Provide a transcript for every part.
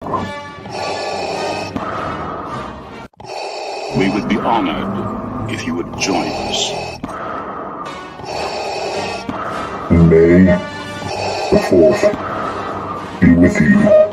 We would be honored if you would join us. May the 4th be with you.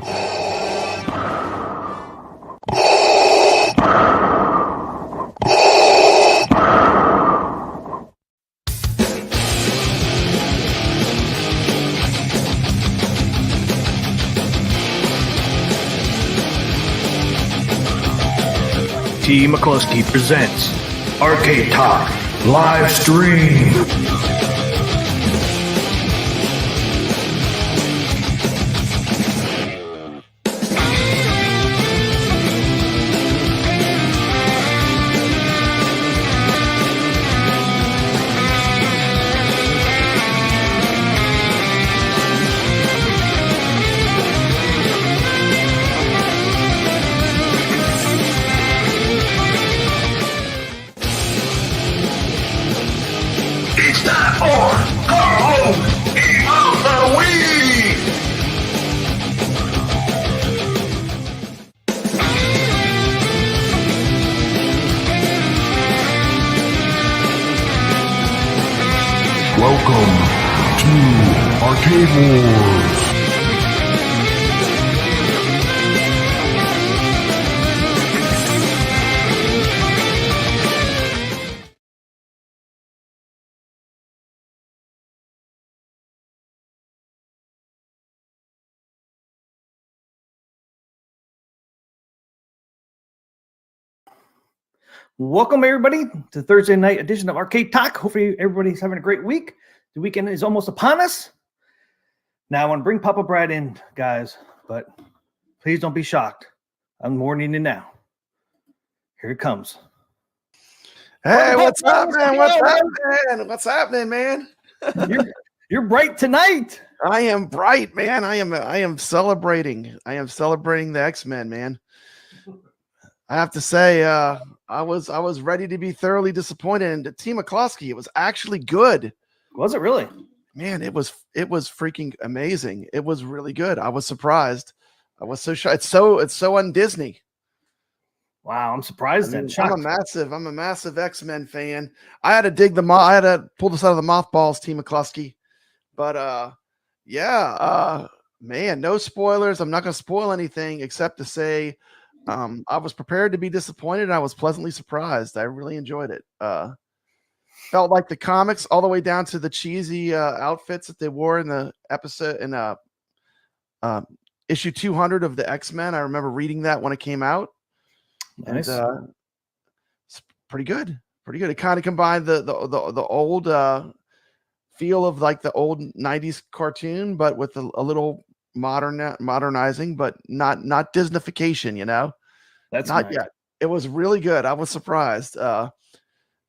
T. McCluskey presents Arcade Talk Live Stream. It's time for Carl Evil the Week! Welcome to Arcade Wars. Welcome, everybody, to the Thursday night edition of Arcade Talk. Hopefully, everybody's having a great week. The weekend is almost upon us. Now, I want to bring Papa Brad in, guys, but please don't be shocked. I'm warning you now. Here it comes. Hey, what's up, man? What's happening, man? You're bright tonight. I am bright, man. I am celebrating. I am celebrating the X-Men, man. I have to say, I was ready to be thoroughly disappointed. And T. McCluskey, it was actually good. Was it really? Man, it was freaking amazing. It was really good. I was surprised. I was so shocked. It's so un-Disney. Wow, I'm surprised. I mean, I'm a massive X-Men fan. I had to I had to pull this out of the mothballs, T. McCluskey. But man, no spoilers. I'm not going to spoil anything except to say I was prepared to be disappointed, and I was pleasantly surprised. I really enjoyed it. Felt like the comics, all the way down to the cheesy outfits that they wore in the episode in issue 200 of the X-Men. I remember reading that when it came out. Nice. And it's pretty good. Pretty good. It kind of combined the old feel of like the old 90s cartoon, but with a little modernizing, but not Disneyfication, you know. That's not nice. yet. It was really good. I was surprised.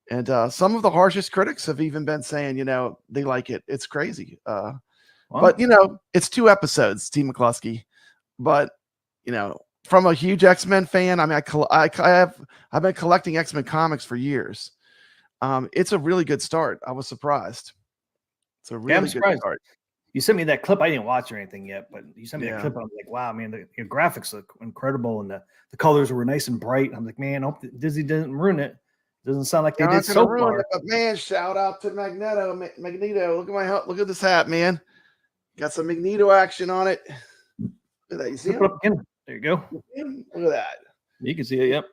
And some of the harshest critics have even been saying, you know, they like it. It's crazy. Wow. But you know, it's 2 episodes, T. McCluskey. But you know, from a huge X-Men fan, I mean, I've been collecting X-Men comics for years. It's a really good start. I was surprised. It's a really good start. You sent me that clip. I didn't watch or anything yet, but you sent me that Yeah. clip. And I was like, wow, man, the graphics look incredible. And the colors were nice and bright. I'm like, man, I hope that Disney didn't ruin it. Doesn't sound like they They're did not so gonna ruin far. it, but man, shout out to Magneto. Look at this hat, man. Got some Magneto action on it. Look at that. You see Flip it him? up again. There you go. Look at that. You can see it. Yep.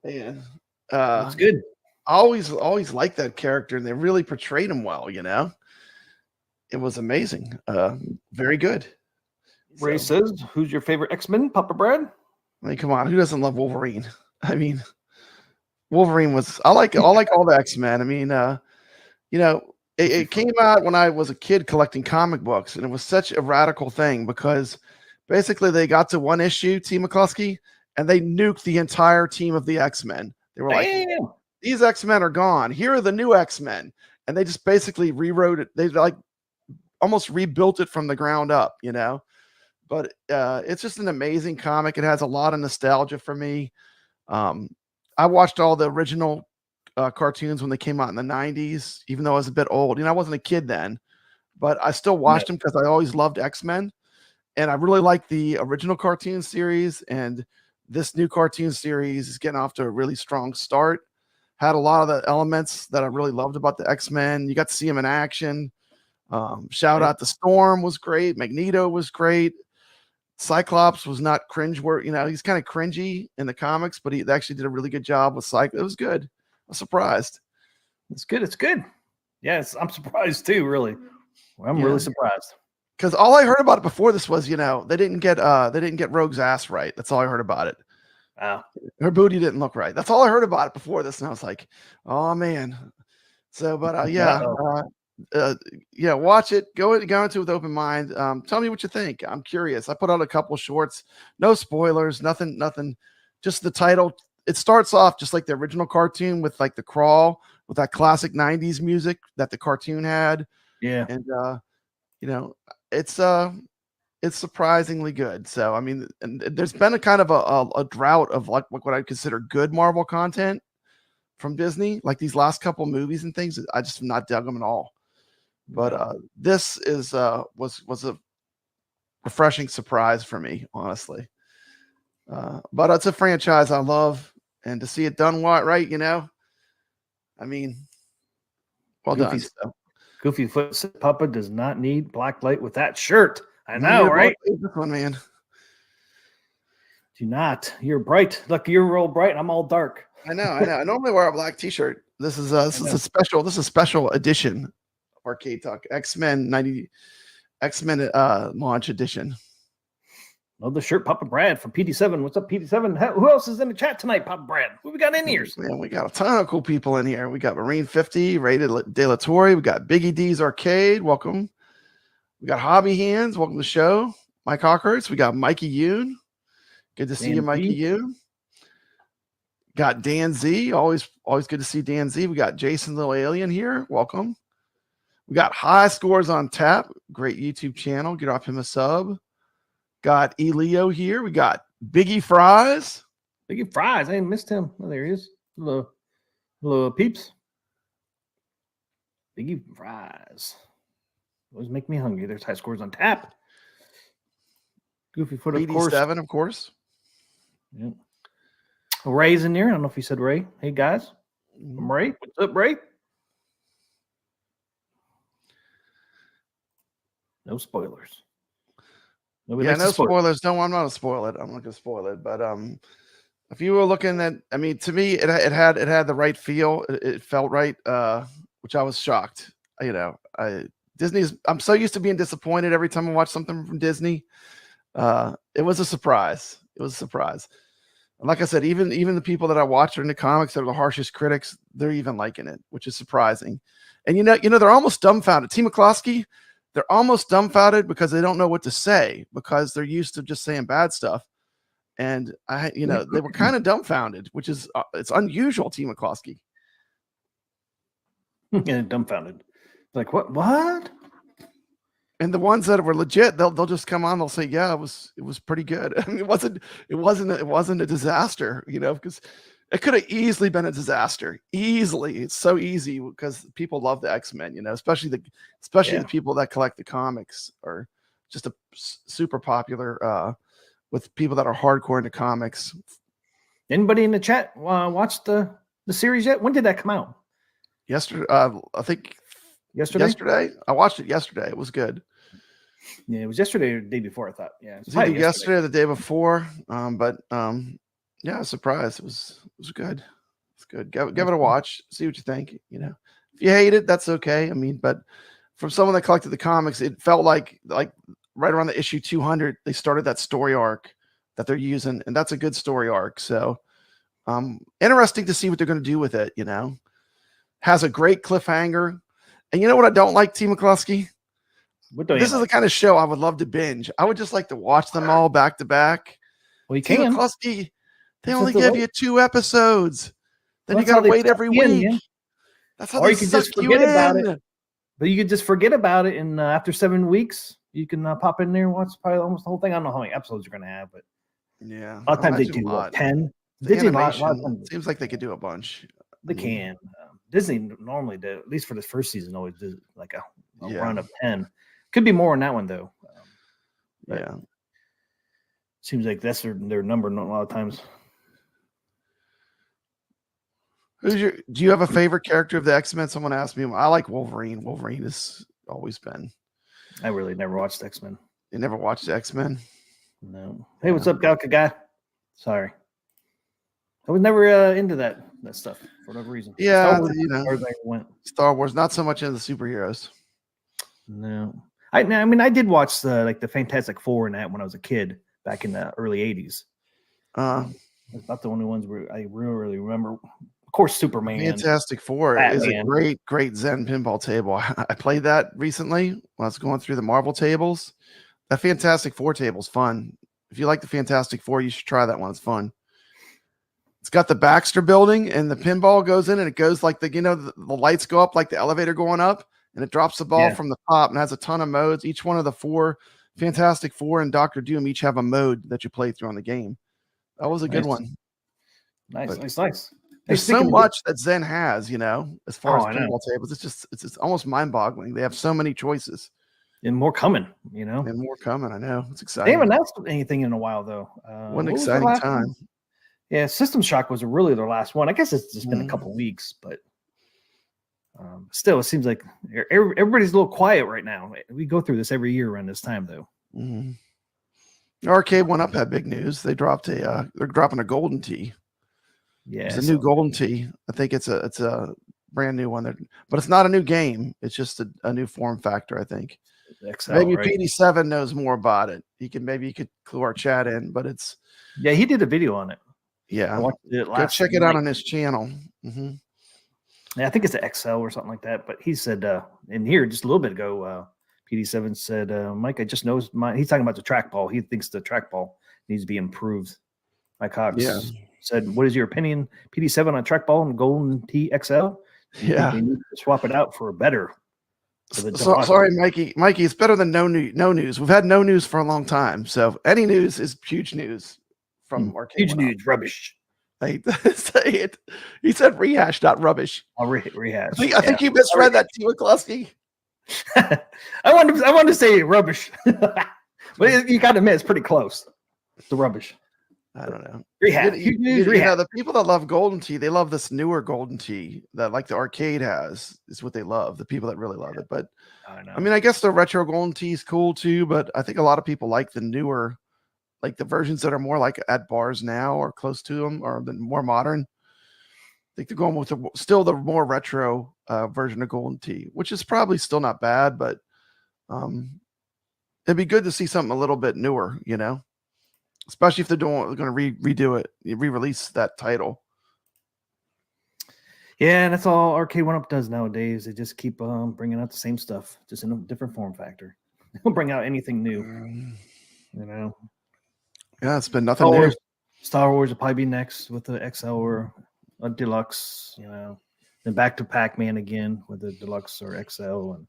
Man. That's good. I always liked that character, and they really portrayed him well, you know. It was amazing. Very good. Ray So, says, who's your favorite X-Men, Papa Brad? I mean, come on, who doesn't love Wolverine? I mean, Wolverine was I like all the X-Men. I mean, you know, it came out when I was a kid collecting comic books, and it was such a radical thing because basically they got to one issue, T. McCluskey, and they nuked the entire team of the X-Men. They were like, Damn. these X-Men are gone. Here are the new X-Men. And they just basically rewrote it. They like almost rebuilt it from the ground up, you know. But it's just an amazing comic. It has a lot of nostalgia for me. I watched all the original cartoons when they came out in the 90s, even though I was a bit old. You know, I wasn't a kid then, but I still watched them because I always loved X-Men. And I really like the original cartoon series, and this new cartoon series is getting off to a really strong start. Had a lot of the elements that I really loved about the X-Men. You got to see them in action. Shout out to Storm was great. Magneto was great. Cyclops was not cringe word, he's kind of cringy in the comics, but he actually did a really good job with Cyclops. It was good. I was surprised. It's good. It's good. Yes, I'm surprised too, really. I'm really surprised. Because all I heard about it before this was, they didn't get Rogue's ass right. That's all I heard about it. Wow. Her booty didn't look right. That's all I heard about it before this, and I was like, oh man. So, but watch it. Go into it with open mind. Tell me what you think. I'm curious. I put out a couple shorts, no spoilers, nothing, just the title. It starts off just like the original cartoon with like the crawl with that classic 90s music that the cartoon had. Yeah. And it's surprisingly good. So I mean, and there's been a kind of a drought of like what I consider good Marvel content from Disney, like these last couple movies and things. I just not dug them at all. But this was a refreshing surprise for me, honestly. But it's a franchise I love, and to see it done right, I mean, well done. So. Goofy Foot Papa does not need black light with that shirt. I know, right? This one, man. Do not. You're bright. Look, you're all bright. I'm all dark. I know. I normally wear a black T-shirt. This is a special edition of Arcade Talk X-Men launch edition. Love the shirt, Papa Brad from PD7. What's up, PD7? Who else is in the chat tonight, Papa Brad? Who we got in here? Man, we got a ton of cool people in here. We got Marine 50, Rated De La Torre. We got Biggie D's Arcade. Welcome. We got Hobby Hands. Welcome to the show. Mike Hawkhurst. We got Mikey Yoon. Good to see you, Mikey Yoon. Got Dan Z. Always good to see Dan Z. We got Jason Little Alien here. Welcome. We got High Scores on Tap. Great YouTube channel. Get off him a sub. Got Elio here. We got Biggie Fries. Biggie Fries. I missed him. Oh, there he is. Hello, peeps. Biggie Fries. Always make me hungry. There's High Scores on Tap. Goofy Foot, of course. 87, of course. Yeah. Ray's in there. I don't know if he said Ray. Hey, guys. I'm Ray. What's up, Ray? No spoilers. No spoilers. No, I'm not going to spoil it. I'm not going to spoil it. But if you were looking at, I mean, to me, it had the right feel. It felt right, which I was shocked. Disney's. I'm so used to being disappointed every time I watch something from Disney. It was a surprise. And like I said, even the people that I watch are in the comics that are the harshest critics, they're even liking it, which is surprising. And they're almost dumbfounded. T. McCloskey, they're almost dumbfounded because they don't know what to say because they're used to just saying bad stuff. And they were kind of dumbfounded, which is it's unusual. T. McCloskey. Yeah, dumbfounded. Like what? And the ones that were legit, they'll just come on. They'll say, "Yeah, it was pretty good." I mean, it wasn't a disaster, because it could have easily been a disaster. Easily, it's so easy because people love the X-Men, especially the people that collect the comics are just super popular with people that are hardcore into comics. Anybody in the chat watched the series yet? When did that come out? Yesterday, I think. Yesterday, I watched it yesterday. It was good. Yeah, it was yesterday or the day before. I thought. Yeah, it was either yesterday or the day before. Yeah, I was surprised. It was good. It's good. Give it a watch. See what you think. If you hate it, that's okay. I mean, but from someone that collected the comics, it felt like right around the issue 200, they started that story arc that they're using, and that's a good story arc. So, interesting to see what they're going to do with it. Has a great cliffhanger. And you know what I don't like, T. McCloskey? This is the kind of show I would love to binge. I would just like to watch them all back to back. Well, you T. can. McCloskey, they only give you 2 episodes. Then you got to wait every week. Yeah. That's how or they you can just forget about it. But you could just forget about it, and after 7 weeks, you can pop in there and watch probably almost the whole thing. I don't know how many episodes you're going to have, but yeah, a lot of times they do 10. Seems like they could do a bunch. They can. Disney normally did, at least for the first season, always did like a run of 10. Could be more on that one though. But Yeah. seems like that's their number a lot of times. Do you have a favorite character of the X-Men? Someone asked me. I like Wolverine. Wolverine has always been. I really never watched X-Men. You never watched X-Men? No. Hey, what's up, Galka guy? Sorry. I was never into that stuff for whatever reason. Yeah, Star Wars, not so much into the superheroes. No. I mean, I did watch the Fantastic Four and that when I was a kid back in the early 80s. That's not the only ones where I really remember. Of course, Superman. Fantastic Four is a great Zen pinball table. I played that recently when I was going through the Marvel tables. That Fantastic Four table is fun. If you like the Fantastic Four, you should try that one. It's fun. It's got the Baxter building, and the pinball goes in, and it goes like the lights go up like the elevator going up, and it drops the ball from the top, and has a ton of modes. Each one of the 4 Fantastic Four and Dr. Doom each have a mode that you play through on the game. That was a good one. Nice. There's so much that Zen has, as far as pinball tables. It's almost mind-boggling. They have so many choices. And more coming, And more coming, I know. It's They exciting. haven't announced anything in a while, though. What an exciting time. One? Yeah, System Shock was really their last one. I guess it's just been a couple weeks, but still, it seems like everybody's a little quiet right now. We go through this every year around this time, though. Arcade 1UP had big news. They dropped they're dropping a Golden Tee. Yeah, it's a new Golden Tee. I think it's a brand new one. But it's not a new game. It's just a new form factor, I think. XL, maybe right? PD7 knows more about it. He could clue our chat in, but it's he did a video on it. Yeah, I watched it go check it out on his channel. Yeah, I think it's an XL or something like that. But he said in here just a little bit ago, PD7 said, Mike, I just noticed he's talking about the trackball. He thinks the trackball needs to be improved. Mike Cox said, what is your opinion, PD7 on trackball and Golden Tee XL? Yeah. We need to swap it out for a better. Sorry, Mikey. Mikey, it's better than no news. We've had no news for a long time. So any news is huge news from Arcade. Huge news, rubbish. Say it. He said rehash, not rubbish. I'll rehash. I think you misread that too, McCluskey. I wanted to say rubbish, but you got to admit it's pretty close. The rubbish. I don't know. Rehash. The people that love Golden Tee, they love this newer Golden Tee that like the arcade has. Is what they love. The people that really love it. But I mean, I guess the retro Golden Tee is cool too. But I think a lot of people like the newer, like the versions that are more like at bars now or close to them, or the more modern. I think they're going with still the more retro version of Golden Tee, which is probably still not bad, but it'd be good to see something a little bit newer, especially if they're going to redo it, re-release that title. Yeah, that's all Arcade 1UP does nowadays. They just keep bringing out the same stuff, just in a different form factor. They don't bring out anything new, Yeah, it's been nothing new. Star Wars will probably be next with the XL or a deluxe, then back to Pac-Man again with the deluxe or XL. And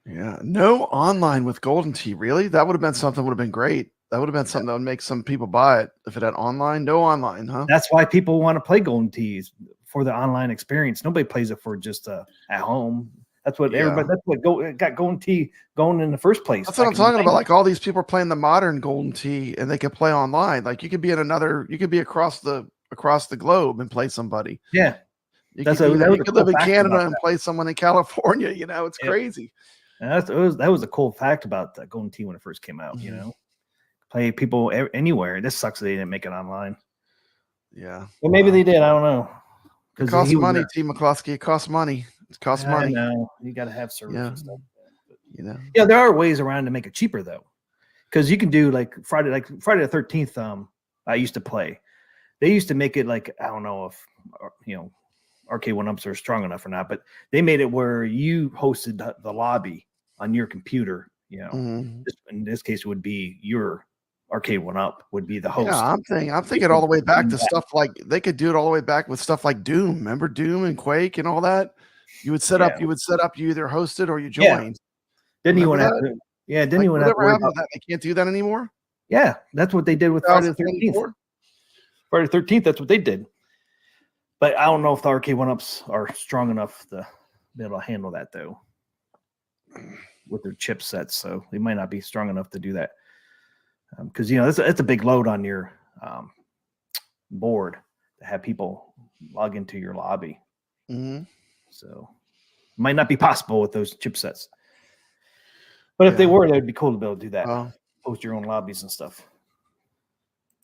yeah, no online with Golden Tee. Really, that would have been something. Would have been great. That would have been something that would make some people buy it if it had online. No online, huh? That's why people want to play Golden Tees for the online experience. Nobody plays it for just at home. That's what everybody. That's what got Golden Tee going in the first place. That's what I'm talking about. Like all these people are playing the modern Golden Tee, and they can play online. Like you could be you could be across the globe and play somebody. Yeah, you could live in Canada and play someone in California. It's crazy. And that was a cool fact about the Golden Tee when it first came out. Play people anywhere. This sucks that they didn't make it online. Yeah, well, maybe they did. I don't know. It costs money, T. McCluskey. It costs money. It costs money. No, you got to have service and stuff. Yeah, there are ways around to make it cheaper though, because you can do like Friday the 13th. I used to play. They used to make it like I don't know if Arcade 1UPs are strong enough or not, but they made it where you hosted the lobby on your computer. In this case, it would be your Arcade 1UP would be the host. Yeah, I'm thinking all the way back to stuff like they could do it all the way back with stuff like Doom. Remember Doom and Quake and all that? You would set up. You either hosted or you joined. Didn't you want to? Yeah, didn't you want to? That? They can't do that anymore. Yeah, that's what they did with Friday the 13th. Friday the 13th. That's what they did. But I don't know if the Arcade 1UPs are strong enough to be able to handle that though, with their chipsets. So they might not be strong enough to do that. because that's a big load on your board to have people log into your lobby. Mm-hmm. So it might not be possible with those chipsets. But if they were, that would be cool to be able to do that. Post your own lobbies and stuff.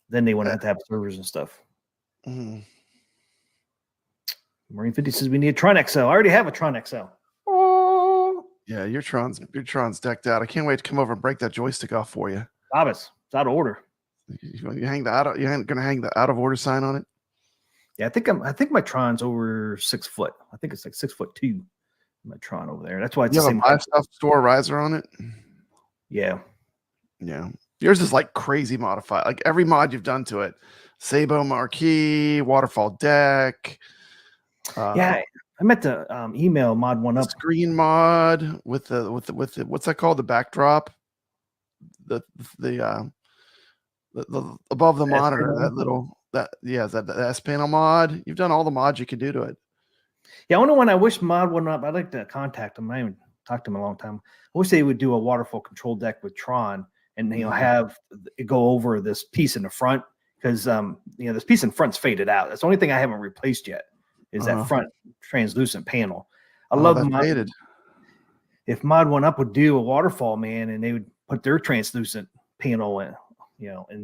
Then they wouldn't have to have servers and stuff. Mm-hmm. Marine 50 says we need a Tron XL. I already have a Tron XL. Oh. Yeah, your Tron's decked out. I can't wait to come over and break that joystick off for you. It's out of order. You ain't gonna hang the out of order sign on it? Yeah, I think my Tron's over 6 foot. I think it's like 6'2". My Tron over there. That's why it's you the have same a buy stuff store riser on it. Yeah. Yeah. Yours is like crazy modified. Like every mod you've done to it. Sabo Marquee, Waterfall Deck. I meant to email Mod One Up. Screen mod with the what's that called? The backdrop. The above the monitor, the S panel mod. You've done all the mods you could do to it. Yeah, only one I wish Mod One Up. I'd like to contact them. I haven't talked to them in a long time. I wish they would do a waterfall control deck with Tron, and have it go over this piece in the front, because this piece in front's faded out. That's the only thing I haven't replaced yet is that front translucent panel. I love faded. If Mod One Up would do a waterfall, man, and they would put their translucent panel in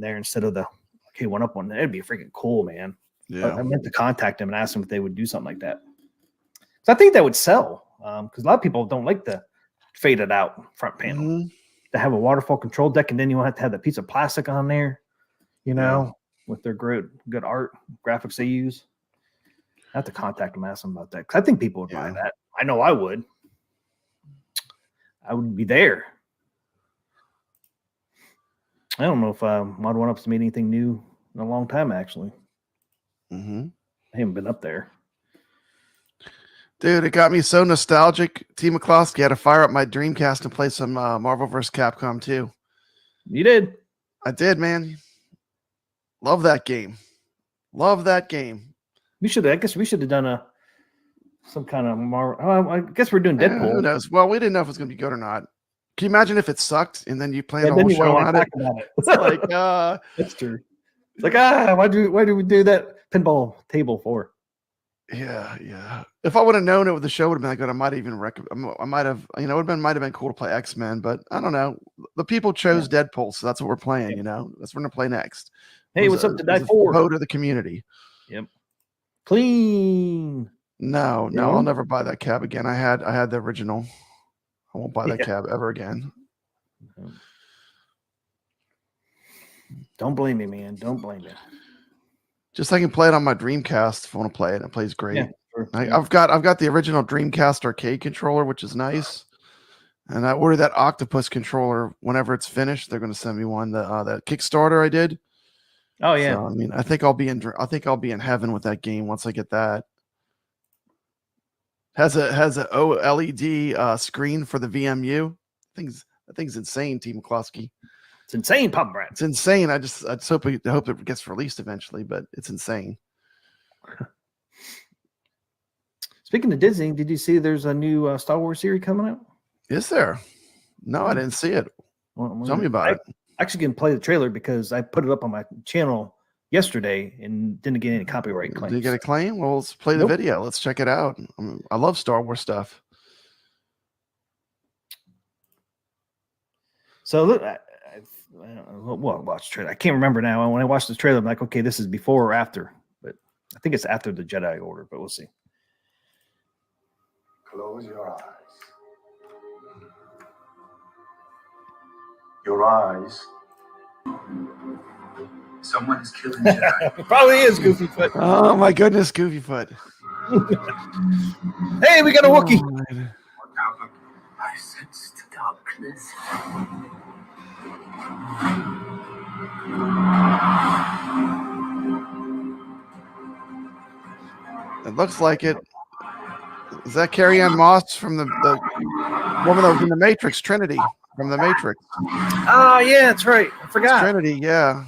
there instead of the One Up one, that'd be freaking cool, man. Yeah, I meant to contact them and ask them if they would do something like that. So I think that would sell, because a lot of people don't like the faded out front panel. Mm-hmm. To have a waterfall control deck, and then you won't have to have the piece of plastic on there, with their good art graphics they use. I have to contact them, ask them about that, because I think people would buy that. I know I would. I would be there. I don't know if Mod One Up's made anything new in a long time, actually. Mm-hmm. I haven't been up there. Dude, it got me so nostalgic. T. McCloskey had to fire up my Dreamcast and play some Marvel vs. Capcom 2. You did? I did, man. Love that game. I guess we should have done some kind of Marvel. I guess we're doing Deadpool. Who knows? Well, we didn't know if it was going to be good or not. Can you imagine if it sucked and then you planned a whole show on it? It's like, that's true. It's like, why do we do that pinball table for? Yeah. If I would have known the show would have been good, I might have been cool to play X-Men, but I don't know. The people chose Deadpool, so that's what we're playing. That's what we're gonna play next. Hey, what's up to Die For? Vote of the community. Yep. Clean. No, I'll never buy that cab again. I had the original. I won't buy that cab ever again. Don't blame me, man. Don't blame me. Just I can play it on my Dreamcast if I want to play it. It plays great. Yeah, sure. I've got the original Dreamcast arcade controller, which is nice. And I ordered that Octopus controller. Whenever it's finished, they're going to send me one. That Kickstarter I did. Oh yeah. So, I think I'll be in heaven with that game once I get that. Has a OLED screen for the VMU. That thing's insane, T. McCloskey. It's insane, Papa Brad. It's insane. I just hope it gets released eventually, but it's insane. Speaking of Disney, did you see there's a new Star Wars series coming out? Is there? No, I didn't see it. Tell me about it. I actually can play the trailer because I put it up on my channel yesterday and didn't get any copyright claims. Did you get a claim? Well, let's play the video. Let's check it out. I love Star Wars stuff. So look, watch the trailer. I can't remember now. When I watched the trailer, I'm like, okay, this is before or after, but I think it's after the Jedi Order, but we'll see. Close your eyes. Your eyes. Someone is killing Jedi. It probably is Goofyfoot. Oh my goodness, Goofyfoot. Hey, we got a Wookiee. I sense the darkness. It looks like it. Is that Carrie Ann Moss from the woman that was in the Matrix, Trinity from the Matrix? Oh yeah, that's right. I forgot. It's Trinity, yeah.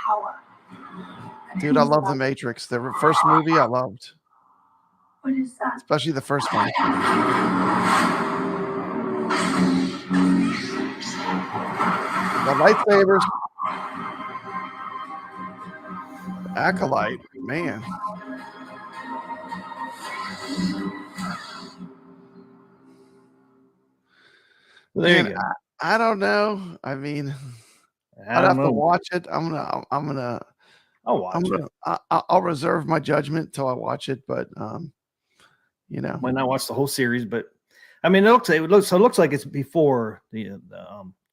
Power. Dude, I love the Matrix. The first movie I loved. What is that? Especially the first one. The lightsabers. Acolyte, man. There Man, you go. I don't know. I mean, I I'd don't have to know. watch it. I'll watch it. I'll reserve my judgment till I watch it, but Might not watch the whole series, but I mean, it looks like it's before the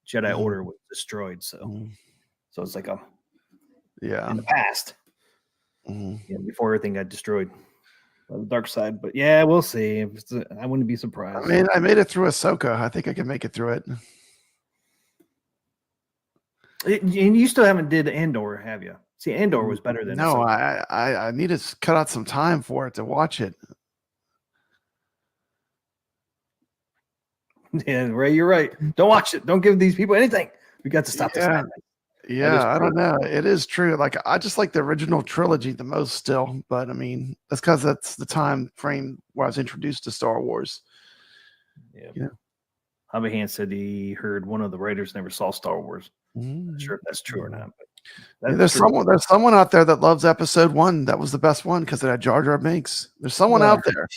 Jedi Order was destroyed. So it's like in the past, before everything got destroyed by the dark side. But yeah, we'll see. I wouldn't be surprised. I mean, I made it through Ahsoka. I think I can make it through it. And you still haven't did Andor, have you? See, Andor was better than No, Ahsoka. I need to cut out some time for it to watch it. Yeah, Ray, you're right. Don't watch it. Don't give these people anything. We got to stop this madness. Yeah, I don't know. It is true. Like I just like the original trilogy the most still, but I mean that's because that's the time frame where I was introduced to Star Wars. Yeah. Habahan said he heard one of the writers never saw Star Wars. Not sure if that's true or not. But there's someone out there that loves Episode 1. That was the best one because it had Jar Jar Binks. There's someone out there.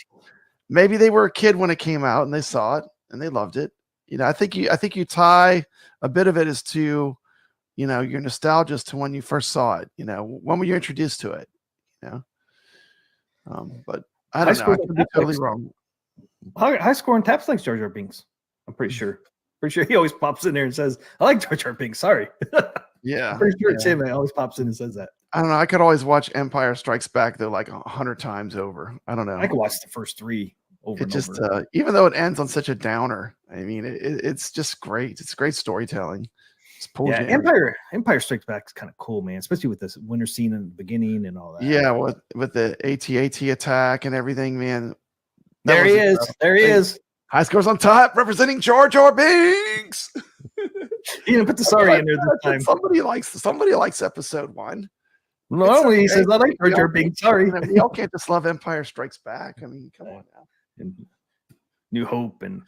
Maybe they were a kid when it came out and they saw it and they loved it. I think you tie a bit of it as to your nostalgia to when you first saw it. When were you introduced to it? But I don't know. I could be totally wrong. High score and taps likes Jar Jar Binks. I'm pretty sure. Pretty sure he always pops in there and says, "I like Jar Jar Binks." Sorry. Yeah. I'm pretty sure Tim always pops in and says that. I don't know. I could always watch Empire Strikes Back though, like 100 times over. I don't know. I could watch the first 3 over and over. Even though it ends on such a downer, I mean, it's just great. It's great storytelling. Yeah, Empire Strikes Back is kind of cool, man. Especially with this winter scene in the beginning and all that. Yeah, with the AT-AT attack and everything, man. There he is. There he is. High scores on top, representing Jar Jar Binks. He didn't put the sorry in there this time. Somebody likes Episode 1. No, he says I like Jar Jar Binks. Sorry, y'all can't just love Empire Strikes Back. I mean, come on now. And New Hope and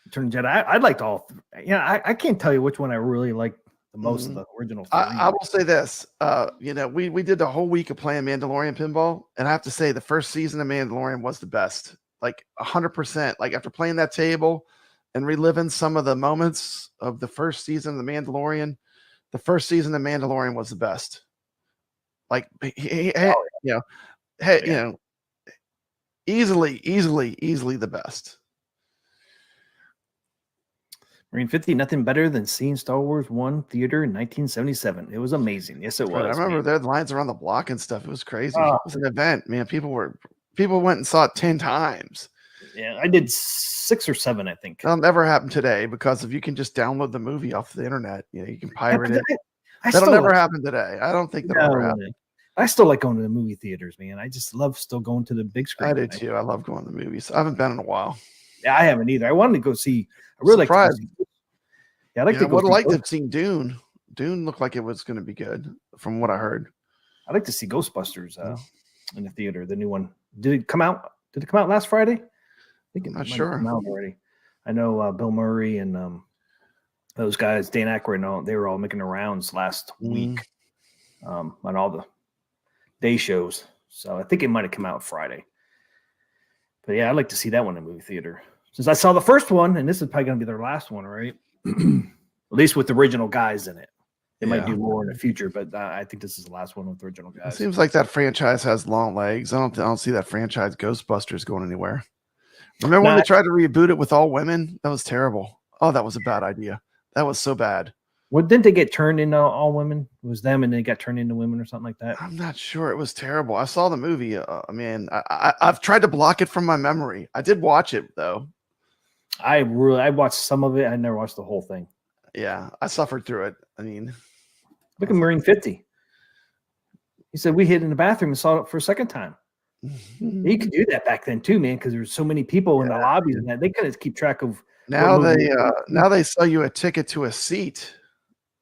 Return of the Jedi. I liked all. I can't tell you which one I really liked the most of the original. I will say this. We did the whole week of playing Mandalorian pinball, and I have to say the first season of Mandalorian was the best. Like 100%. Like after playing that table and reliving some of the moments of the first season of the Mandalorian was the best. Like easily the best. Marine 50, nothing better than seeing Star Wars 1 theater in 1977. It was amazing. Yes, it was. I remember there were lines around the block and stuff. It was crazy. It was an event, man. People went and saw it 10 times. Yeah, I did 6 or 7, I think. That'll never happen today because if you can just download the movie off the internet, you can pirate it. That'll never happen today. I don't think that'll ever happen. I still like going to the movie theaters, man. I just love still going to the big screen. I do too. I love going to the movies. I haven't been in a while. Yeah, I haven't either. I wanted to go see. I really like. Yeah, I like to go. I would like to have seen Dune. Dune looked like it was going to be good, from what I heard. I'd like to see Ghostbusters in the theater. The new one. Did it come out? Did it come out last Friday? I think it might have come out already. I know Bill Murray and those guys, Dan Aykroyd, they were all making the rounds last week on all the day shows. So I think it might have come out Friday. But yeah, I'd like to see that one in the movie theater. Since I saw the first one, and this is probably going to be their last one, right? At least with the original guys in it. They might do more in the future, but I think this is the last one with the original guys. It seems like that franchise has long legs. I don't see that franchise Ghostbusters going anywhere. Remember when they tried to reboot it with all women? That was terrible. Oh, that was a bad idea. That was so bad. Well, didn't they get turned into all women? It was them and they got turned into women or something like that? I'm not sure. It was terrible. I saw the movie. I've tried to block it from my memory. I did watch it, though. I watched some of it. I never watched the whole thing. Yeah, I suffered through it. I mean, look at Marine 50. He said we hid in the bathroom and saw it for a second time. You could do that back then too, man, because there were so many people in the lobbies and that they couldn't keep track of. Now they sell you a ticket to a seat.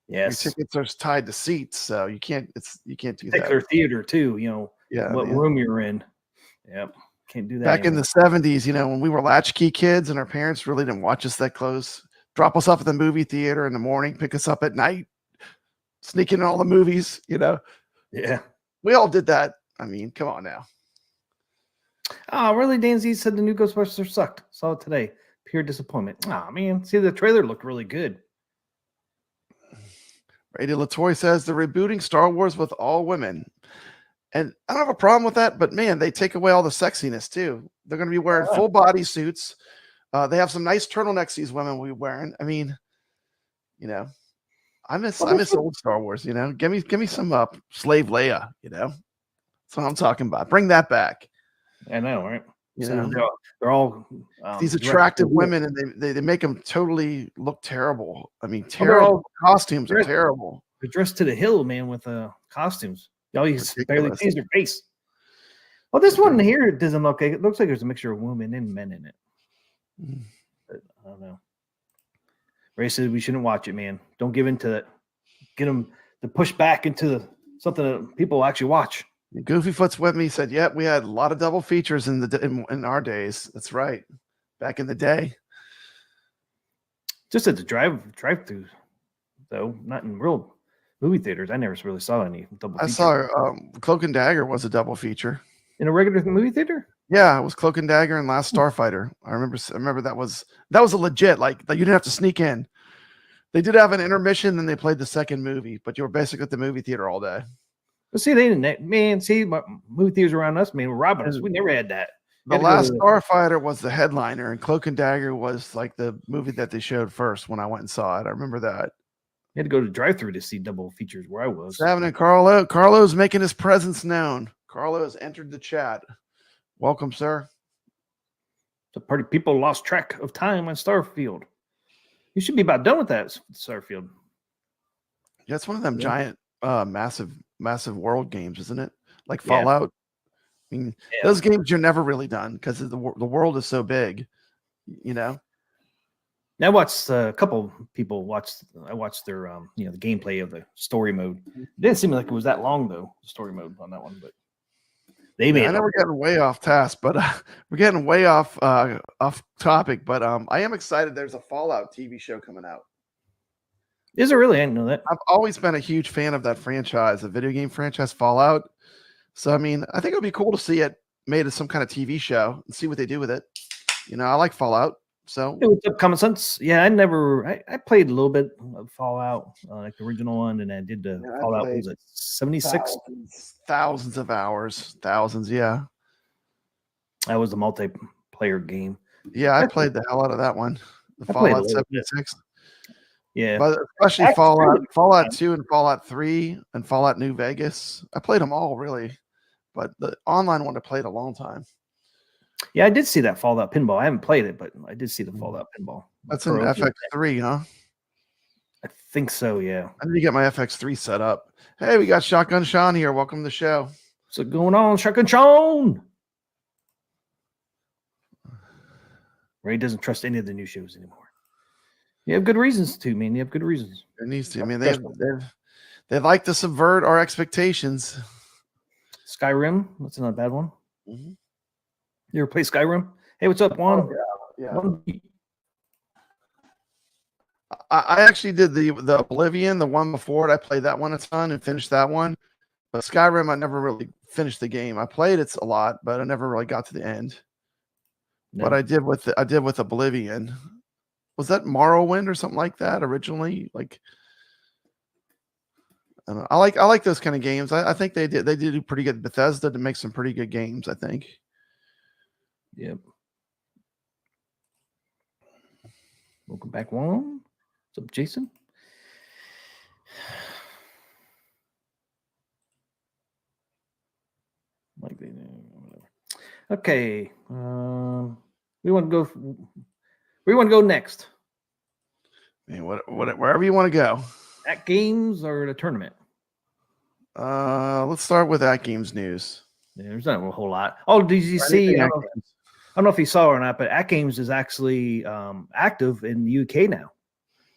Yes, your tickets are tied to seats, so you can't do particular that. Theater too. What room you're in. Yep, can't do that. Back in the 70s, when we were latchkey kids and our parents really didn't watch us that close, drop us off at the movie theater in the morning, pick us up at night, sneak in all the movies. Yeah. We all did that. I mean, come on now. Oh, really? Dan Z said the new Ghostbusters sucked. Saw it today. Pure disappointment. Oh, man. See, the trailer looked really good. Brady Latoy says they're rebooting Star Wars with all women. And I don't have a problem with that, but man, they take away all the sexiness too. They're going to be wearing full body suits. They have some nice turtlenecks these women will be wearing. I mean, I miss old Star Wars. Give me some slave Leia. That's what I'm talking about. Bring that back. I know, right? They're all these attractive women, and they make them totally look terrible. I mean, terrible costumes are terrible. They're dressed to the hill, man, with costumes. Y'all you barely see their face. Well, this one here doesn't look. It looks like there's a mixture of women and men in it. But I don't know. Ray said we shouldn't watch it, man. Don't give into it. Get them to push back into something that people actually watch. Goofyfoot's with me. Said, "Yep, we had a lot of double features in our days. That's right, back in the day. Just at the drive-through, though, not in real movie theaters. I never really saw any double. I saw Cloak and Dagger was a double feature in a regular movie theater. Yeah, it was Cloak and Dagger and Last Starfighter. I remember that was a legit like you didn't have to sneak in. They did have an intermission, then they played the second movie, but you were basically at the movie theater all day. But see, they didn't, man. See, movie theaters around us, man, were robbing us. We never had that. The Last Starfighter was the headliner, and Cloak and Dagger was like the movie that they showed first when I went and saw it. I remember that. You had to go to drive-through to see double features where I was. Savin and Carlo. Carlo's making his presence known. Carlo has entered the chat. Welcome, sir. The party people lost track of time on Starfield. You should be about done with that, Starfield. Yeah, it's one of them giant, massive world games, isn't it? Like Fallout. I mean, those games you're never really done because the world is so big, Now, I watched a couple people I watched their the gameplay of the story mode. It didn't seem like it was that long though, the story mode on that one, but they made. I know we're getting way off task, but we're getting way off topic. But I am excited. There's a Fallout TV show coming out. Is it really? I didn't know that. I've always been a huge fan of that franchise, the video game franchise Fallout. So I mean, I think it would be cool to see it made as some kind of TV show and see what they do with it. I like Fallout. So it was Common Sense. Yeah, I played a little bit of Fallout, like the original one, and I did the Fallout. Was it 76? Thousands of hours, thousands. Yeah, that was the multiplayer game. Yeah, I played the hell out of that one. The Fallout 76. Yeah, but especially Fallout 2 and Fallout 3 and Fallout New Vegas. I played them all really, but the online one I played a long time. Yeah, I did see that Fallout Pinball. I haven't played it, but I did see the Fallout Pinball. That's an FX3, huh? I think so, yeah. I need to get my FX3 set up. Hey, we got Shotgun Sean here. Welcome to the show. What's going on, Shotgun Sean? Ray doesn't trust any of the new shows anymore. You have good reasons to, man. You have good reasons. There needs to. I mean, they like to subvert our expectations. Skyrim, that's not a bad one. Mm-hmm. You ever play Skyrim? Hey, what's up, Juan? Oh, yeah. I actually did the Oblivion, the one before it. I played that one a ton and finished that one. But Skyrim, I never really finished the game. I played it a lot, but I never really got to the end. No. But I did with Oblivion. Was that Morrowind or something like that originally? Like, I don't know. I like those kind of games. I think they did do pretty good. Bethesda to make some pretty good games, I think. Yep. Welcome back, Juan. What's up, Jason? Like they whatever. Okay. We want to go. Where you want to go next? Man, wherever you want to go. AtGames or the tournament? Let's start with AtGames news. Yeah, there's not a whole lot. Oh, did you see? I don't know if you saw or not, but AtGames is actually active in the UK now.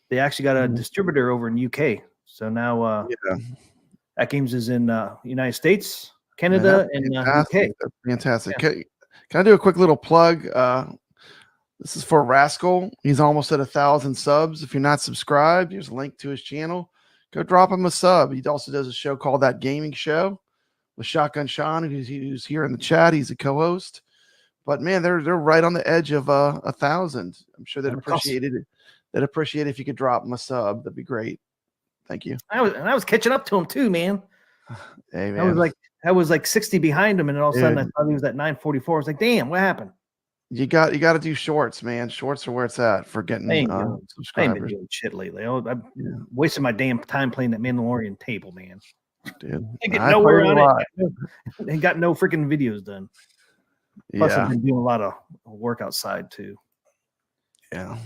They actually got a distributor over in the UK. So now AtGames is in United States, Canada, and UK. That's fantastic. Yeah. Can I do a quick little plug? This is for Rascal. He's almost at 1,000 subs. If you're not subscribed, here's a link to his channel. Go drop him a sub. He also does a show called That Gaming Show with Shotgun Sean, who's here in the chat. He's a co-host. But man, they're right on the edge of 1,000. I'm sure they'd appreciate it. They'd appreciate it if you could drop them a sub. That'd be great. Thank you. I was catching up to him too, man. Hey, man. I was like 60 behind him, and then all of a sudden I thought he was at 944. I was like, damn, what happened? You got to do shorts, man. Shorts are where it's at for getting subscribers. I ain't been doing shit lately. I'm wasting my damn time playing that Mandalorian table, man. Dude, I get nowhere on it. Ain't got no freaking videos done. Plus, I've been doing a lot of work outside too. Yeah,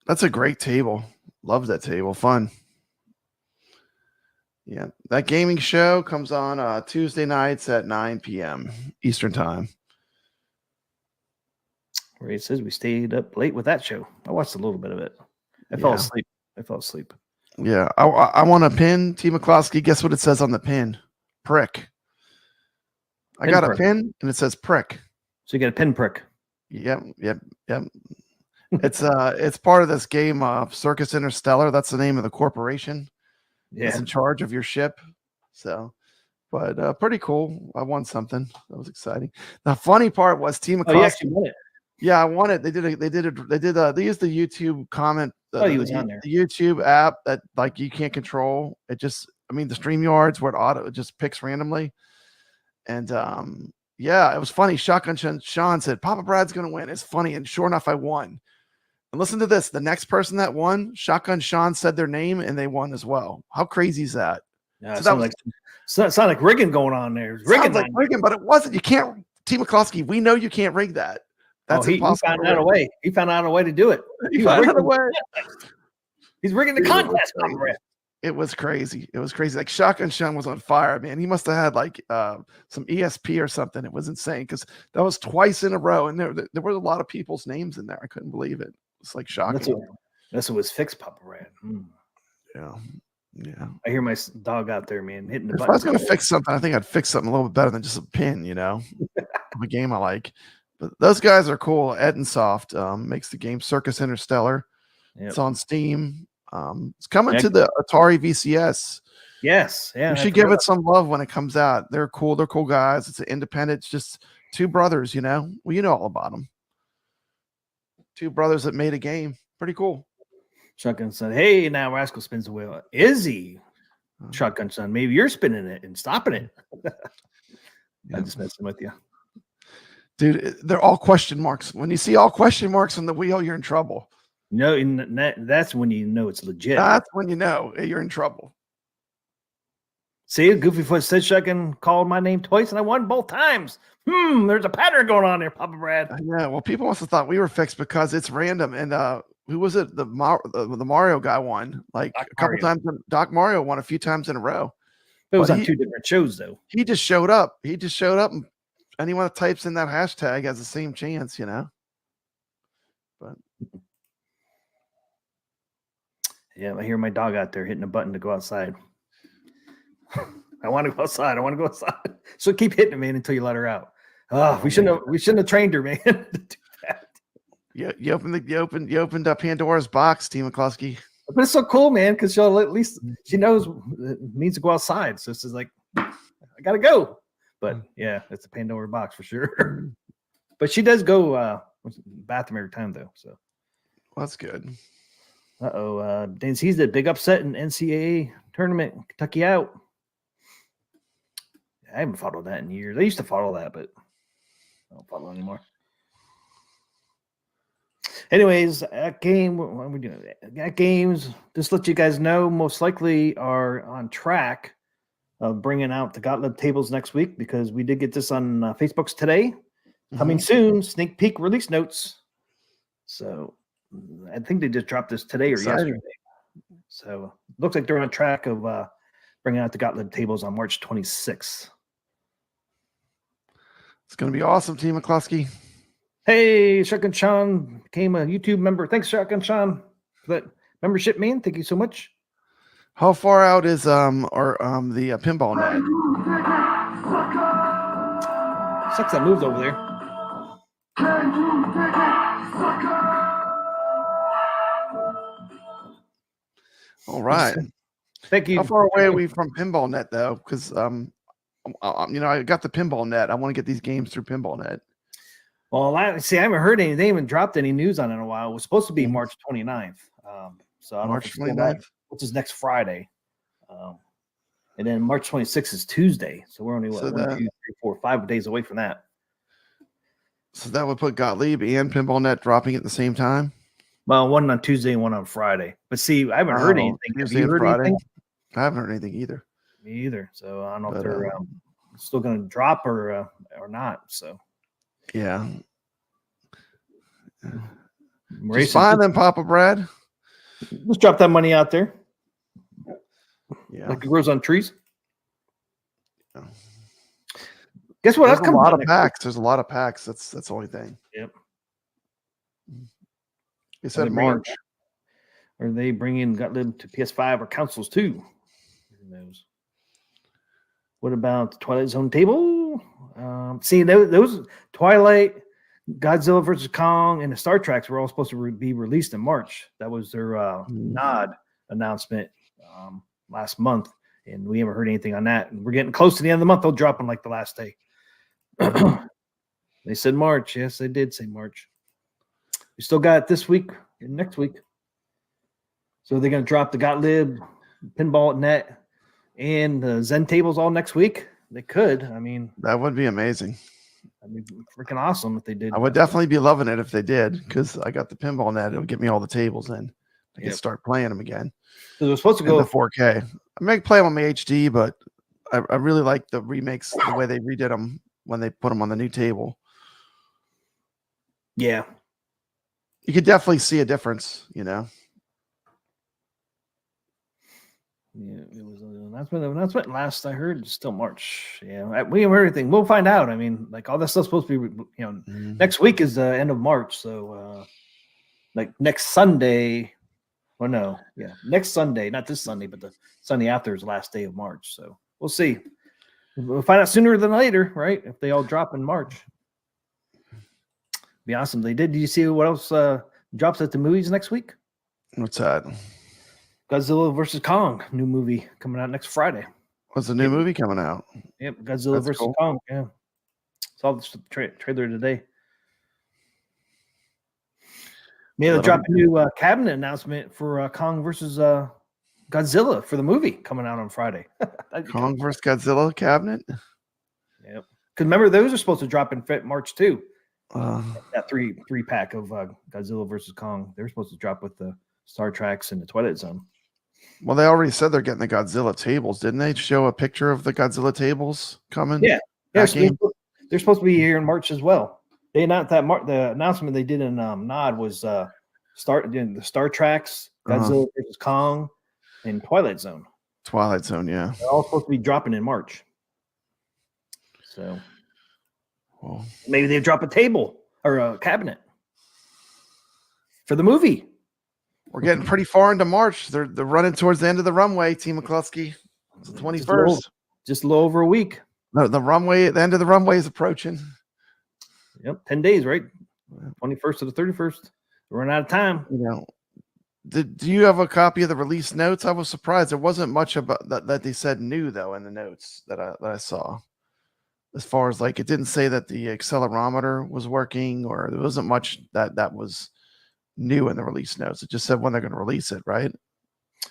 that's a great table. Love that table. Fun. Yeah, that gaming show comes on Tuesday nights at 9 p.m. Eastern time. Where it says we stayed up late with that show. I watched a little bit of it. I fell asleep. Yeah, I want a pin. T. McCloskey, guess what it says on the pin? Prick. I got a pin, and it says prick. So you got a pin prick. Yep. It's part of this game, Circus Interstellar. That's the name of the corporation. Yeah, it's in charge of your ship. So, but pretty cool. I won something. That was exciting. The funny part was T. McCloskey. Oh, you actually won it. Yeah, I won it. They used the YouTube comment. He was on there. The YouTube app that like you can't control. It just, the StreamYards where it just picks randomly. And yeah, it was funny. Shotgun Sean said, Papa Brad's gonna win. It's funny, and sure enough, I won. And listen to this: the next person that won, Shotgun Sean said their name, and they won as well. How crazy is that? Yeah, so that sound like rigging going on there. Sounds like rigging, but it wasn't. You can't. T. McCloskey, we know you can't rig that. That's impossible. He found out a way. He found out a way to do it. He found out a way. He's rigging the contest. It was crazy. It was crazy. Like Shotgun Sean was on fire, man. He must have had like some ESP or something. It was insane because that was twice in a row, and there were a lot of people's names in there. I couldn't believe it. It's like shocking. That's what was fixed, Papa Brad. Yeah. I hear my dog out there, man, hitting the button. If I was going to fix something, I think I'd fix something a little bit better than just a pin, of a game I like. But those guys are cool. Ed and Soft makes the game Circus Interstellar. Yep. It's on Steam. It's coming to the Atari VCS. Yes. Yeah. You should give it some love when it comes out. They're cool. They're cool guys. It's an independent. It's just two brothers, Well, you know all about them. Two brothers that made a game. Pretty cool. Shotgun said, hey, now Rascal spins the wheel. Is he? Shotgun son, maybe you're spinning it and stopping it. I'm just messing with you. Dude, they're all question marks. When you see all question marks on the wheel, you're in trouble. No, that's when you know it's legit. That's when you know you're in trouble. See, Goofyfoot said Shotgun called my name twice, and I won both times. There's a pattern going on there, Papa Brad. Yeah, well, people must have thought we were fixed because it's random. And who was it? The Mario guy won like a couple times. Doc Mario won a few times in a row. It was on two different shows, though. He just showed up. And anyone that types in that hashtag has the same chance, But yeah, I hear my dog out there hitting a button to go outside. I want to go outside. So keep hitting it, man, until you let her out. We shouldn't have trained her, man. To do that. Yeah, you opened up Pandora's box, T. McCloskey. But it's so cool, man, because she'll at least she knows it means to go outside. So it's like, I gotta go. But yeah, it's a Pandora box for sure. But she does go bathroom every time though. So well, that's good. Dan sees the big upset in NCAA tournament, Kentucky out. I haven't followed that in years. I used to follow that, but I don't follow anymore. Anyways, at game, what are we doing? At games, just let you guys know, most likely are on track of bringing out the Gauntlet tables next week because we did get this on Facebook's today. Coming soon, sneak peek release notes. So I think they just dropped this today or yesterday. So looks like they're on track of bringing out the Gauntlet tables on March 26th. It's going to be awesome, T. McCloskey. Hey, Shotgun Sean became a YouTube member. Thanks, Shotgun Sean, for that membership, man. Thank you so much. How far out is the pinball net? Sucks that moved over there. All right. Thank you. How far away are we from pinball net though? Because I got the Pinball Net. I want to get these games through Pinball Net. Well, I haven't heard anything. They haven't dropped any news on it in a while. It was supposed to be Mhm. March 29th. So I don't know if March it's still 29th? that, which is next Friday. And then March 26th is Tuesday. So we're only So 1, 2, 3, 4, 5 days away from that. So that would put Gottlieb and Pinball Net dropping at the same time. Well, one on Tuesday and one on Friday. But see, I haven't heard anything. Have Tuesday you and heard Friday. anything? I haven't heard anything either. Me either. So I don't know if But, they're still going to drop or not. So Yeah. Maurice, Just find them, Papa Brad. let's drop that money out there. Yeah. Like it grows on trees. Yeah. Guess what? There's That's a coming lot out of next packs. There's a lot of packs. That's the only thing. Yep. They said they bring March. Or they bring in Gottlieb to PS5 or consoles too. Who knows? What about the Twilight Zone table? See, those Twilight, Godzilla versus Kong, and the Star Treks were all supposed to be released in March. That was their nod announcement last month, and we haven't heard anything on that. And we're getting close to the end of the month. They'll drop them like the last day. They said March. Yes, they did say March. We still got it this week and next week. So they're going to drop the Gottlieb, Pinball Net, and the Zen tables all next week. They could. I mean, That would be amazing. freaking awesome if they did. I would definitely be loving it if they did, because I got the Pinball Net. It'll get me all the tables in. I can Yep. start playing them again. So they're supposed to In go the 4K. I may play them on my HD, but I really like the remakes, the way they redid them when they put them on the new table. Yeah. You could definitely see a difference, Yeah, it was an announcement. Last I heard, it's still March. Yeah, we haven't heard anything. We'll find out. I mean, like all that stuff's supposed to be, next week is the end of March. So, like next Sunday, or no, yeah, next Sunday, not this Sunday, but the Sunday after is the last day of March. So we'll see. We'll find out sooner than later, right? If they all drop in March, be awesome. They did. Do you see what else drops at the movies next week? What's that? Godzilla versus Kong, new movie coming out next Friday. What's the new movie coming out? Yep, Godzilla That's versus cool. Kong. Yeah, saw the trailer today. Yeah, they'll That'll drop a be new cabinet announcement for Kong versus Godzilla for the movie coming out on Friday. Kong versus Godzilla cabinet? Yep. Because remember, those are supposed to drop in March too. Uh, That three pack of Godzilla versus Kong. They're supposed to drop with the Star Treks and the Twilight Zone. well, they already said they're getting the Godzilla tables. Didn't they show a picture of the Godzilla tables coming? Yeah. That So game? they're supposed to be here in March as well. They announced that the announcement they did in Nod was the Star Treks, Godzilla versus Kong, and Twilight Zone. Twilight Zone, yeah. They're all supposed to be dropping in March. So Well, maybe they drop a table or a cabinet for the movie. we're getting pretty far into March. They're running towards the end of the runway, Team McCluskey. It's the 21st. Just a little over a week. No, the end of the runway is approaching. Yep, 10 days, right? 21st to the 31st. We're running out of time. Do you have a copy of the release notes? I was surprised. There wasn't much about that they said new though in the notes that I saw. As far as like, it didn't say that the accelerometer was working, or there wasn't much that was new in the release notes. It just said when they're going to release it, right?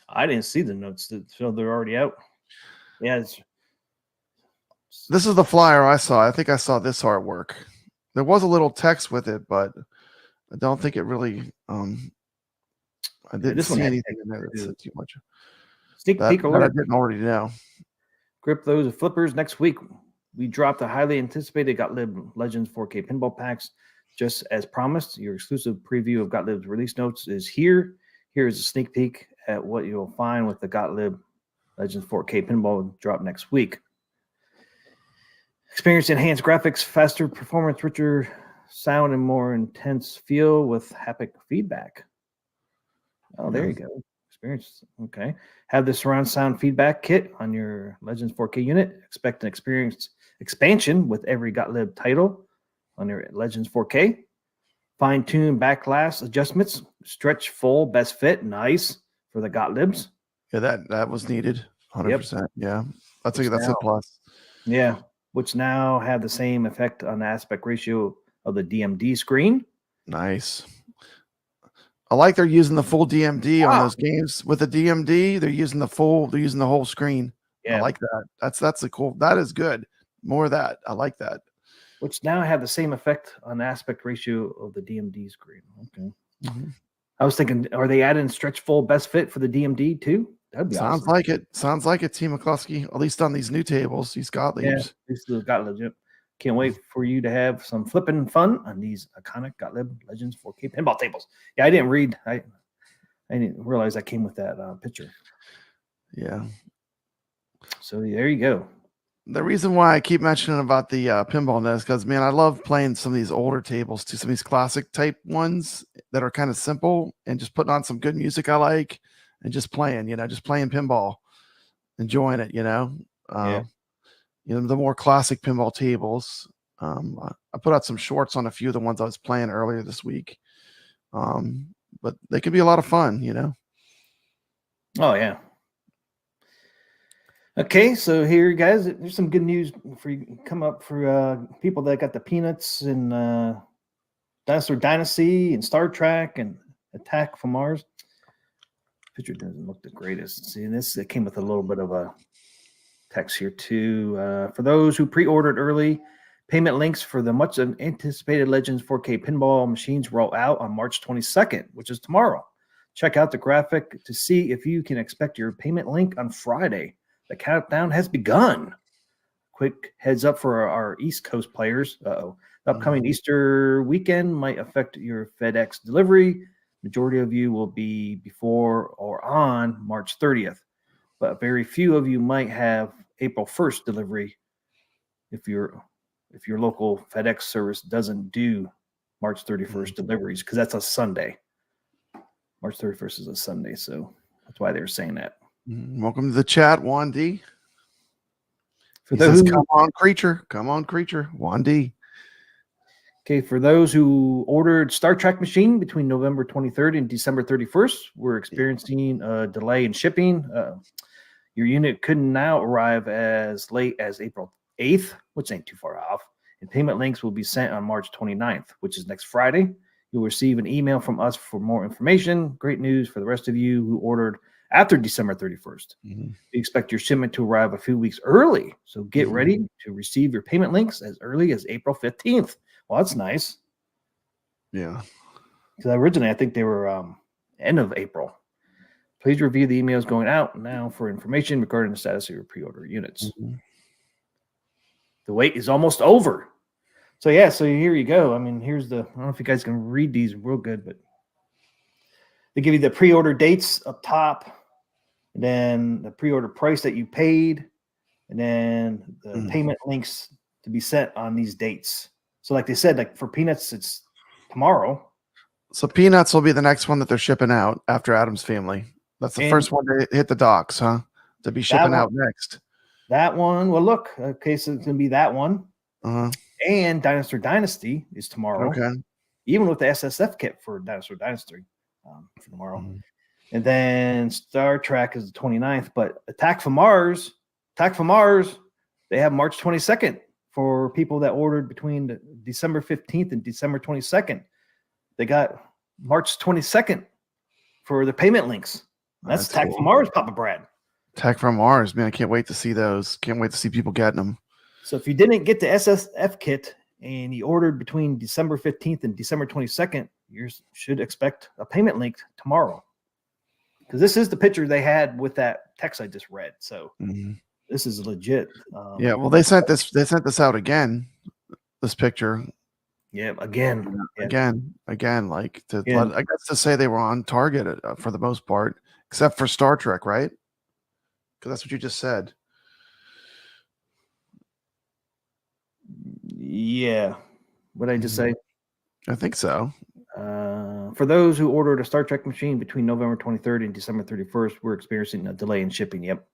I didn't see the notes that show they're already out. Yeah, This is the flyer I saw. I think I saw this artwork. There was a little text with it, but I don't think it really. I didn't this one see had anything text in there that too. said too much. sneak peek That I alert. didn't already know. Grip those flippers next week. We dropped the highly anticipated Gottlieb Legends 4K pinball packs. Just as promised, your exclusive preview of Gottlieb's release notes is here. Here is a sneak peek at what you'll find with the Gottlieb Legends 4K pinball drop next week. Experience enhanced graphics, faster performance, richer sound, and more intense feel with haptic feedback. Oh, there you go. Experience. Okay. Have the surround sound feedback kit on your Legends 4K unit. Expect an experience expansion with every Gottlieb title on your Legends 4K. Fine-tune backlash adjustments. Stretch full best fit. Nice for the Gottliebs. Yeah, that was needed. 100%. Yeah, that's a Now, plus. Yeah, which now have the same effect on the aspect ratio of the DMD screen. Nice. I like they're using the full DMD on Wow. those games. With the DMD, they're using the whole screen. I Yeah, like that. That's a cool. That is good. More of that. I like that. which now have the same effect on the aspect ratio of the DMD screen. Okay. Mhm. I was thinking, are they adding stretch full best fit for the DMD too? That'd be Sounds awesome. like it. Sounds like it, T. McCluskey. At least on these new tables, these Yeah, Gottliebs. this is got legit. Can't wait for you to have some flipping fun on these iconic Gottlieb Legends 4K pinball tables. Yeah, I didn't read. I didn't realize that came with that picture. Yeah. So there you go. The reason why I keep mentioning about the pinball net is because, man, I love playing some of these older tables too, some of these classic type ones that are kind of simple and just putting on some good music I like and just playing, just playing pinball, enjoying it, Yeah. The more classic pinball tables. I put out some shorts on a few of the ones I was playing earlier this week. But they could be a lot of fun, Oh yeah. Okay, so here, guys, there's some good news for you come up for people that got the Peanuts and Dinosaur Dynasty and Star Trek and Attack from Mars. Picture doesn't look the greatest. See, this it came with a little bit of a text here too. For those who pre-ordered early, payment links for the much anticipated Legends 4K pinball machines roll out on March 22nd, which is tomorrow. Check out the graphic to see if you can expect your payment link on Friday. The countdown has begun. Quick heads up for our East Coast players. The upcoming Easter weekend might affect your FedEx delivery. Majority of you will be before or on March 30th, but very few of you might have April 1st delivery if your local FedEx service doesn't do March 31st deliveries, because that's a Sunday. March 31st is a Sunday, so that's why they're saying that. Welcome to the chat, Juan D. For He those says, come on, creature. Come on, creature. Juan D. Okay, for those who ordered Star Trek machine between November 23rd and December 31st, we're experiencing a delay in shipping. Your unit could now arrive as late as April 8th, which ain't too far off, and payment links will be sent on March 29th, which is next Friday. You'll receive an email from us for more information. Great news for the rest of you who ordered after December 31st. We expect your shipment to arrive a few weeks early, so get ready to receive your payment links as early as April 15th. Well, that's nice. Yeah. Because originally, I think they were end of April. Please review the emails going out now for information regarding the status of your pre-order units. The wait is almost over. So yeah, so here you go. I mean, here's the, I don't know if you guys can read these real good, but they give you the pre-order dates up top, and then the pre-order price that you paid, and then the payment links to be sent on these dates. So like they said, like for Peanuts, it's tomorrow. So Peanuts will be the next one that they're shipping out after Adam's Family. That's the first one to hit the docks, huh? To be shipping out next. That one. Well, look. Okay, so it's going to be that one. Uh-huh. And Dinosaur Dynasty is tomorrow. Okay. Even with the SSF kit for Dinosaur Dynasty for tomorrow. And then Star Trek is the 29th. But Attack from Mars, they have March 22nd for people that ordered between December 15th and December 22nd. They got March 22nd for the payment links. That's Attack from Mars, Papa Brad. Attack from Mars, man. I can't wait to see those. Can't wait to see people getting them. So if you didn't get the SSF kit and you ordered between December 15th and December 22nd, you should expect a payment link tomorrow. Because this is the picture they had with that text I just read. So this is legit. Yeah, well, they sent this out again, this picture. Yeah, again. Like I guess to say they were on target for the most part, except for Star Trek, right? Because that's what you just said. Yeah. What did I just say? I think so. For those who ordered a Star Trek machine between November 23rd and December 31st, we're experiencing a delay in shipping. Yep.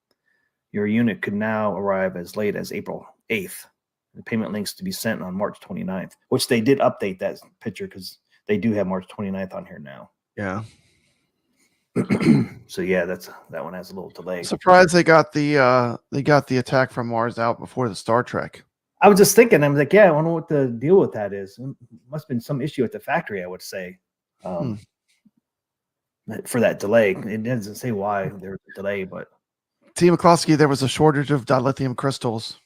Your unit could now arrive as late as April 8th. The payment links to be sent on March 29th, which they did update that picture because they do have March 29th on here now. Yeah. So yeah, that one has a little delay. Surprised they got the Attack from Mars out before the Star Trek. I was just thinking, I'm like, yeah, I wonder what the deal with that is. It must have been some issue at the factory, I would say, for that delay. It doesn't say why there was a delay, but T. McCloskey, there was a shortage of dilithium crystals.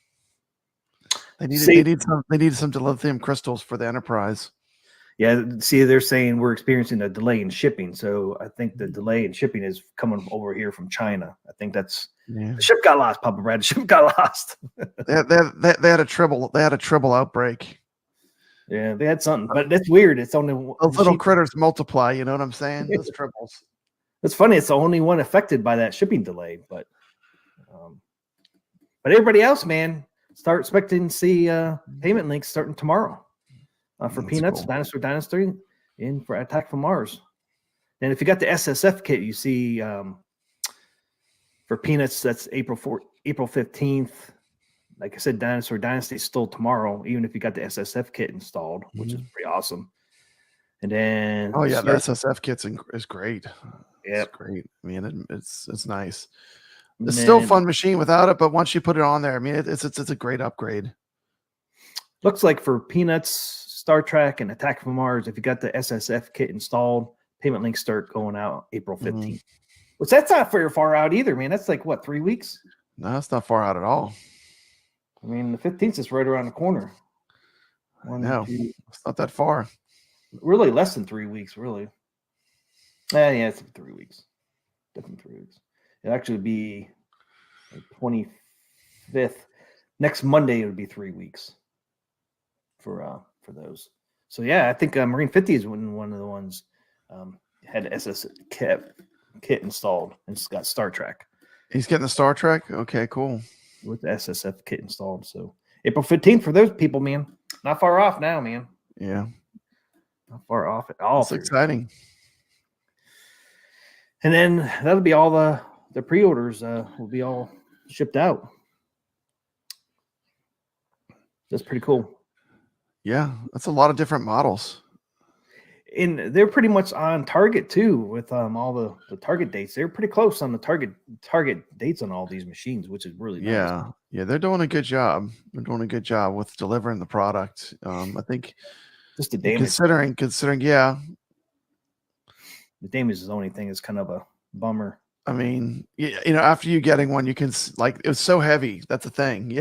They needed some dilithium crystals for the Enterprise. Yeah, see, they're saying we're experiencing a delay in shipping. So I think the delay in shipping is coming over here from China. I think that's the ship got lost, Papa Brad. The ship got lost. they had a triple outbreak. Yeah, they had something, but that's weird. It's only those little critters multiply. You know what I'm saying? Those triples. It's funny. It's the only one affected by that shipping delay, but everybody else, man, start expecting to see payment links starting tomorrow for That's Peanuts, cool. Dinosaur Dynasty, and for Attack from Mars. And if you got the SSF kit, you see for Peanuts, that's April 15th. Like I said, Dinosaur Dynasty is still tomorrow, even if you got the SSF kit installed, which is pretty awesome. And then, the SSF kit is great. Yeah, it's great. I mean, it's nice. It's still a fun machine without it, but once you put it on there, I mean, it's a great upgrade. Looks like for Peanuts, Star Trek, and Attack from Mars, if you got the SSF kit installed, payment links start going out April 15th. Which that's not very far out either, man. That's like what, 3 weeks? No, it's not far out at all. I mean, the 15th is right around the corner. It's not that far. Really, less than 3 weeks, really. Yeah, it's 3 weeks. Definitely 3 weeks. It'll actually be like 25th. Next Monday, it would be 3 weeks for those. So yeah, I think Marine 50 is one of the ones had SS kit installed, and it's got Star Trek. He's getting the Star Trek. Okay, cool. With the SSF kit installed. So April 15th for those people, man. Not far off now, man. Yeah. Not far off at all. It's exciting. And then that'll be all the pre-orders will be all shipped out. That's pretty cool. Yeah, that's a lot of different models. And they're pretty much on target too with all the target dates. They're pretty close on the target dates on all these machines, which is really nice. Yeah, they're doing a good job. They're doing a good job with delivering the product. I think just the damage. Considering, yeah. The damage is the only thing is kind of a bummer. I mean, after you getting one, you can it was so heavy. That's the thing,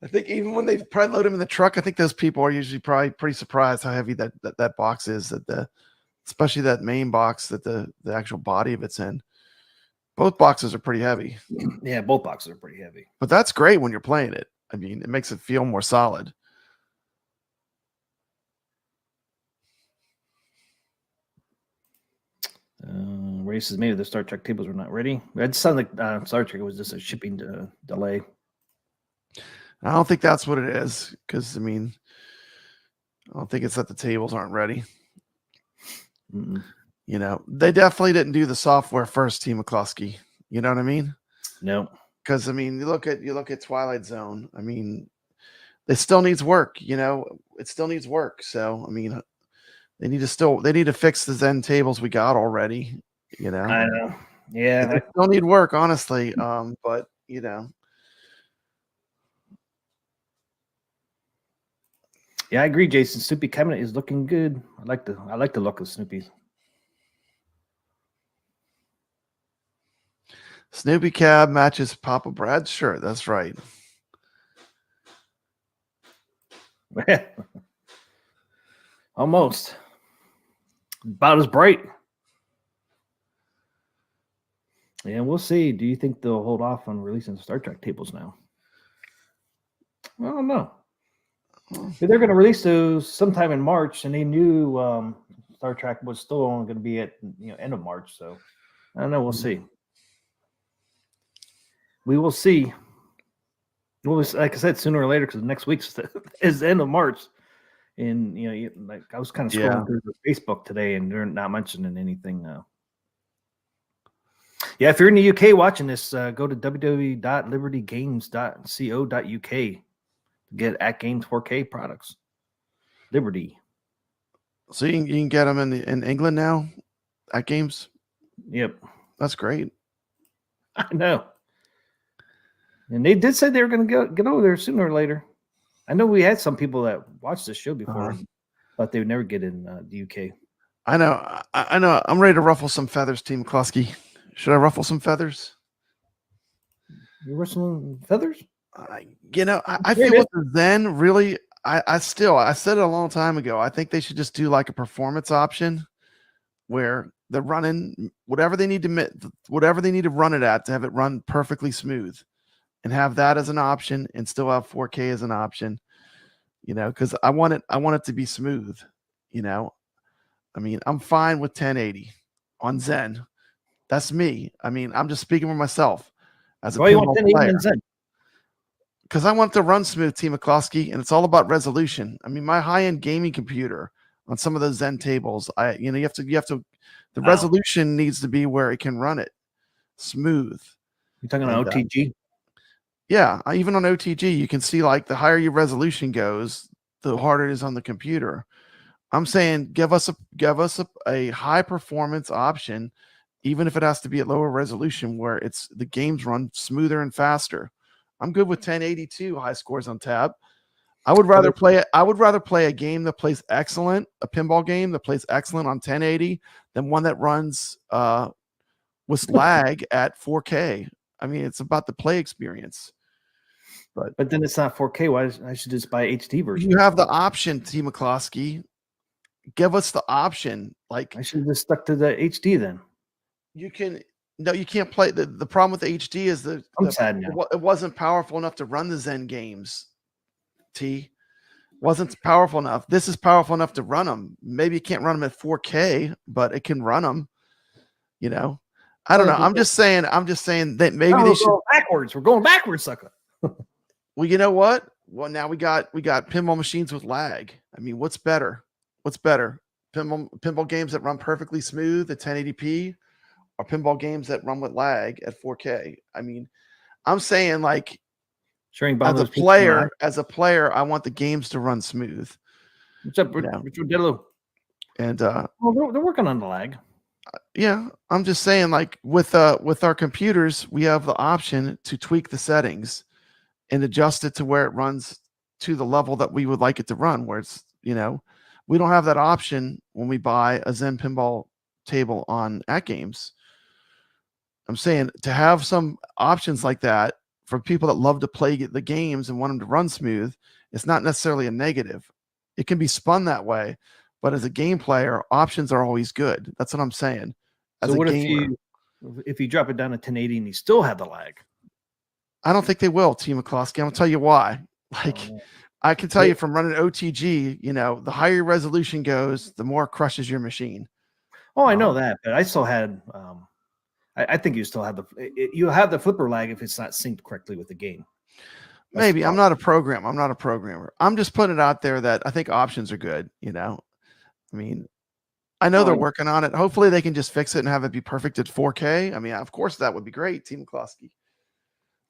I think even when they probably load them in the truck, I think those people are usually probably pretty surprised how heavy that box is. Especially that main box that the actual body of it's in. Both boxes are pretty heavy. Yeah, both boxes are pretty heavy. But that's great when you're playing it. I mean, it makes it feel more solid. Ray says maybe the Star Trek tables were not ready. It sounded like Star Trek was just a shipping delay. I don't think that's what it is, because I mean, I don't think it's that the tables aren't ready. They definitely didn't do the software first, T. McCloskey. You know what I mean? No. Because I mean, you look at Twilight Zone. I mean, it still needs work. It still needs work. So I mean, they need to fix the Zen tables we got already. I know. Yeah, they still need work, honestly. But Yeah, I agree, Jason. Snoopy cabinet is looking good. I like the look of Snoopy. Snoopy cab matches Papa Brad's shirt. That's right. Almost. About as bright. Yeah, we'll see. Do you think they'll hold off on releasing Star Trek tables now? I don't know. They're going to release those sometime in March, and they knew Star Trek was still only going to be at end of March. So I don't know. We'll see. We will see. Well, like I said, sooner or later, because next week is the end of March, and like I was kind of scrolling through Facebook today, and they're not mentioning anything. Yeah, if you're in the UK watching this, go to www.libertygames.co.uk to get AtGames 4K products. Liberty. So you can get them in England now, AtGames. Yep. That's great. I know. And they did say they were going to get over there sooner or later. I know we had some people that watched this show before, but they would never get in the UK. I know. I know. I'm ready to ruffle some feathers, Team McCluskey. Should I ruffle some feathers? You rustling feathers? I feel with the Zen really. I said it a long time ago. I think they should just do like a performance option where they're running whatever they need to run it at to have it run perfectly smooth, and have that as an option, and still have 4K as an option. Because I want it to be smooth. I mean, I'm fine with 1080 on Zen. That's me. I mean, I'm just speaking for myself as a pinball player. Because I want it to run smooth, Team McCloskey, and it's all about resolution. I mean, my high-end gaming computer on some of those Zen tables, you have to. The resolution needs to be where it can run it smooth. You're talking about OTG? Yeah, even on OTG, you can see like the higher your resolution goes, the harder it is on the computer. I'm saying give us a high performance option, even if it has to be at lower resolution, where the games run smoother and faster. I'm good with 1082 high scores on tab. I would rather play a game that plays excellent, a pinball game that plays excellent on 1080 than one that runs with lag at 4K. I mean, it's about the play experience. But then it's not 4K. Why I should just buy HD version? You have the option, T. McCloskey. Give us the option. Like I should have just stuck to the HD then. You can't play. The problem with the HD is I'm sad now. It wasn't powerful enough to run the Zen games. T wasn't powerful enough. This is powerful enough to run them. Maybe you can't run them at 4K, but it can run them. I don't know. I'm just saying that maybe they should. Backwards. We're going backwards, sucker. Well, you know what? Well, now we got pinball machines with lag. I mean, what's better? Pinball games that run perfectly smooth at 1080p, or pinball games that run with lag at 4K? I mean, I'm saying like as a player, I want the games to run smooth. What's up, Richard Dello? And well, they're working on the lag. Yeah, I'm just saying, like with our computers, we have the option to tweak the settings and adjust it to where it runs to the level that we would like it to run. Where it's we don't have that option when we buy a Zen pinball table on AtGames. I'm saying to have some options like that for people that love to play the games and want them to run smooth, it's not necessarily a negative. It can be spun that way, but as a game player, options are always good. That's what I'm saying. So what if you drop it down to 1080 and you still have the lag? I don't think they will, T. McCloskey. I'm gonna tell you why. I can tell you from running OTG, the higher your resolution goes, the more it crushes your machine. Oh, I know that, but I still had. I think you still have you have the flipper lag if it's not synced correctly with the game. Maybe I'm not a programmer. I'm just putting it out there that I think options are good. I mean, I know they're working on it. Hopefully, they can just fix it and have it be perfect at 4K. I mean, of course, that would be great, Team McCloskey.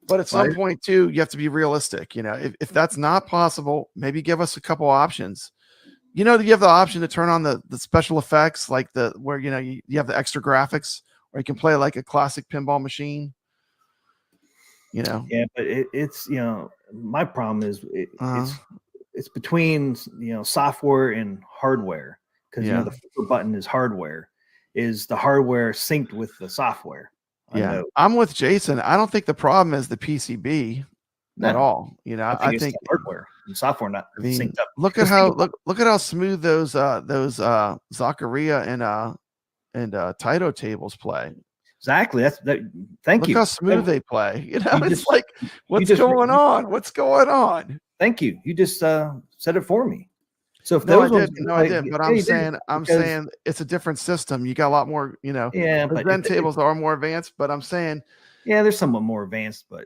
But at some point, too, you have to be realistic. If that's not possible, maybe give us a couple options. You have the option to turn on the special effects, like where you have the extra graphics, or you can play like a classic pinball machine. Yeah, but it's my problem is it's between software and hardware, because the flipper button is hardware. Is the hardware synced with the software? Yeah, I'm with Jason. I don't think the problem is the PCB at all. I think it's hardware and software not synced up. Look at how smooth those Zaccaria and Taito tables play. Exactly. Thank you. Look how smooth they play. It's like, what's going on? What's going on? Thank you. You just said it for me. So if I didn't. But I'm saying it's a different system. You got a lot more. Yeah, but Zen tables are more advanced. But I'm saying, yeah, they're somewhat more advanced. But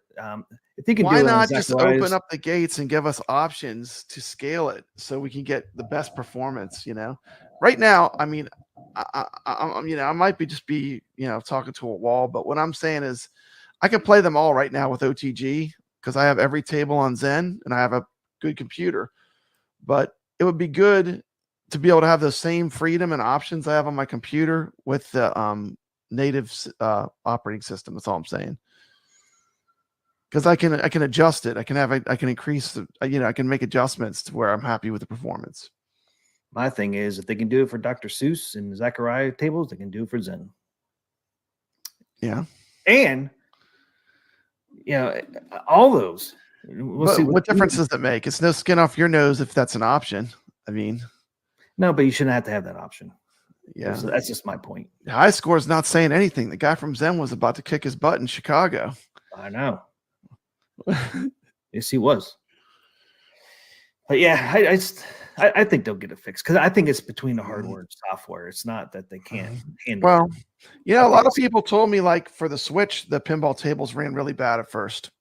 if you can, why not just open up the gates and give us options to scale it so we can get the best performance? Right now, I mean, I might be talking to a wall, but what I'm saying is, I can play them all right now with OTG because I have every table on Zen and I have a good computer. But it would be good to be able to have the same freedom and options I have on my computer with the native operating system. That's all I'm saying. Because I can adjust it. I can increase the, I can make adjustments to where I'm happy with the performance. My thing is, if they can do it for Dr. Seuss and Zachariah tables, they can do it for Zen. Yeah. And all those. We'll But see what difference does it make? It's no skin off your nose if that's an option. I mean, no, but you shouldn't have to have that option. Yeah, So that's just my point. High score is not saying anything. The guy from Zen was about to kick his butt in Chicago. I know. Yes, he was. But yeah, I think they'll get it fixed because I think it's between the hardware and software. It's not that they can't handle it. Well, a lot of people told me like for the Switch, the pinball tables ran really bad at first.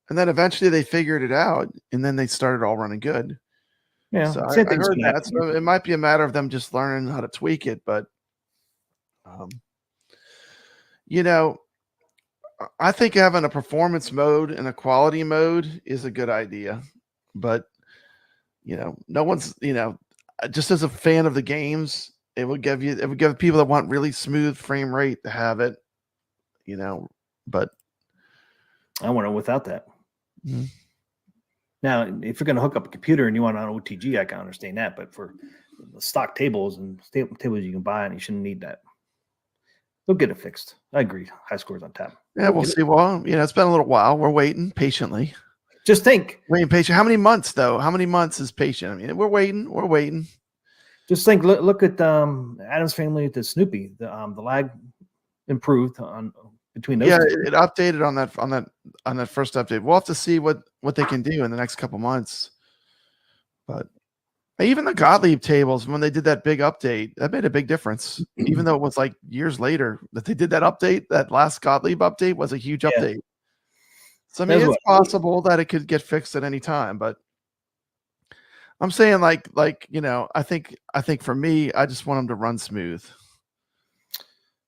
And then eventually they figured it out and then they started all running good. Yeah. So I heard that. So it might be a matter of them just learning how to tweak it. But, I think having a performance mode and a quality mode is a good idea. But, no one's, just as a fan of the games, it would give people that want really smooth frame rate to have it, but I want it without that. Mm-hmm. Now, if you're going to hook up a computer and you want an OTG, I can understand that. But for the stock tables and tables you can buy, and you shouldn't need that. They'll get it fixed. I agree. High scores on tap. Yeah, we'll see. Well, it's been a little while. We're waiting patiently. Just think. Waiting patient. How many months, though? How many months is patient? I mean, we're waiting. We're waiting. Just think. Look at Adam's Family to Snoopy. The lag improved on between those. Yeah, two. it updated on that first update. We'll have to see what they can do in the next couple months. But even the Gottlieb tables, when they did that big update, that made a big difference. Even though it was like years later that they did that update, that last Gottlieb update was a huge update. So I mean, it's possible that it could get fixed at any time, but I'm saying I think for me, I just want them to run smooth.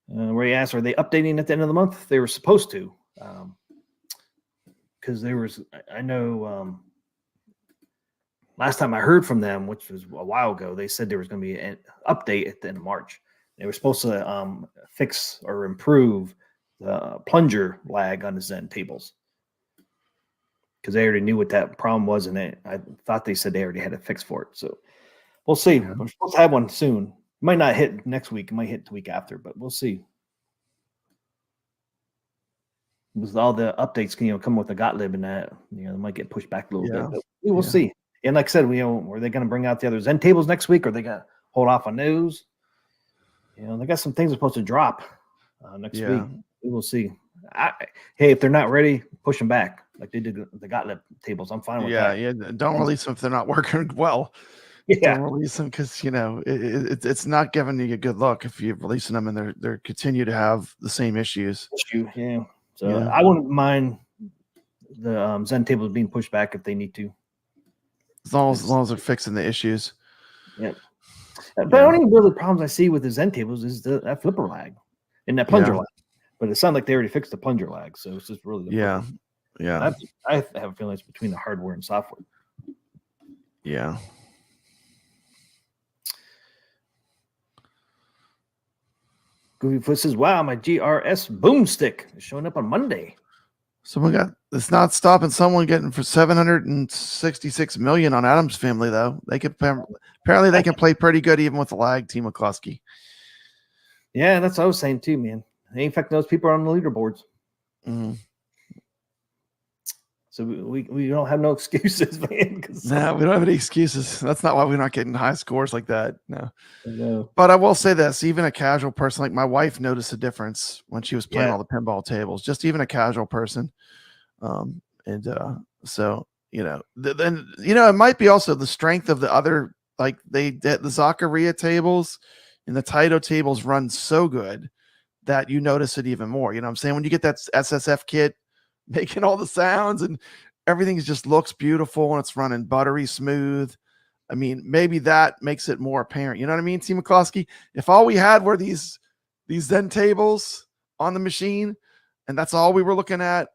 Where he asked, are they updating at the end of the month? They were supposed to, because I know last time I heard from them, which was a while ago, they said there was going to be an update at the end of March. They were supposed to fix or improve the plunger lag on the Zen tables. Because they already knew what that problem was, and I thought they said they already had a fix for it. So we'll see. Yeah. We're supposed to have one soon. It might not hit next week. It might hit the week after, but we'll see. With all the updates, come with the Gottlieb and that, they might get pushed back a little bit. But we will see. And like I said, are they going to bring out the other Zen tables next week, or are they going to hold off on those? They got some things supposed to drop next week. We will see. Hey, if they're not ready, push them back like they did the Gottlieb tables. I'm fine with that. Yeah. Don't release them if they're not working well. Yeah, don't release them because it's not giving you a good look if you're releasing them and they're continue to have the same issues. Yeah. So I wouldn't mind the Zen tables being pushed back if they need to, as long as they're fixing the issues. Yeah. But the only really problems I see with the Zen tables is that flipper lag and that plunger lag. But it sounds like they already fixed the plunger lag, so it's just really Yeah. I have a feeling it's between the hardware and software. Yeah. Goofy Foot says, "Wow, my GRS boomstick is showing up on Monday." It's not stopping someone getting for 766 million on Adam's Family though. They can apparently they can play pretty good even with the lag. Team McCluskey. Yeah, that's what I was saying too, man. They in fact those people are on the leaderboards. Mm-hmm. So we don't have no excuses, man. No, we don't have any excuses. That's not why we're not getting high scores like that. No. But I will say this: even a casual person like my wife noticed a difference when she was playing all the pinball tables. Just even a casual person, so then it might be also the strength of the other. Like the Zaccaria tables and the Taito tables run so good that you notice it even more. You know what I'm saying? When you get that SSF kit making all the sounds and everything just looks beautiful and it's running buttery smooth. I mean, maybe that makes it more apparent. You know what I mean, Team McCluskey? If all we had were these Zen tables on the machine and that's all we were looking at,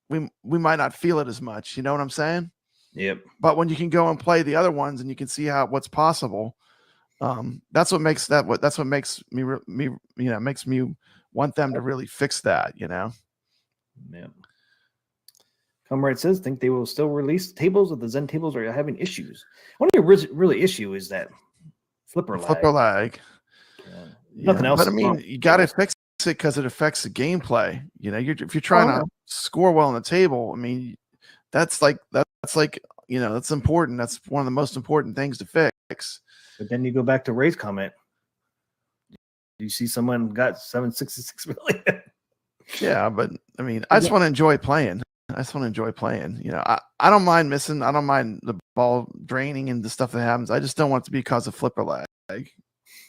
we might not feel it as much. You know what I'm saying? Yep. But when you can go and play the other ones and you can see what's possible, That's what makes makes me want them to really fix that. Yeah. Comrade says, think they will still release tables, or the Zen tables are having issues. One of the really issue is that flipper lag. Yeah. Nothing else. But I mean, you got to fix it because it affects the gameplay. You know, if you're trying to score well on the table, I mean, that's important. That's one of the most important things to fix. But then you go back to Ray's comment. You see someone got 766 million. Yeah, but I mean, I just want to enjoy playing. You know, I don't mind missing. I don't mind the ball draining and the stuff that happens. I just don't want it to be because of flipper lag.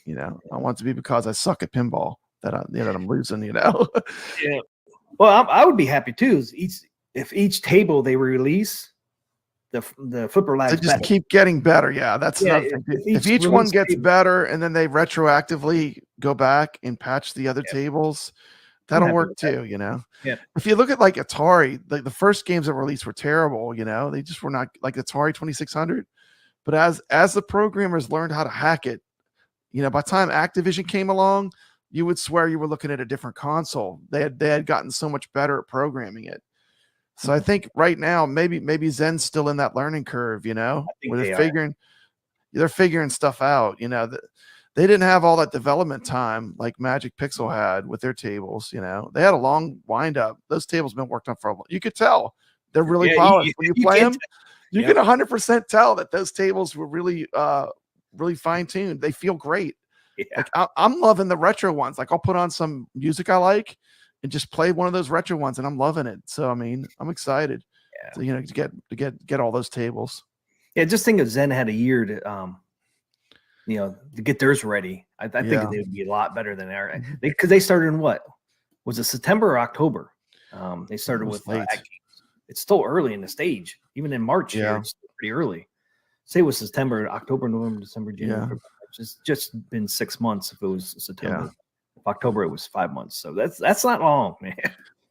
You know, I want it to be because I suck at pinball that I'm losing. You know. Yeah. Well, I would be happy too. If each table they release, the flipper lag. They just keep getting better. Yeah, that's another thing. If each one gets better and then they retroactively go back and patch the other tables, that'll work too. You know. Yeah. If you look at like Atari, like the first games that were released were terrible. You know, they just were not like Atari 2600. But as the programmers learned how to hack it, you know, by the time Activision came along, you would swear you were looking at a different console. They had gotten so much better at programming it. So I think right now, maybe Zen's still in that learning curve, you know, where they're figuring stuff out. You know, they didn't have all that development time like Magic Pixel had with their tables. You know, they had a long wind up. Those tables been worked on for a while. You could tell they're really polished when you play them. You can 100% tell that those tables were really fine tuned. They feel great. Yeah. Like I'm loving the retro ones. Like I'll put on some music I like and just play one of those retro ones, and I'm loving it. So I mean, I'm excited. Yeah. So, you know, to get all those tables. Yeah, just think if Zen had a year to to get theirs ready. I think they would be a lot better than they because they started in what was it, September or October? They started with AtGames. It's still early in the stage, even in March. Yeah, it's pretty early. Say it was September, October, November, December, January. Yeah. It's just been 6 months. If it was September, if October, it was 5 months. So that's not long, man.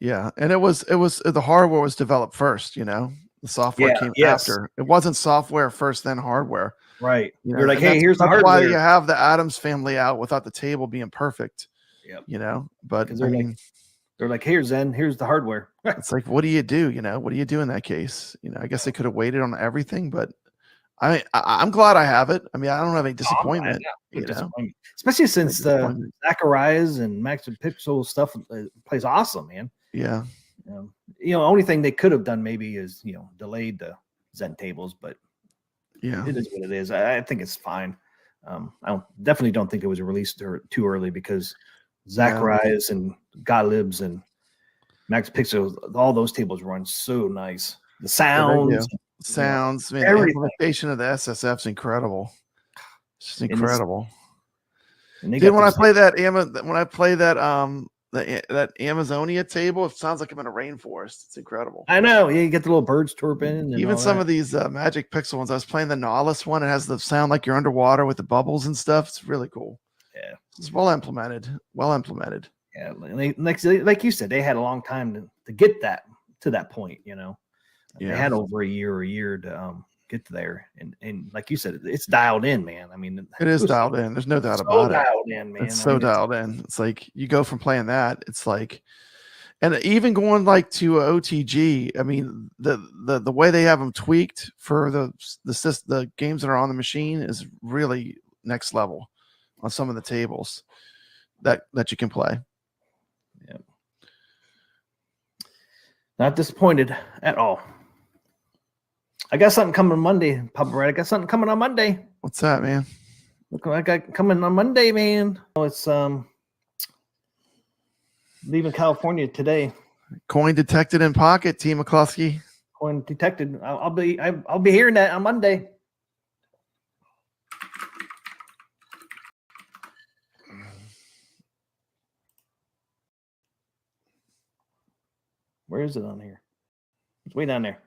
Yeah, and it was the hardware was developed first. You know, the software came after. It wasn't software first, then hardware. Right. You know, you're like, hey, here's the hardware. Why you have the Adams family out without the table being perfect. Yeah. You know, but they're like, here's the hardware. It's like, what do you do? You know, what do you do in that case? You know, I guess they could have waited on everything, but I'm glad I have it. I mean, I don't have any disappointment. Especially since the Zacharias and Max and Pixel stuff plays awesome, man. Yeah. Only thing they could have done maybe is delayed the Zen tables, but yeah, it is what it is. I think it's fine. I definitely don't think it was released too early because Zacharias and Gottlieb's and Max Pixel, all those tables run so nice. The sounds. Man, the implementation of the SSF is incredible. It's just incredible. Dude, when I play that that Amazonia table, it sounds like I'm in a rainforest. It's incredible. I know. Yeah, you get the little birds chirping. Even some of these Magic Pixel ones. I was playing the Nautilus one. It has the sound like you're underwater with the bubbles and stuff. It's really cool. Yeah, it's well implemented. Yeah, like you said, they had a long time to get that to that point. They had over a year to get there, and like you said, it's dialed in, man. I mean, it is dialed in. There's no doubt about it. Dialed in, man. It's dialed in. It's like you go from playing that. It's like, and even going like to OTG. I mean, the way they have them tweaked for the games that are on the machine is really next level on some of the tables that you can play. Yeah, not disappointed at all. I got something coming on Monday, Papa Brad. I got something coming on Monday. What's that, man? Look what I got coming on Monday, man. It's leaving California today. Coin detected in pocket, T. McCluskey. Coin detected. I'll be hearing that on Monday. Where is it on here? It's way down there.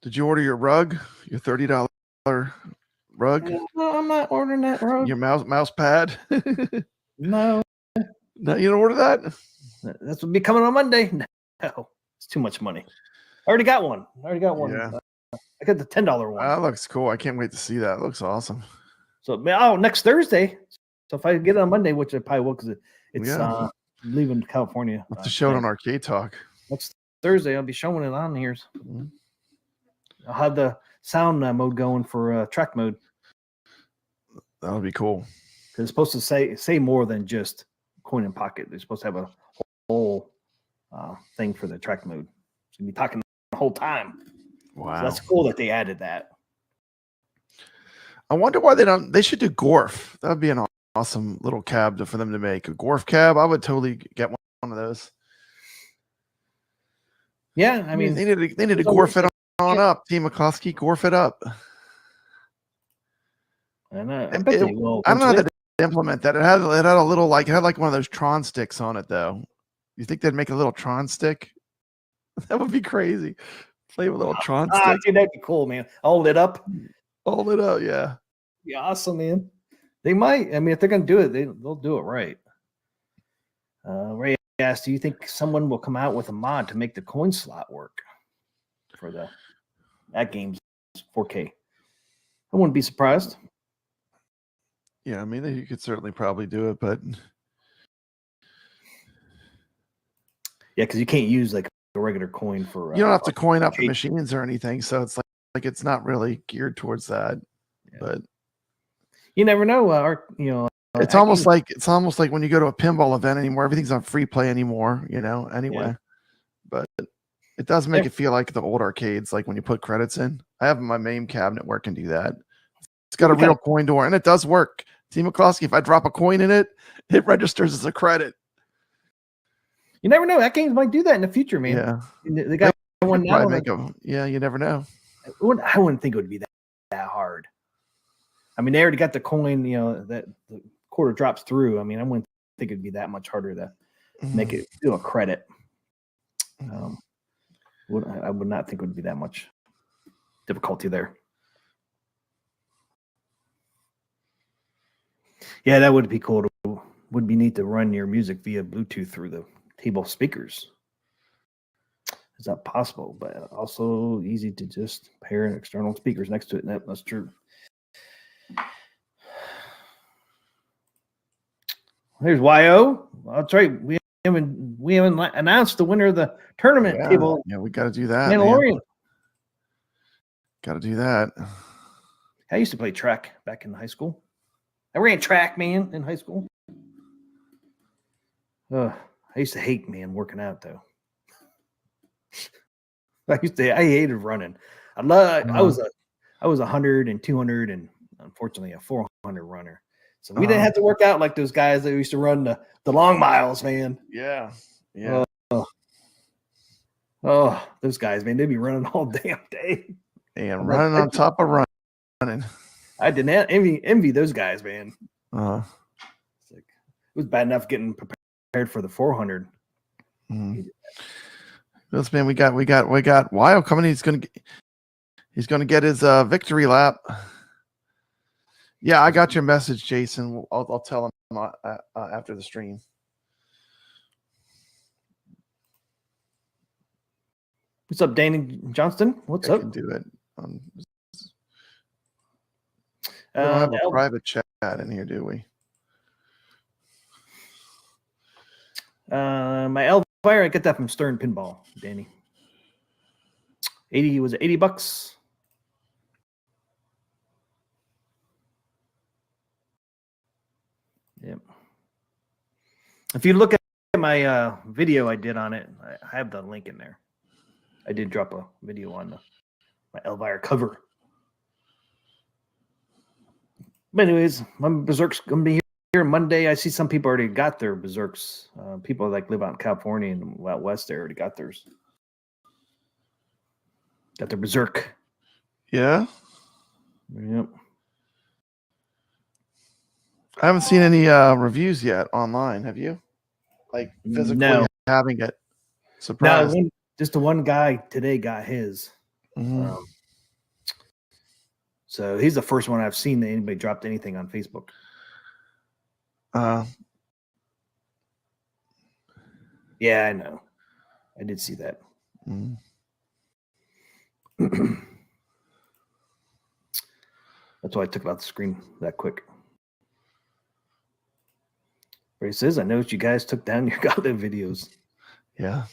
Did you order your rug? Your $30 rug? No, I'm not ordering that rug. Your mouse pad? No. No, you don't order that? That's what be coming on Monday. No, it's too much money. I already got one. Yeah. I got the $10 one. That looks cool. I can't wait to see that. It looks awesome. So next Thursday. So if I get it on Monday, which I probably will, because it's leaving California. Have to show it on Arcade Talk. Next Thursday, I'll be showing it on here. Mm-hmm. I'll have the sound mode going for track mode. That would be cool. Because it's supposed to say more than just coin and pocket. They're supposed to have a whole thing for the track mode. So you'll be talking the whole time. Wow. So that's cool that they added that. I wonder why they should do Gorf. That would be an awesome little cab for them to make. A Gorf cab. I would totally get one of those. Yeah, I mean, they need to Gorf it on up. Team McCloskey, Gorf it up. And I bet they will. I don't know how to implement that. It had a little it had like one of those Tron sticks on it though. You think they'd make a little Tron stick? That would be crazy. Play with a little Tron stick. Dude, that'd be cool, man. All lit up. All lit up, yeah. Be awesome, man. They might. I mean, if they're gonna do it, they'll do it right. Ray asked, "Do you think someone will come out with a mod to make the coin slot work for the AtGames 4K?" I wouldn't be surprised. Yeah, I mean, you could certainly probably do it, but yeah, because you can't use like a regular coin for. You don't have to coin up the machines or anything, so it's like it's not really geared towards that. Yeah. But you never know. It's almost like when you go to a pinball event anymore, everything's on free play anymore, anyway. Yeah. But it does make it feel like the old arcades, like when you put credits in. I have my main cabinet where it can do that. It's got a real coin door, and it does work. Team McCloskey, if I drop a coin in it, it registers as a credit. You never know. AtGames might do that in the future, man. Yeah. The guy one now. You never know. I wouldn't think it would be that hard. I mean, they already got the coin, that the quarter drops through. I mean, I wouldn't think it'd be that much harder to make it do a credit. I would not think it would be that much difficulty there. Yeah, that would be cool. Would be neat to run your music via Bluetooth through the table speakers. Is that possible? But also easy to just pair external speakers next to it. That's true. There's YO. That's right. We haven't announced the winner of the tournament table. Yeah, we got to do that. Mandalorian. Got to do that. I used to play track back in high school. I ran track, man, in high school. I used to hate, man, working out though. I hated running. I was a 100 and 200 and unfortunately a 400 runner. So we didn't have to work out like those guys that used to run the long miles, man. Yeah. Oh, those guys, man, they'd be running all damn day. And running on top of running. I didn't envy those guys, man. It's like, it was bad enough getting prepared for the 400. This man, we got Wyo coming. He's gonna get his victory lap. Yeah, I got your message, Jason. I'll tell him after the stream. What's up, Danny Johnston? What's up? I can do it. We don't have a private chat in here, do we? My Elvire, I get that from Stern Pinball, Danny. Was it $80? Yep. If you look at my video I did on it, I have the link in there. I did drop a video on my Elvire cover. But anyways, my Berserk's going to be here Monday. I see some people already got their Berserks. People like live out in California and out west, they already got theirs. Got their Berserk. Yeah? Yep. I haven't seen any reviews yet online. Have you? Like physically having it. Surprised. No, just the one guy today got his. Mm-hmm. So he's the first one I've seen that anybody dropped anything on Facebook. Yeah, I know. I did see that. That's why I took it off the screen that quick. Ray says, I noticed you guys took down your goddamn videos. Yeah.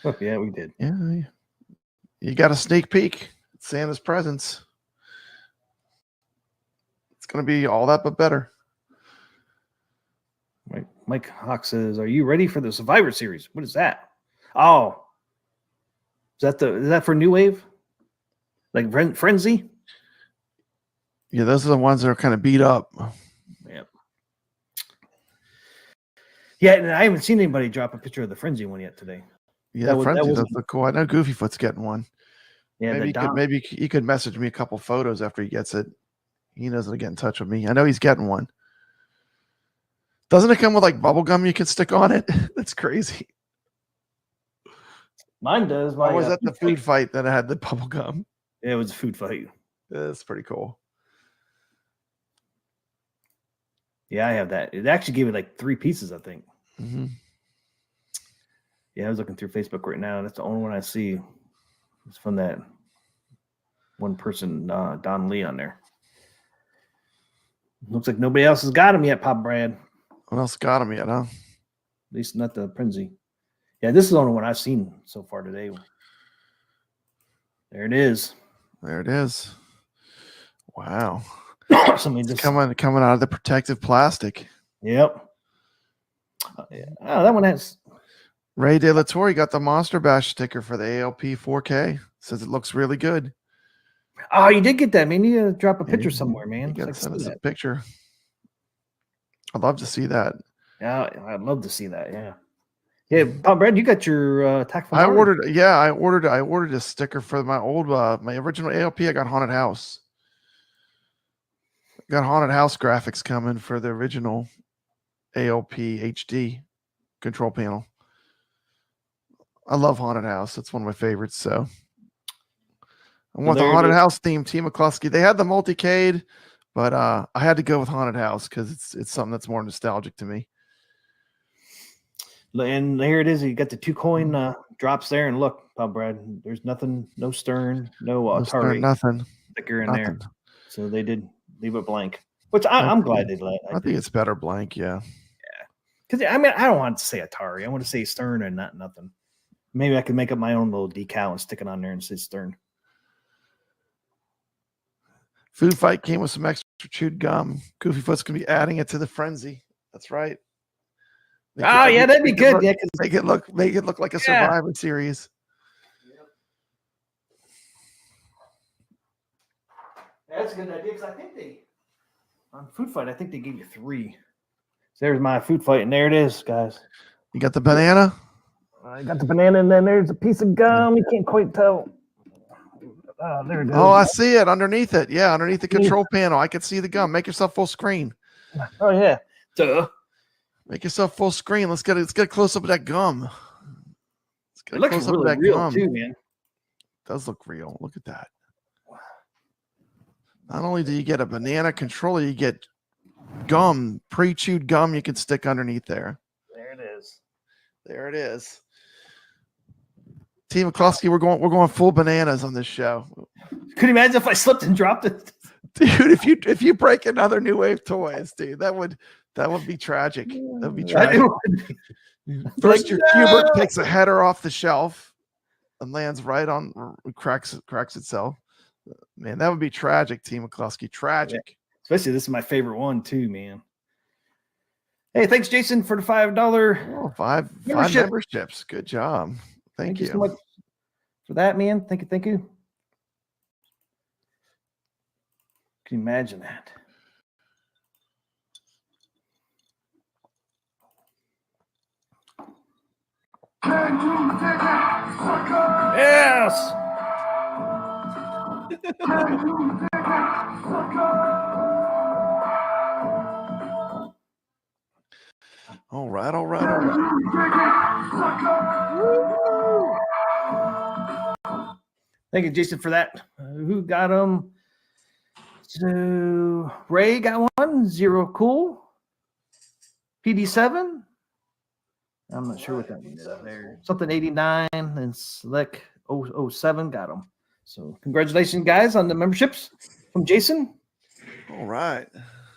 Oh, yeah, we did. Yeah. You got a sneak peek at Santa's presents. It's going to be all that but better. Right. Mike Hawk says, are you ready for the Survivor Series? What is that? Oh. Is that for New Wave? Like Frenzy? Yeah, those are the ones that are kind of beat up. Yep. Yeah, and I haven't seen anybody drop a picture of the Frenzy one yet today. Yeah, Frenzy does look cool. I know Goofyfoot's getting one. Yeah, maybe he could message me a couple photos after he gets it. He knows how to get in touch with me. I know he's getting one. Doesn't it come with like bubble gum you can stick on it? That's crazy. Mine does. Or was that the food fight that had the bubble gum? Yeah, it was a food fight. That's pretty cool. Yeah, I have that. It actually gave it like 3 pieces, I think. Mm-hmm. Yeah, I was looking through Facebook right now. That's the only one I see. It's from that one person, Don Lee, on there. Looks like nobody else has got him yet, Pop Brad. What else got him yet, huh? At least not the Prinzy. Yeah, this is the only one I've seen so far today. There it is. There it is. Wow. Somebody just coming out of the protective plastic. Yep. Yeah. Oh, that one has. Ray De La Torre got the Monster Bash sticker for the ALP 4K. Says it looks really good. Oh, you did get that, man. You need to drop a picture somewhere, man. You gotta send us a picture. I'd love to see that. Yeah, I'd love to see that. Yeah. Yeah, Pop Brad, you got your tactful. I ordered a sticker for my old my original ALP. I got Haunted House. Got Haunted House graphics coming for the original ALP HD control panel. I love Haunted House. It's one of my favorites. So I want the Haunted House theme. Team McCluskey. They had the multicade, but I had to go with Haunted House because it's something that's more nostalgic to me. And here it is. You got the 2 coin drops there, and look, Pop Brad. There's nothing, no Stern, no Atari, nothing sticker in there. So they did leave it blank, which I'm glad they let. I think it's better blank, yeah. Yeah, because I mean, I don't want to say Atari. I want to say Stern and not nothing. Maybe I could make up my own little decal and stick it on there and say Stern. Food Fight came with some extra chewed gum. Goofyfoot's gonna be adding it to the frenzy. That's right. That'd be good. Yeah, make it look like a Survivor series. That's a good idea because I think on Food Fight, I think they gave you 3. So there's my Food Fight, and there it is, guys. You got the banana? I got the banana, and then there's a piece of gum. You can't quite tell. Oh, there it is. Oh, I see it underneath it. Yeah, underneath the control panel. I can see the gum. Make yourself full screen. Oh, yeah. Duh. Make yourself full screen. Let's get a close up of that gum. It looks really real too, man. It does look real. Look at that. Not only do you get a banana controller, you get gum, pre-chewed gum you can stick underneath there. There it is. There it is. Team McCluskey, we're going full bananas on this show. Could you imagine if I slipped and dropped it? Dude, if you break another New Wave toys, dude, that would be tragic. That would be tragic. First, your Hubert takes a header off the shelf and lands right on, cracks itself. Man, that would be tragic, Team McCluskey. Tragic. Yeah. Especially this is my favorite one too, man. Hey, thanks, Jason, for the $5. Five memberships. Good job. Thank you so much for that, man. Thank you. Can you imagine that? Yes. All right. Thank you, Jason, for that. Who got them? So Ray got one. Zero Cool. PD7. I'm not sure what that means. There, something 89 and Slick 007 got them. So congratulations, guys, on the memberships from Jason. All right.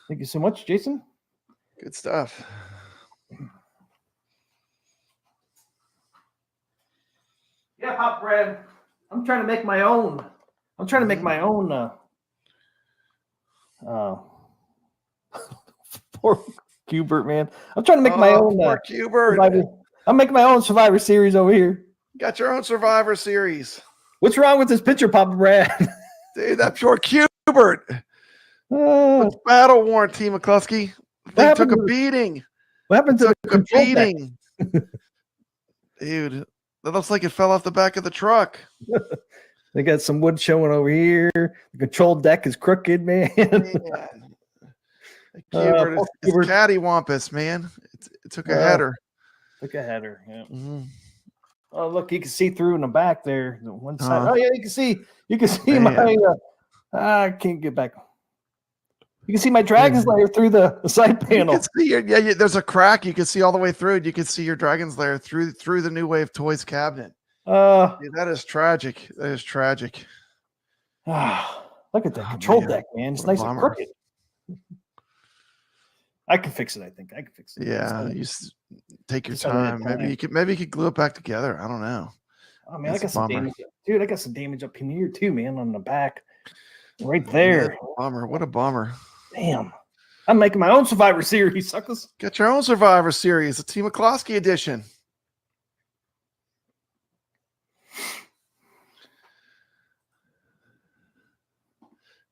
Thank you so much, Jason. Good stuff. Yeah, Pop Brad. I'm trying to make my own. I'm trying to make my own. Poor Cubert, man. I'm trying to make my own. Poor Cubert. Survivor. I'm making my own Survivor Series over here. Got your own Survivor Series. What's wrong with this picture, Papa Brad? Dude, that pure Cubert. It's battle worn, T. McCluskey. They took a beating. What happened to the A control deck? beating. Dude, that looks like it fell off the back of the truck. They got some wood showing over here. The control deck is crooked, man. Cubert is cattywampus, man. It took a header. Took a header, yeah. Mm-hmm. Oh, look, you can see through in the back there. The one side. Oh, yeah, you can see Man. my. I can't get back. You can see my dragon's lair through the side panel. You can see there's a crack. You can see all the way through it. You can see your dragon's lair through the New Wave Toys cabinet. Dude, that is tragic. That is tragic. Look at that control deck, man. It's nice and crooked. I can fix it. I think I can fix it. Yeah, you take your time. Maybe you could glue it back together. I don't know. Oh man, I got some damage, dude. I got some damage up in here too, man, on the back, right there. Bummer. What a bummer. Damn. I'm making my own Survivor Series, suckers. Get your own Survivor Series, the T. McCloskey edition.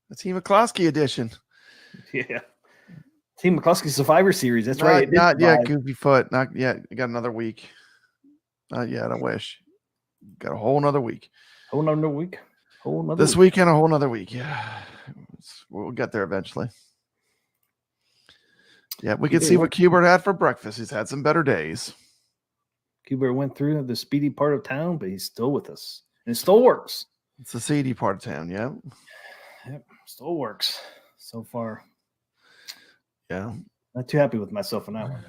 The T. McCloskey edition. Yeah. Team McCluskey Survivor Series. That's right. Not yet, Goofy Foot. Not yet. You got another week. Not yet. I wish. Got a whole nother week. Whole nother week. This weekend, a whole nother week. Yeah. We'll get there eventually. Yeah, we can see what Cubert had for breakfast. He's had some better days. Cubert went through the speedy part of town, but he's still with us. And it still works. It's the seedy part of town, yeah. Yep, still works so far. Yeah. Not too happy with myself on that one.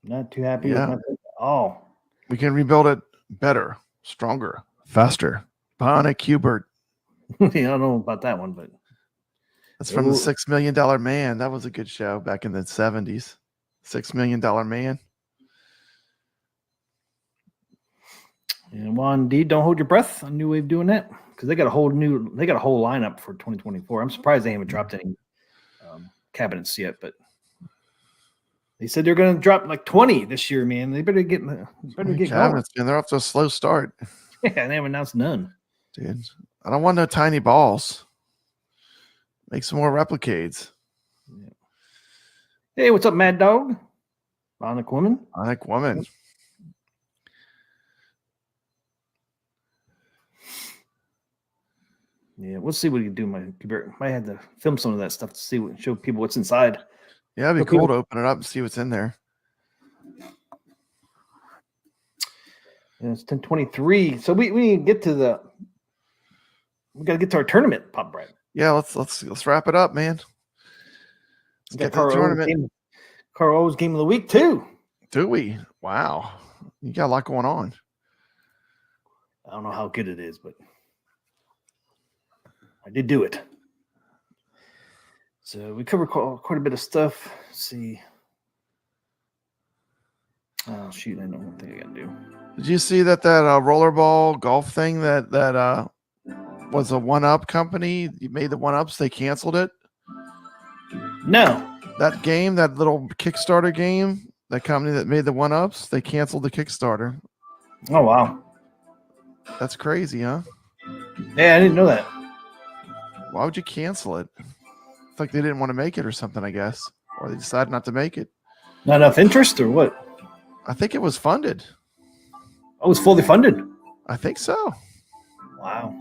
Not too happy with myself at all. We can rebuild it better, stronger, faster. Bionic Cubert. Yeah, I don't know about that one, but that's from the $6 Million Man. That was a good show back in the 70s. $6 Million Man. Yeah, well, indeed, don't hold your breath on New Wave doing that because they got a whole lineup for 2024. I'm surprised they haven't dropped any cabinets yet, but they said they're going to drop like 20 this year, man. They better get cabinets, and they're off to a slow start. Yeah, they haven't announced none, dude. I don't want no tiny balls. Make some more replicades. Yeah. Hey, what's up, Mad Dog? Bionic Woman. Bionic Woman. Yeah, we'll see what you do. Might have to film some of that stuff to show people what's inside. Yeah, it'd be cool to open it up and see what's in there. Yeah, it's 10:23, so we get to we got to get to our tournament, Pop Brad. Yeah, let's wrap it up, man. Let's get to the tournament. Carl O's game of the week too. Do we? Wow, you got a lot going on. I don't know how good it is, but I did do it. So we covered quite a bit of stuff. Let's see. Oh shoot! I know one thing I gotta do. Did you see that rollerball golf thing that was a 1UP company? You made the 1UPs. They canceled it. No. That game, that little Kickstarter game, that company that made the 1UPs, they canceled the Kickstarter. Oh wow. That's crazy, huh? Yeah, I didn't know that. Why would you cancel it? It's like they didn't want to make it or something, I guess. Or they decided not to make it. Not enough interest or what? I think it was funded. Oh, it was fully funded? I think so. Wow.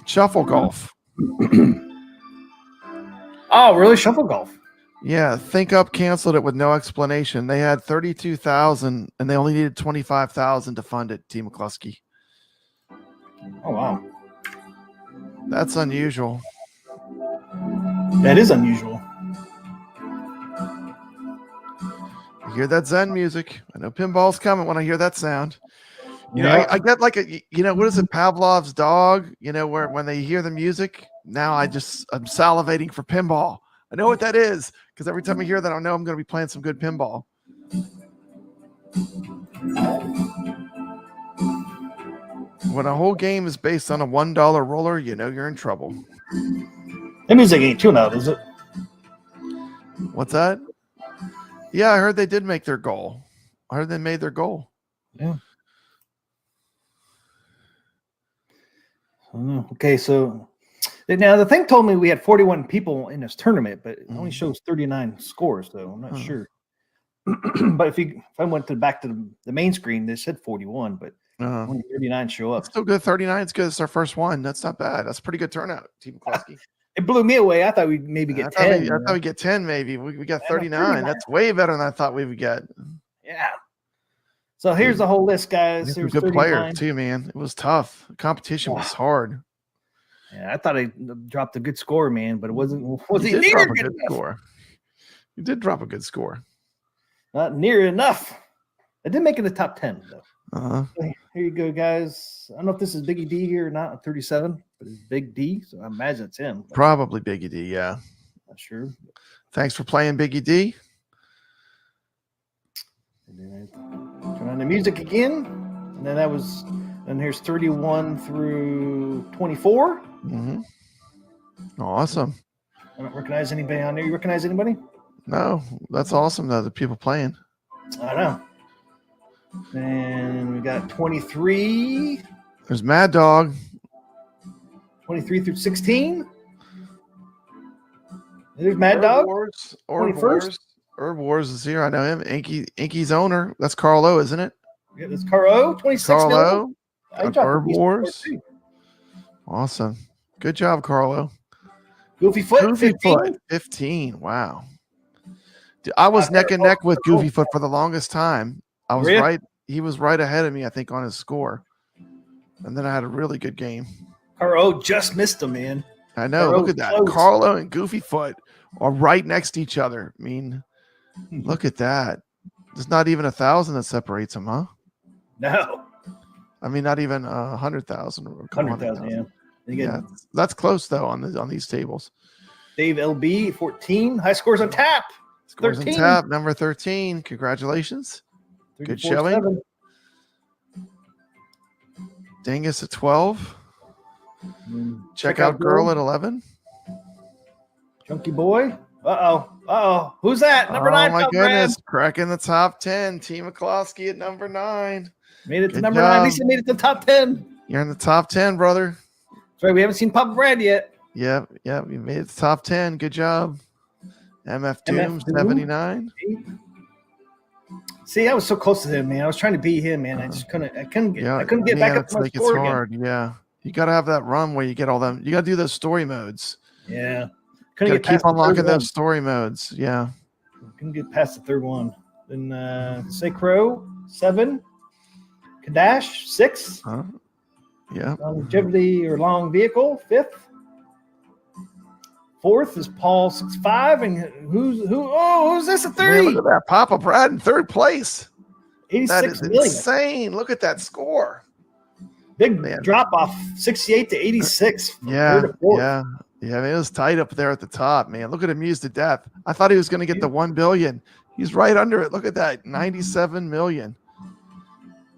Shuffle golf. Oh, really? Shuffle golf? Yeah, ThinkUp canceled it with no explanation. They had 32,000 and they only needed 25,000 to fund it, T. McCluskey. Oh, wow. That's unusual. That is unusual. You hear that Zen music. I know pinball's coming when I hear that sound. You know, I get like what is it, Pavlov's dog? Where when they hear the music, now I'm salivating for pinball. I know what that is because every time I hear that, I know I'm going to be playing some good pinball. When a whole game is based on a $1 roller, you're in trouble. That music ain't tune out, is it? What's that? Yeah, I heard they did make their goal. I heard they made their goal. Yeah. Okay, so now the thing told me we had 41 people in this tournament, but it only shows 39 scores, though. I'm not sure. But if I went back to the main screen, they said 41, but only 39 show up. Still good. 39 is good. It's our first one. That's not bad. That's a pretty good turnout, Team McCloskey. It blew me away. I thought we'd maybe get 10. I thought we'd get 10, maybe. We got 39. That's way better than I thought we would get. Yeah. So here's the whole list, guys. There's good players, too, man. It was tough. The competition was hard. Yeah, I thought I dropped a good score, man, but it wasn't You near a good score. You did drop a good score. Not near enough. I did make it the top 10, though. Uh-huh. Here you go, guys. I don't know if this is Biggie D here or not, 37, but it's Big D, so I imagine it's him. Probably Biggie D, yeah. Not sure. Thanks for playing, Biggie D. Turn on the music again. And then here's 31 through 24. Mm-hmm. Awesome. I don't recognize anybody on there. You recognize anybody? No, that's awesome, though, the people playing. I know. And we got 23. There's Mad Dog. 23 through 16. There's Mad Dog. Herb Wars is here. I know him. Inky's owner. That's Carl O, isn't it? Yeah, that's Carl O. 26 Carl O. Herb Wars. Awesome. Good job, Carlo. Goofy Foot. 15. Wow. Dude, I was neck and neck with Goofy Foot for the longest time. I was right. He was right ahead of me, I think, on his score. And then I had a really good game. Carl just missed him, man. I know. Look at that. Carlo and Goofy Foot are right next to each other. I mean, look at that. There's not even 1,000 that separates them, huh? No. I mean, not even 100,000. 100,000, yeah. That's close, though, on these tables. Dave LB, 14. High scores on tap. Scores 13. On tap, number 13. Congratulations. Good showing. 7. Dingus at 12. Check out Girl at 11. Chunky Boy. Uh-oh. Who's that? Number 9. Oh, my goodness. Cracking the top 10. Team McCloskey at number 9. Made it to number 9. At least you made it to the top 10. You're in the top 10, brother. That's right. We haven't seen Papa Brad yet. Yep. You made it to the top 10. Good job. MF Doom, 79. See, I was so close to him, man. I was trying to beat him, man. I just couldn't. I couldn't get back up to my score again. Hard. Yeah, you got to have that run where you get all them. You got to do those story modes. Yeah, couldn't keep unlocking those story modes. Yeah, couldn't get past the third one. Then Sacro 7, Kadash 6. Yeah, longevity or long vehicle 5th. 4th is Paul 65, and who's this at 3? Man, look at that, Papa Brad in 3rd place. 86 that is million. Insane! Look at that score. Big drop off, 68 to 86. Yeah. I mean, it was tight up there at the top, man. Look at him used to death. I thought he was going to get the 1 billion. He's right under it. Look at that, 97 million.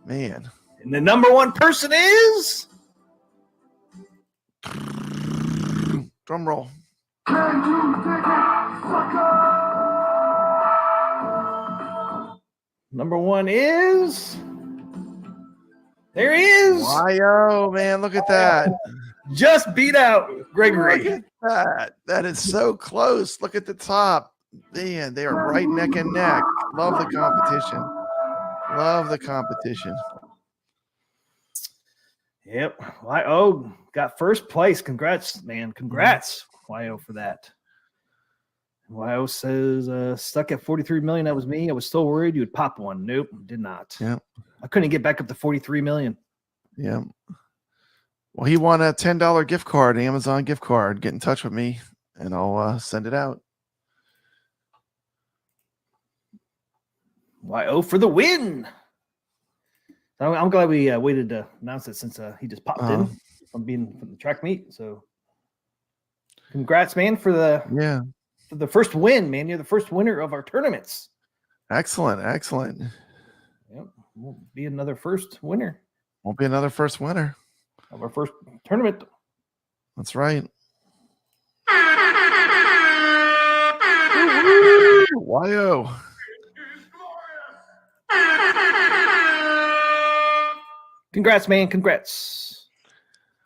Man. And the number 1 person is drum roll. Number 1 is there he is. Wyo, man, look at that. Just beat out Gregory. Look at that. That is so close. Look at the top. Man, they are right neck and neck. Love the competition. Love the competition. Yep. YO got 1st place. Congrats, man. Congrats, YO, for that. YO says, stuck at 43 million. That was me. I was still worried you would pop one. Nope, did not. Yeah. I couldn't get back up to 43 million. Yeah. Well, he won a $10 gift card, Amazon gift card. Get in touch with me, and I'll send it out. YO for the win. I'm glad we waited to announce it since he just popped in from the track meet. So congrats, man, for the first win, man. You're the first winner of our tournaments. Excellent. Yep. Won't be another first winner Won't be another first winner. of our first tournament. That's right. YO. Congrats, man. Congrats.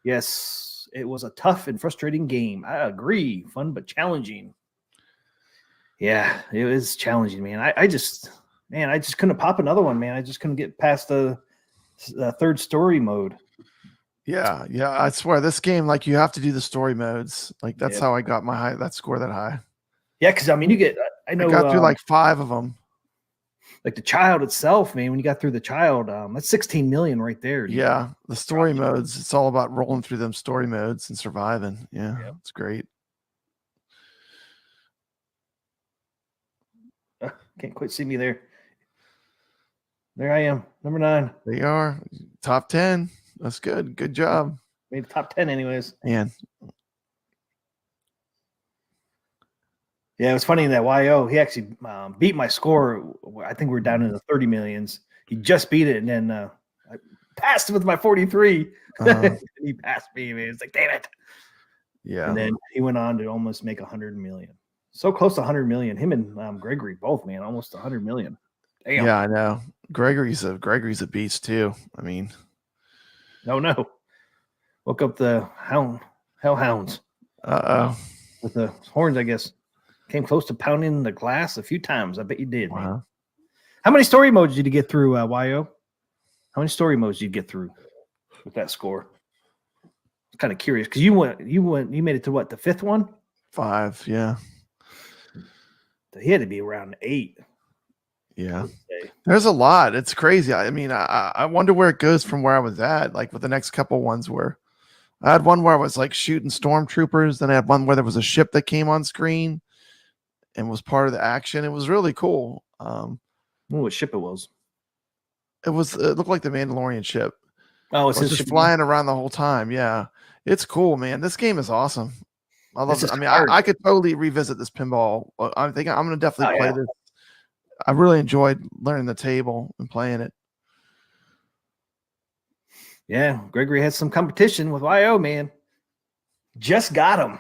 Yes, it was a tough and frustrating game. I agree. Fun but challenging. Yeah, it was challenging, man. I just couldn't pop another one, man. I just couldn't get past the third story mode. Yeah. I swear this game, like you have to do the story modes. Like that's how I got that score that high. Yeah, because I mean, I got through like 5 of them. Like the child itself, man. When you got through the child, that's 16 million right there. Yeah, the story modes. It's all about rolling through them story modes and surviving. Yeah, it's great. Can't quite see me there. There I am, number 9. There you are, top 10. That's good. Good job. Made the top 10 anyways. Man. Yeah, it was funny that YO, he actually beat my score. I think we were down in the 30 millions. He just beat it, and then I passed with my 43. He passed me, man. It's like, damn it. Yeah. And then he went on to almost make 100 million. So close to 100 million. Him and Gregory both, man, almost 100 million. Damn. Yeah, I know. Gregory's a beast too. I mean, no. Woke up the hellhounds. With the horns, I guess. Came close to pounding the glass a few times. I bet you did. Wow. Man. How many story modes did you get through, YO? How many story modes did you get through with that score? I'm kind of curious because you made it to what, the 5th one? 5, yeah. He had to be around 8. Yeah. There's a lot. It's crazy. I mean, I wonder where it goes from where I was at, like with the next couple ones where I had one where I was like shooting stormtroopers. Then I had one where there was a ship that came on screen and was part of the action. It was really cool. What ship it was? It looked like the Mandalorian ship. Oh, it's just flying around the whole time. Yeah. It's cool, man. This game is awesome. I love it. I mean, I could totally revisit this pinball. I think I'm going to definitely play this. I really enjoyed learning the table and playing it. Yeah, Gregory has some competition with YO, man. Just got him.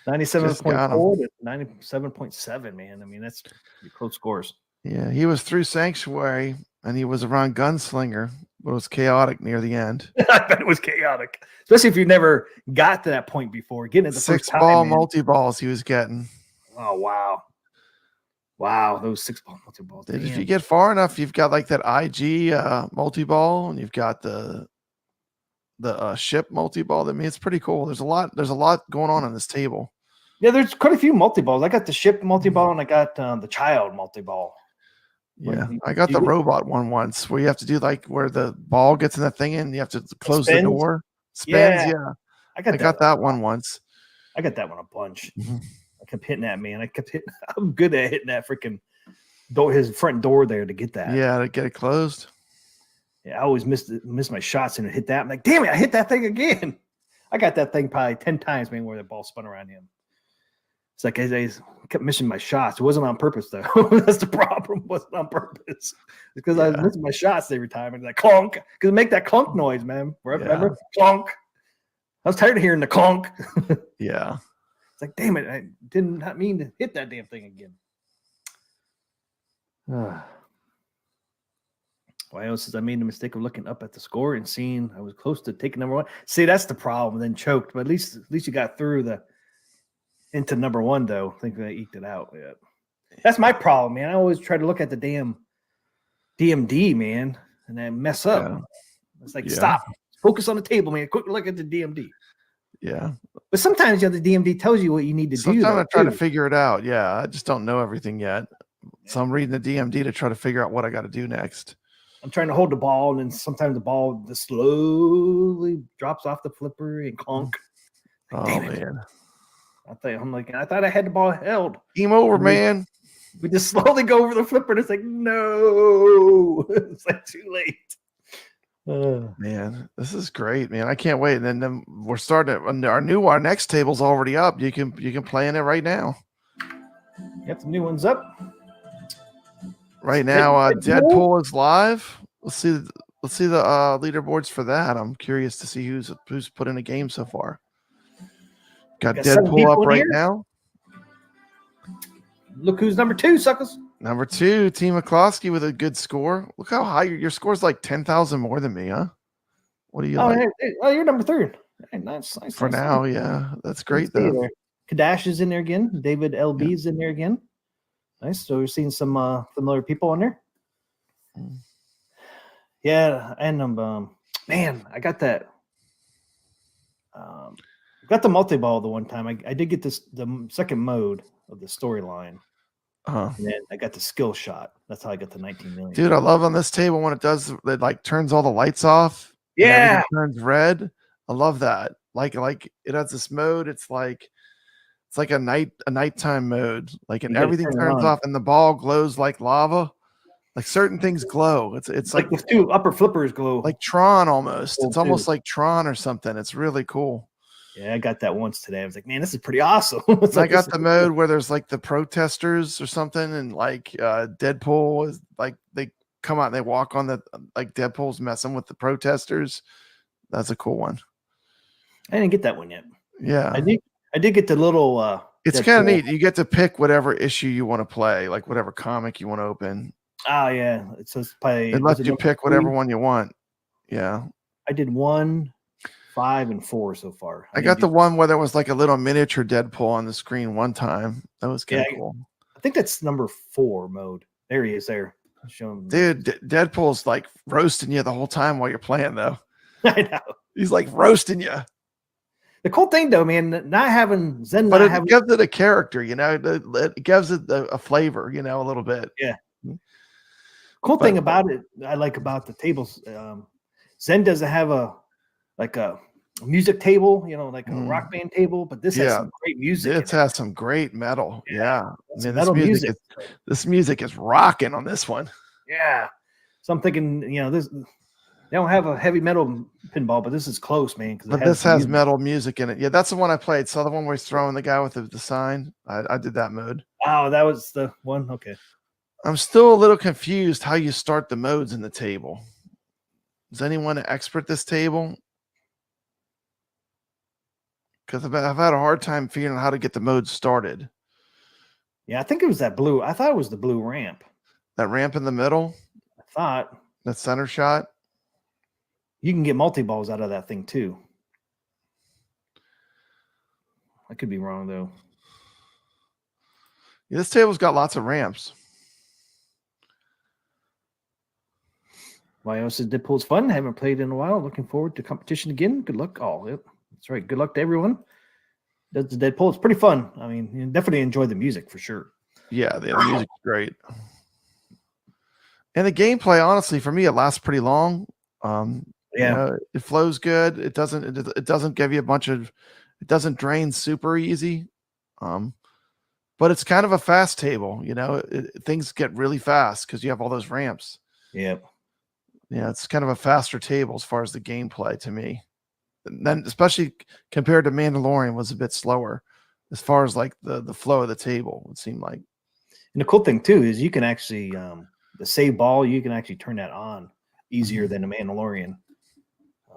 97.4 to 97.7, man. I mean, that's pretty close scores. Yeah, he was through Sanctuary and he was around Gunslinger, but it was chaotic near the end. I bet it was chaotic, especially if you never got to that point before. Getting it the 6-ball multi-balls he was getting. Oh, wow. Wow, those 6-ball multi-balls. If you get far enough, you've got like that IG multi-ball and you've got the ship multi-ball. I mean, it's pretty cool. There's a lot going on this table. Yeah, there's quite a few multi-balls. I got the ship multi-ball and I got the child multi-ball. Yeah, I got the robot one once where you have to do like where the ball gets in the thing and you have to close the door. Spins, yeah. I got that one once. I got that one a bunch. Mm-hmm. I kept hitting that, man. I'm good at hitting that freaking door, his front door there to get that. Yeah, to get it closed. Yeah, I always miss my shots and hit that. I'm like, damn it, I hit that thing again. I got that thing probably 10 times, man, where the ball spun around him. It's like I kept missing my shots. It wasn't on purpose, though. That's the problem. It wasn't on purpose. It's because I was missing my shots every time. And that clunk. Because it make that clunk noise, man. Remember? Clunk. I was tired of hearing the clunk. Yeah. It's like, damn it. I did not mean to hit that damn thing again. YO says, I made the mistake of looking up at the score and seeing I was close to taking number 1. See, that's the problem. Then choked. But at least you got through into number 1, though. I think I eked it out. Yeah. That's my problem, man. I always try to look at the damn DMD, man, and I mess up. Yeah. It's like, stop. Focus on the table, man. Quick look at the DMD. Yeah. But sometimes the DMD tells you what you need to do. Sometimes I try to figure it out. Yeah. I just don't know everything yet. So I'm reading the DMD to try to figure out what I got to do next. I'm trying to hold the ball, and then sometimes the ball just slowly drops off the flipper and clunk. Oh, man. I thought I had the ball held. Game over, man. We just slowly go over the flipper, and it's like, no, it's like too late. Man, this is great, man. I can't wait. And then we're starting our next table's already up. You can play in it right now. Yep, the new one's up. Right now, Deadpool is live. Let's see the leaderboards for that. I'm curious to see who's put in a game so far. Got Deadpool up right now. Look who's number 2, suckers. Number 2, Team McCloskey with a good score. Look how high your score's like 10,000 more than me, huh? What do you like? Hey, you're number 3. Hey, nice. For now, yeah. That's great, though. Kadash is in there again. David LB is in there again. Nice. So we're seeing some familiar people on there. Yeah, and man, I got that. Got the multi-ball the one time. I did get the second mode of the storyline. And then I got the skill shot. That's how I got the 19 million. Dude, I love on this table when it like turns all the lights off. Yeah, turns red. I love that. Like it has this mode. It's like a nighttime mode. Like, and everything turns off, and the ball glows like lava. Like certain things glow. It's like the 2 upper flippers glow, like Tron almost. It's almost like Tron or something. It's really cool. Yeah, I got that once today. I was like, man, this is pretty awesome. I got the mode where there's like the protesters or something, and like Deadpool is like they come out and they walk on the like Deadpool's messing with the protesters. That's a cool one. I didn't get that one yet. Yeah, I did get the little. It's kind of neat. You get to pick whatever issue you want to play, like whatever comic you want to open. Oh yeah, it says play. It lets you pick whatever one you want. Yeah, I did 1, 5, and 4 so far. I got the one where there was like a little miniature Deadpool on the screen one time. That was kind of cool. I think that's number 4 mode. There he is. There, dude. Deadpool's like roasting you the whole time while you're playing, though. I know. He's like roasting you. The cool thing, though, man, not having Zen, but it gives it a character, you know. It gives it a flavor, you know, a little bit. Yeah. Cool thing about it, I like about the tables. Zen doesn't have a music table, you know, like a rock band table, but this has some great music. It has some great metal. Yeah. I mean, this music is rocking on this one. Yeah. So I'm thinking, you know, they don't have a heavy metal pinball, but this is close, man. But this has metal music in it. Yeah, that's the one I played. So the one where he's throwing the guy with the sign. I did that mode. Oh, that was the one. Okay. I'm still a little confused how you start the modes in the table. Is anyone an expert this table? Because I've had a hard time figuring out how to get the modes started. Yeah, I think it was that blue. I thought it was the blue ramp. That ramp in the middle? I thought. That center shot? You can get multi-balls out of that thing, too. I could be wrong, though. Yeah, this table's got lots of ramps. YO says Deadpool's fun. Haven't played in a while. Looking forward to competition again. Good luck. Oh, yep. That's right. Good luck to everyone. That's the Deadpool. It's pretty fun. I mean, you definitely enjoy the music for sure. Yeah, the music's great. And the gameplay, honestly, for me, it lasts pretty long. You know, it flows good. It doesn't give you a bunch of. It doesn't drain super easy. But it's kind of a fast table. You know, things get really fast because you have all those ramps. Yep. Yeah, it's kind of a faster table as far as the gameplay to me. And then, especially compared to Mandalorian, was a bit slower as far as like the flow of the table. It seemed like. And the cool thing too is you can actually the save ball. You can actually turn that on easier than the Mandalorian.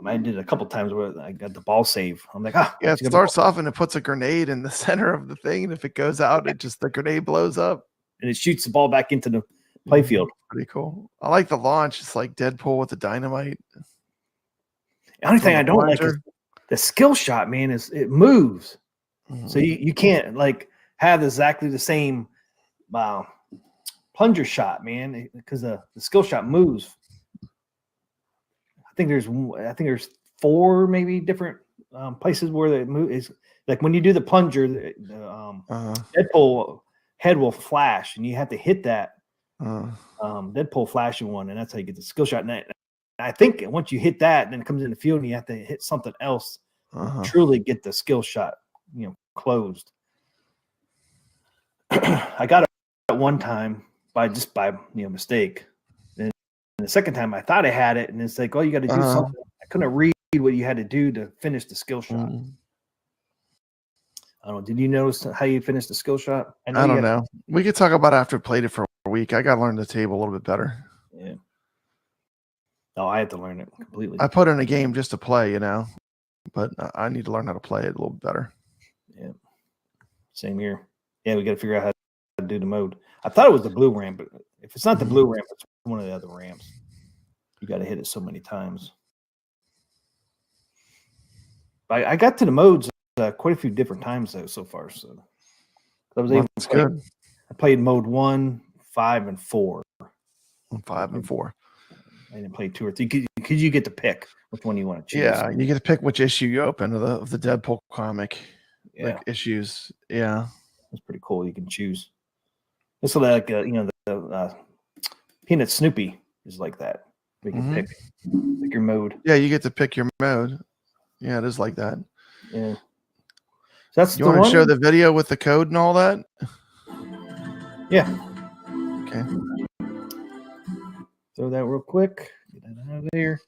I did it a couple times where I got the ball save. I'm like, yeah, it starts off and it puts a grenade in the center of the thing, and if it goes out, the grenade blows up and it shoots the ball back into the playfield. Pretty cool. I like the launch. It's like Deadpool with the dynamite. The only thing I don't like is the skill shot, man. Is it moves, so you can't like have exactly the same plunger shot, man, because the skill shot moves. I think there's 4 maybe different places where the move is like when you do the plunger, the Deadpool head will flash, and you have to hit that Deadpool flashing one, and that's how you get the skill shot. And I think once you hit that, then it comes in the field, and you have to hit something else to truly get the skill shot, closed. I got one time by mistake. And the second time I thought I had it, and it's like, oh, you got to do something. I couldn't read what you had to do to finish the skill shot. I don't know. Did you notice how you finished the skill shot? I don't know. We could talk about it after I played it for a week. I got to learn the table a little bit better. Yeah. No, I had to learn it completely. I put in a game just to play, but I need to learn how to play it a little bit better. Yeah. Same here. Yeah, we got to figure out how to do the mode. I thought it was the blue ramp, but if it's not the blue ramp, it's one of the other ramps. You got to hit it so many times. I got to the modes quite a few different times though so far. So I was able to play. Good. I played mode 1, 5, and 4. 5 and 4. I didn't play 2 or 3 because you get to pick which one you want to choose. Yeah, you get to pick which issue you open of the Deadpool comic. Yeah. Like issues. Yeah, that's pretty cool. You can choose. It's like the Peanut Snoopy is like that. You can pick your mode. Yeah, you get to pick your mode. Yeah, it is like that. Yeah. That's you want to show the video with the code and all that? Yeah. Okay. Throw that real quick. Get that out of there.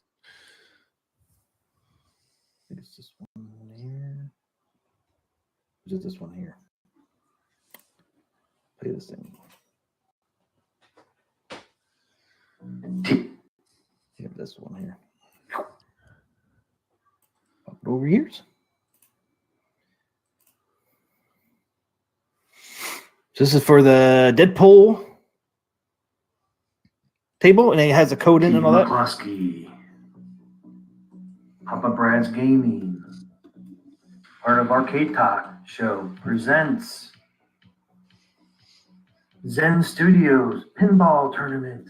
I think it's this one there. Is it this one here? Play this thing. Yeah, this one here. Up it over here. This is for the Deadpool table, and it has a code in and all that. McCluskey, Papa Brad's Gaming, part of Arcade Talk Show, presents Zen Studios Pinball Tournament.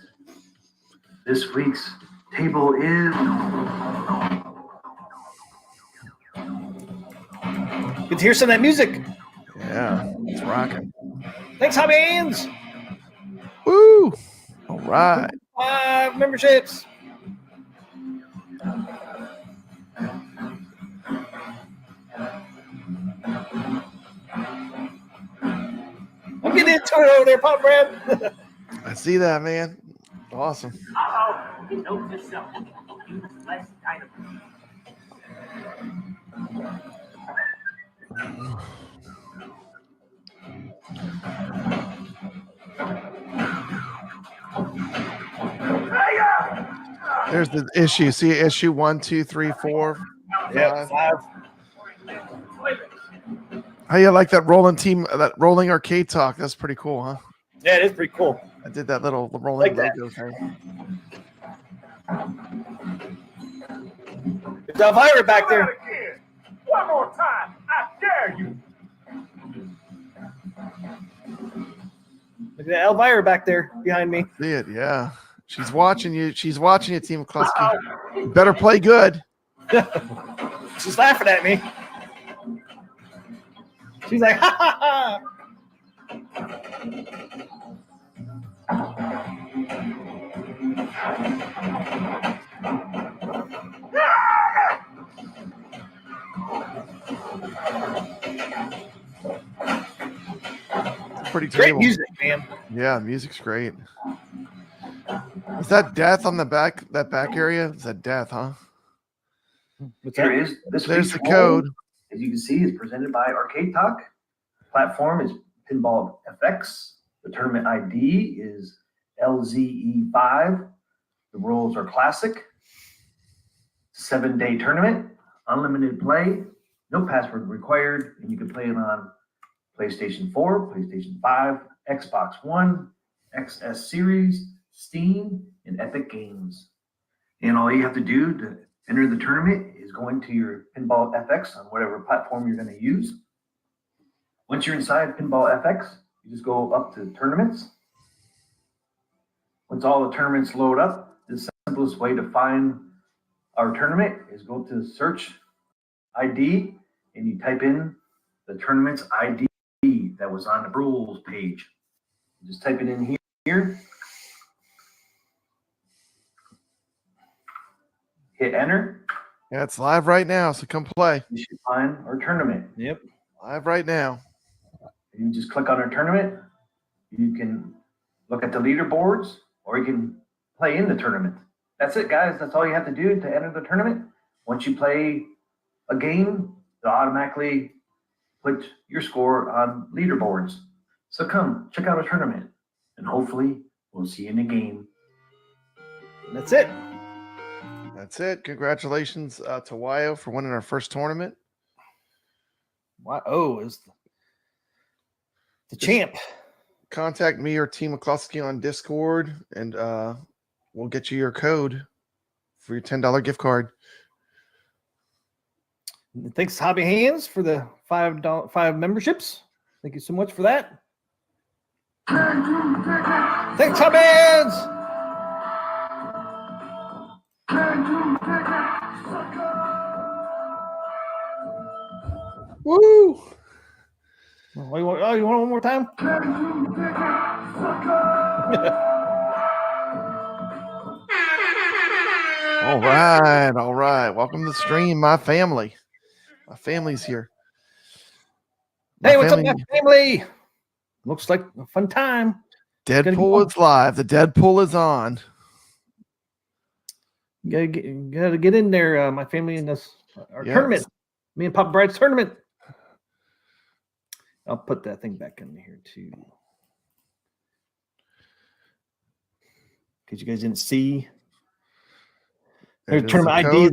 This week's table is... Good to hear some of that music. Yeah, it's rocking. Thanks, Hobby Hands. Woo! All right. 5 memberships. I'm getting into it over there, Pop Brad. I see that, man. Awesome. You know yourself. Less item. There's the issue. See issue 1, 2, 3, 4. Yeah, 5. How you like that rolling arcade talk? That's pretty cool, huh? Yeah, it is pretty cool. I did that little rolling like logo thing. There's Elvira back there. One more time, I dare you. Look at Elvira back there behind me. See it, yeah. She's watching you. She's watching you, Team McCluskey. You better play good. She's laughing at me. She's like, ha ha ha. Pretty Great table. music, man. Yeah, music's great. Is that death on the back? That back area? Is that death, huh? Here is this There's week's the code. roll, as you can see, is presented by Arcade Talk. Platform is Pinball FX. The tournament ID is LZE5. The rules are classic. 7-day tournament, unlimited play, no password required, and you can play it on PlayStation 4, PlayStation 5, Xbox One, XS Series, Steam, and Epic Games. And all you have to do to enter the tournament is go into your Pinball FX on whatever platform you're going to use. Once you're inside Pinball FX, you just go up to tournaments. Once all the tournaments load up, the simplest way to find our tournament is go to search ID and you type in the tournament's ID that was on the rules page. You just type it in here. Hit enter. Yeah, it's live right now, so come play. You should find our tournament. Yep. Live right now. You just click on our tournament. You can look at the leaderboards, or you can play in the tournament. That's it, guys. That's all you have to do to enter the tournament. Once you play a game, they'll automatically put your score on leaderboards. So come check out a tournament, and hopefully we'll see you in a game. That's it. That's it. Congratulations to Wyo for winning our first tournament. Wow, is the champ. Contact me or Team McCluskey on Discord, and we'll get you your code for your $10 gift card. Thanks, Hobby Hands, for the $5 memberships. Thank you so much for that. Thanks, Hobby Hands. Woo! Oh, you want one more time? All right. Welcome to the stream, my family. My family's here. Hey, what's up, my family? Looks like a fun time. Deadpool is live. The Deadpool is on. You gotta get in there, my family, in this tournament. Me and Papa Brad's tournament. I'll put that thing back in here too, because you guys didn't see. There's tournament ID.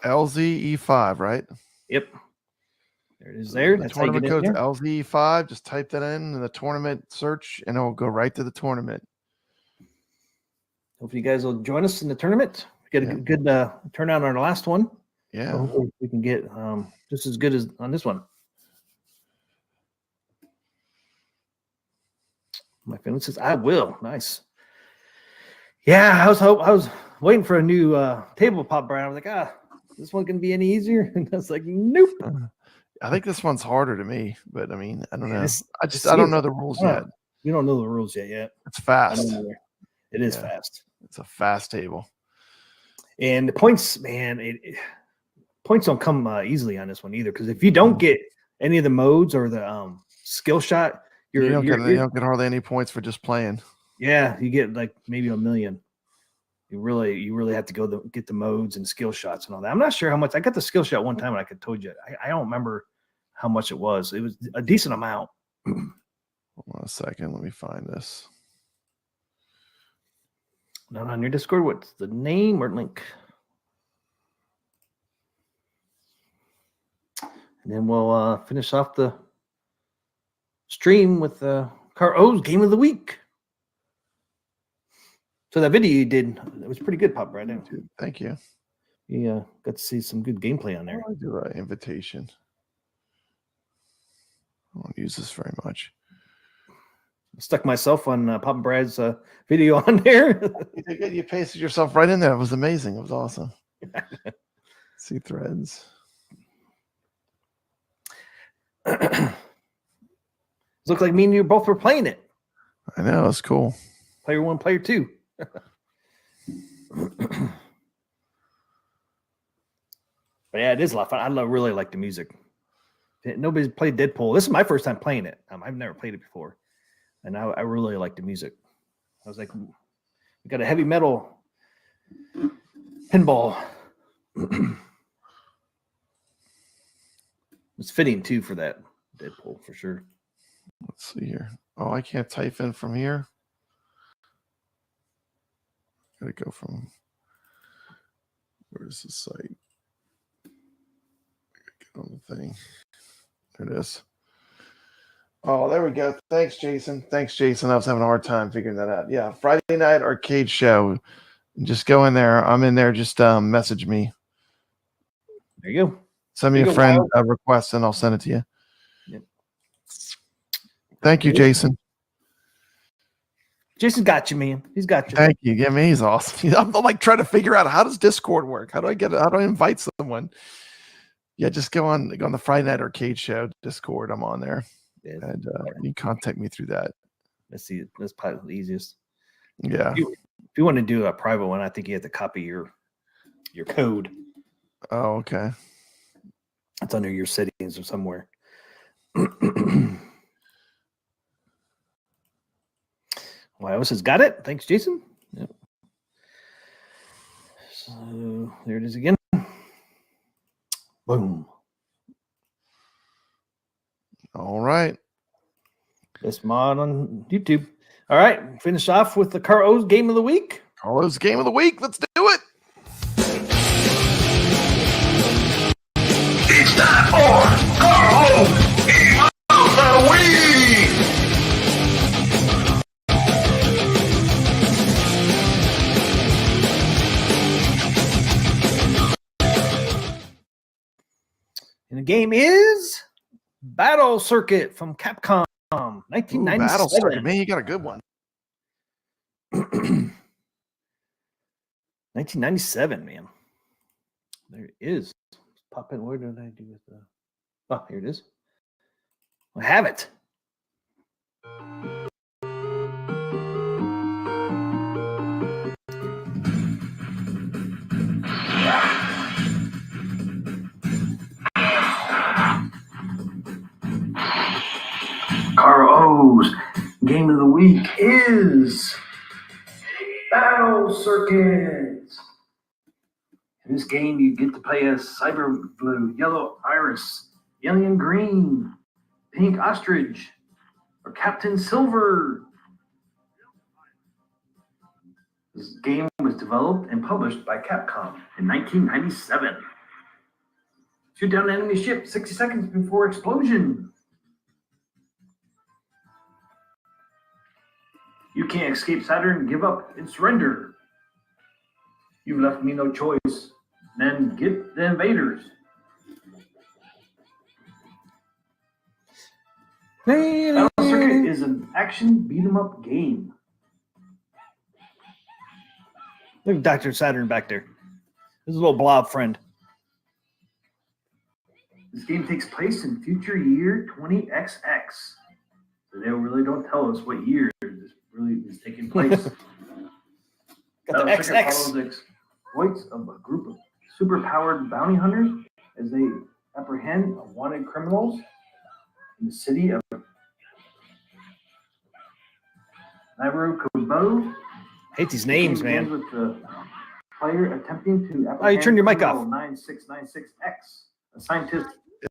LZE5, right? Yep. There it is. There. The That's how you tournament get in code's there. LZE5. Just type that in the tournament search, and it will go right to the tournament. Hopefully, you guys will join us in the tournament. We get a good turnout on our last one. Yeah. So hopefully we can get just as good as on this one. My family says, I will. Nice. Yeah, I was waiting for a new table pop brand. I was like, this one can be any easier? And I was like, nope. I think this one's harder to me, but I mean, I don't know. I don't know the rules yet. We don't know the rules yet. It's fast. It is fast. It's a fast table. And the points, man, points don't come easily on this one either. Because if you don't get any of the modes or the skill shot, you don't get hardly any points for just playing. Yeah, you get like maybe 1 million. You really have to go get the modes and skill shots and all that. I'm not sure how much. I got the skill shot one time and I could told you. I don't remember how much it was. It was a decent amount. Hold on a second. Let me find this. Not on your Discord. What's the name or link? And then we'll finish off the stream with Car O's Game of the Week. So that video you did, it was pretty good, Pop Brad. Thank you. You got to see some good gameplay on there. I do an invitation. I don't use this very much. I stuck myself on Papa Brad's video on there. You pasted yourself right in there. It was amazing. It was awesome. See threads. Looked like me and you both were playing it. I know. It's cool. Player 1, player 2. But yeah, it is a lot of fun. I really like the music. Nobody's played Deadpool. This is my first time playing it. I've never played it before. And I really like the music. I was like, we got a heavy metal pinball. It's fitting too for that Deadpool for sure. Let's see here. Oh, I can't type in from here. Gotta go from, where's the site? Get on the thing. There it is. Oh, there we go. Thanks, Jason. I was having a hard time figuring that out. Yeah, Friday night arcade show. Just go in there. I'm in there. Just message me. There you go. Send me a friend request, and I'll send it to you. Yep. Thank you, Jason. Jason got you, man. He's got you. Thank you. Yeah, man, he's awesome. I'm like trying to figure out, how does Discord work? How do I invite someone? Yeah, just go on the Friday night arcade show Discord. I'm on there. Yeah. And you contact me through that. Let's see. That's probably the easiest. Yeah. If you want to do a private one, I think you have to copy your code. Oh, okay. It's under your settings or somewhere. Wyos has got it. Thanks, Jason. Yep. So there it is again. Boom. All right. This mod on YouTube. All right. Finish off with the Car O's game of the week. Carlos game of the week. Let's do it. It's time for Carl of the Week! And the game is Battle Circuit from Capcom, Ooh, 1997. Battle Circuit. Man, you got a good one. 1997, man. There it is. Pop in. Where did I do with the? Oh, here it is. I have it. Car O's game of the week is Battle Circuit. In this game, you get to play as Cyber Blue, Yellow Iris, Alien Green, Pink Ostrich, or Captain Silver. This game was developed and published by Capcom in 1997. Shoot down an enemy ship 60 seconds before explosion. You can't escape Saturn, give up, and surrender. You've left me no choice. Then get the invaders. Battle Circuit is an action beat-em-up game. Look at Dr. Saturn back there. This is a little blob friend. This game takes place in future year 20XX. So they really don't tell us what year this really is taking place. Got the Battle Circuit XX. follows the exploits of a group of superpowered bounty hunters as they apprehend wanted criminals in the city of Narukobo. Hate these names, The game begins man. with the player attempting to apprehend Oh, you turned your mic off. 9696X, a scientist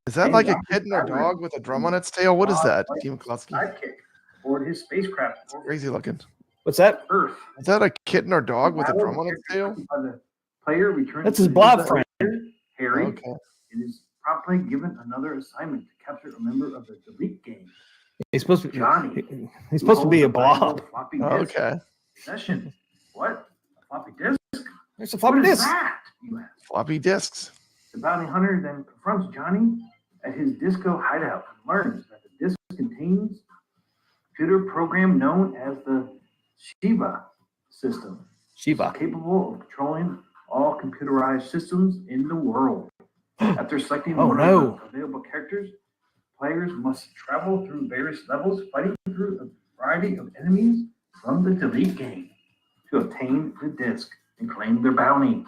Is that like a kitten or dog with a drum on its tail? What is that, Team McCloskey? sidekick aboard his spacecraft over Crazy looking. What's that? Earth. Is that a kitten or dog with a drum on its tail? The player returns That's his to blob his friend. Harry, Okay. and is promptly given another assignment to capture a member of the Delete Gang. He's supposed to be Johnny. He's supposed to be a blob. Floppy disk Okay. Session. What? A floppy disk? There's a floppy What is disk. that? You ask. Floppy disks. The bounty hunter then confronts Johnny at his disco hideout and learns that the disk contains a computer program known as the Shiva system, Shiva. capable of controlling all computerized systems in the world. After selecting Oh, one no. of the available characters, players must travel through various levels, fighting through a variety of enemies from the Delete Gang to obtain the disc and claim their bounty.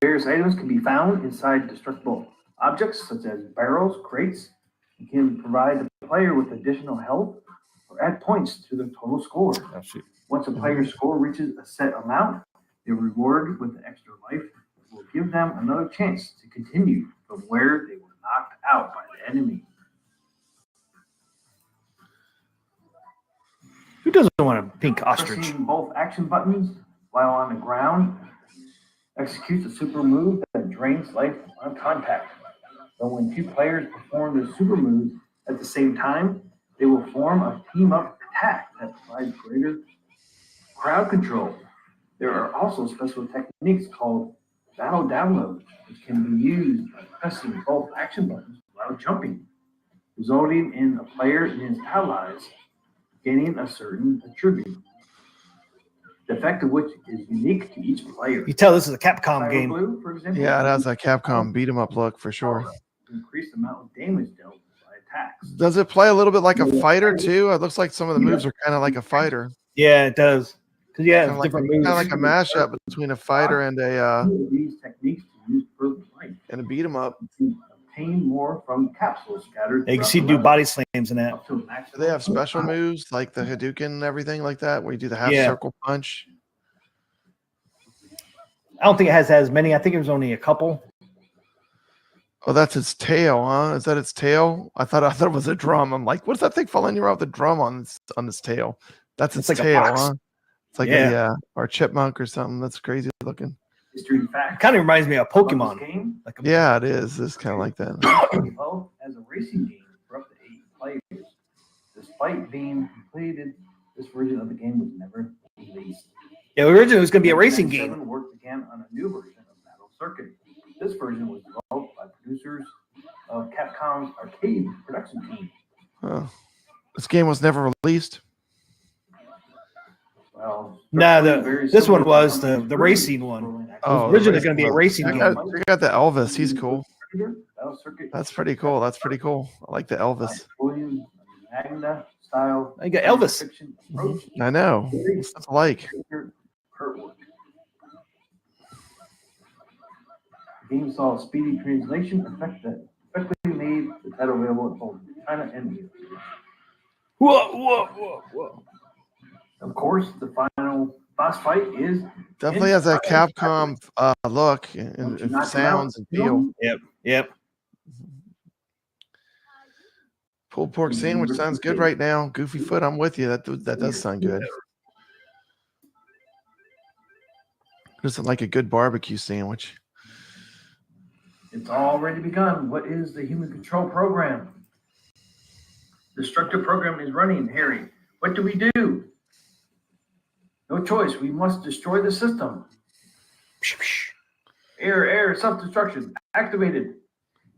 Various items can be found inside destructible objects such as barrels, crates, and can provide the player with additional health or add points to the total score. Oh, shoot. Once a player's score reaches a set amount, they're rewarded with an extra life that will give them another chance to continue from where they were knocked out by the enemy. Who doesn't want a pink ostrich? Pressing both action buttons while on the ground executes a super move that drains life on contact. But when two players perform the super moves at the same time, they will form a team-up attack that provides greater crowd control. There are also special techniques called battle download, which can be used by pressing both action buttons while jumping, resulting in a player and his allies gaining a certain attribute, the effect of which is unique to each player. You tell this is a Capcom Cyber game. Blue, for example, Yeah, it has a Capcom beat 'em up look for sure. increased amount of damage dealt by attacks. Does it play a little bit like a fighter too? It looks like some of the moves are kind of like a fighter. Yeah, it does. Because yeah, Kind of like, different moves. a mashup between a fighter and a Use these techniques to use further life beat 'em up. to obtain more from capsules scattered. Yeah, you can throughout see the do level, body slams in that. up to a Do maximum they have of special 5. moves like the Hadouken and everything like that, where you do the half Yeah. circle punch? I don't think it has as many. I think it was only a couple. Oh, that's its tail, huh? Is that its tail? I thought it was a drum. I'm like, what's that thing falling around with a drum on its tail? That's its It's like a tail, fox. huh? It's like Yeah. or a chipmunk or something. That's crazy looking. History facts. Kind of reminds me of about this Pokemon. game. Like a, Yeah, it is. It's kind of like that. Developed as a racing game for up to 8 players. Despite being completed, this version of the game was never released. Yeah, originally it was going to be a racing 1997 game. Work began on a new version of Battle Circuit. This version was developed by producers of Capcom's arcade production team. Oh. This game was never released. Well, No, very this one similar was to the racing one. action. Oh, was originally the going to be a racing I game. got the Elvis. He's cool. Battle Circuit. That's pretty cool. That's pretty cool. I like the Elvis. Williams Magna style. You got Elvis. fiction approach. I know. What's that like? Kurt work. The game saw a speedy translation effect that effectively made the title available in both China and Europe. Whoa. Of course, the final boss fight is Definitely has that Capcom look and sounds and feel. Yep. Pulled pork sandwich sounds good right now. Goofy foot, I'm with you. That does sound good. Doesn't like a good barbecue sandwich. It's already begun. What is the human control program? Destructive program is running, Harry. What do we do? No choice. We must destroy the system. Error, self-destruction activated.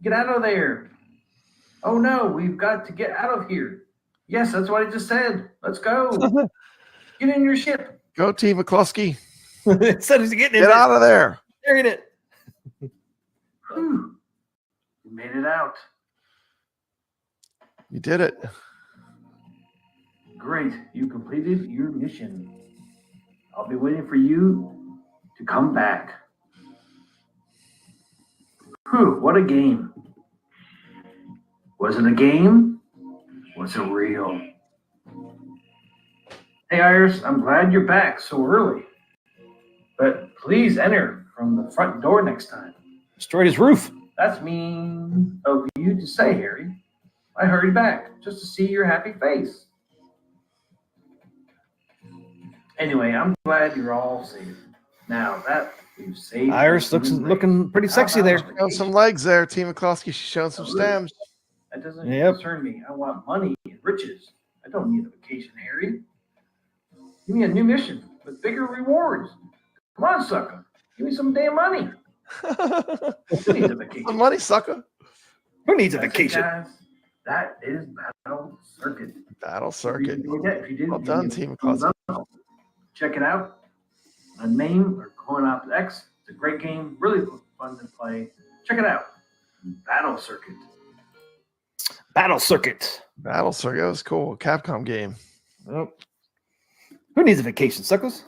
Get out of there. Oh no, we've got to get out of here. Yes, that's what I just said. Let's go. Get in your ship. Go, T. McCluskey. Instead of getting Get out of there. Carrying it. Whew. You made it out. You did it. Great. You completed your mission. I'll be waiting for you to come back. Whew, what a game. Was it a game? Was it real? Hey, Iris, I'm glad you're back so early. But please enter from the front door next time. Destroyed his roof. That's mean of you to say, Harry. I hurried back just to see your happy face. Anyway, I'm glad you're all safe. Now that we've saved... Iris looking pretty sexy there. Showing some legs there, T. McCluskey. She's showing some stems. That doesn't Yep. concern me. I want money and riches. I don't need a vacation, Harry. Give me a new mission with bigger rewards. Come on, sucker. Give me some damn money. Who needs a vacation? Some money, sucker. Who needs a That's it, vacation? guys. That is Battle Circuit. Battle Circuit. If you did, Well done, give me a Team thumbs McCluskey. up. Check it out. A name or Coin Op X. It's a great game. Really fun to play. Check it out. Battle Circuit. Battle Circuit. Battle Circuit. That was cool. Capcom game. Oh. Who needs a vacation, suckers?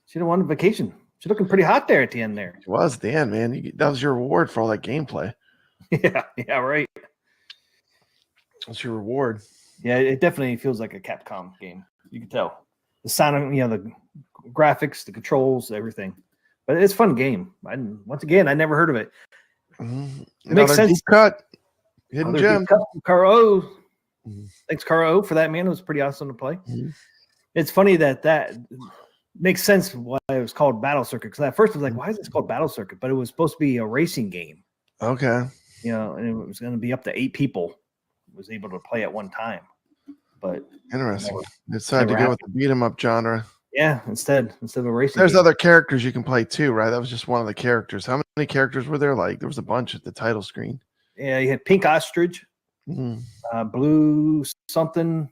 She don't want a vacation. She's looking pretty hot there at the end there. It was at the end, man. That was your reward for all that gameplay. Yeah, right. That's your reward. Yeah, it definitely feels like a Capcom game. You can tell. The sound, the graphics, the controls, everything. But it's a fun game. Once again, I never heard of it. Mm-hmm. Makes Another sense. deep cut. Hidden Other gem. deep cut from Karo. Mhm. Thanks, Karo, for that, man. It was pretty awesome to play. Mhm. It's funny that makes sense why it was called Battle Circuit. Because at first I was like, why is this called Battle Circuit? But it was supposed to be a racing game. Okay. And it was going to be up to 8 people was able to play at one time. But Interesting. They decided to never go with the beat 'em up genre. yeah, instead of a racing There's game. other characters you can play too, right? That was just one of the characters. How many characters were there? Like there was a bunch at the title screen. Yeah, you had pink ostrich, Mhm. blue something.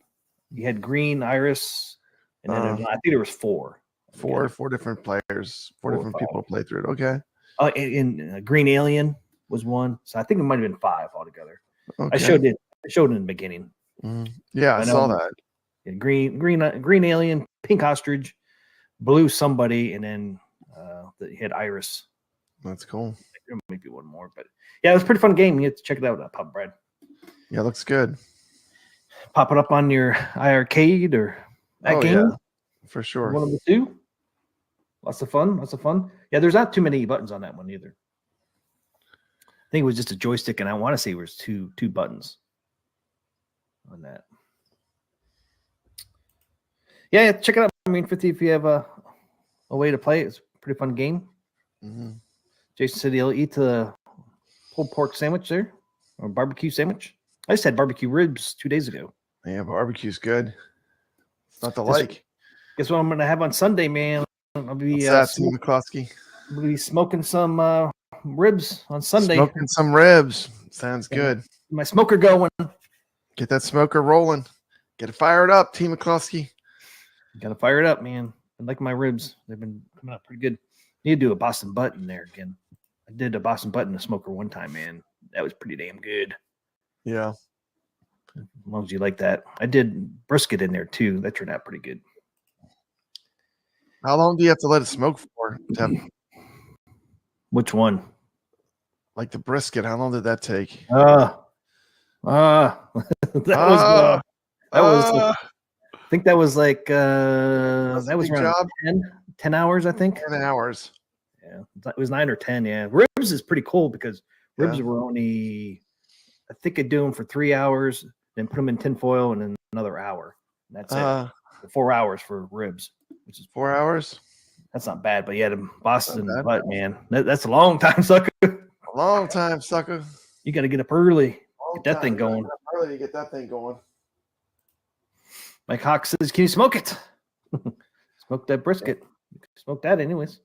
You had green iris, and then I think there was 4. Four different players, four different people to play through it. Okay. And green alien was one, so I think it might have been 5 altogether. Okay. I showed it in the beginning. Mhm. Yeah, I I know. saw that. Yeah, green alien, pink ostrich, blue somebody, and then you had iris. That's cool. there might be one more, but yeah, it was a pretty fun game. You have to check it out, Papa Brad. Yeah, looks good. Pop it up on your iArcade or AtGames. Yeah, for sure. One of the two. Lots of fun. Yeah, there's not too many buttons on that one either. I think it was just a joystick, and I want to say it was two buttons on that. Yeah, check it out. I mean, 50 if you have a way to play it. It's a pretty fun game. Mm-hmm. Jason said he'll eat the pulled pork sandwich there, or barbecue sandwich. I just had barbecue ribs 2 days ago. Yeah, barbecue's good. It's not the like. Guess what I'm going to have on Sunday, man? I'll be smoking some ribs on Sunday. Smoking some ribs. Sounds good. My smoker going. Get that smoker rolling. Get it fired up, T. McCluskey. Got to fire it up, man. I like my ribs. They've been coming out pretty good. Need to do a Boston butt in there again. I did a Boston butt in a smoker one time, man. That was pretty damn good. Yeah. As long as you like that. I did brisket in there too. That turned out pretty good. How long do you have to let it smoke for? Which one? Like the brisket. How long did that take? That was I think that was like that was around 10 hours, I think. 10 hours. Yeah. It was 9 or 10, yeah. Ribs is pretty cool because ribs were only, I think I'd do them for 3 hours, then put them in tinfoil and then another hour. And that's it. 4 hours for ribs, which is 4 hours. That's not bad, but yeah, the Boston butt, man. That's a long time, sucker. A long time, sucker. You got to get up early. Get that thing going. Early to get that thing going. Mike Hawk says, "Can you smoke it? Smoke that brisket. Smoke that, anyways."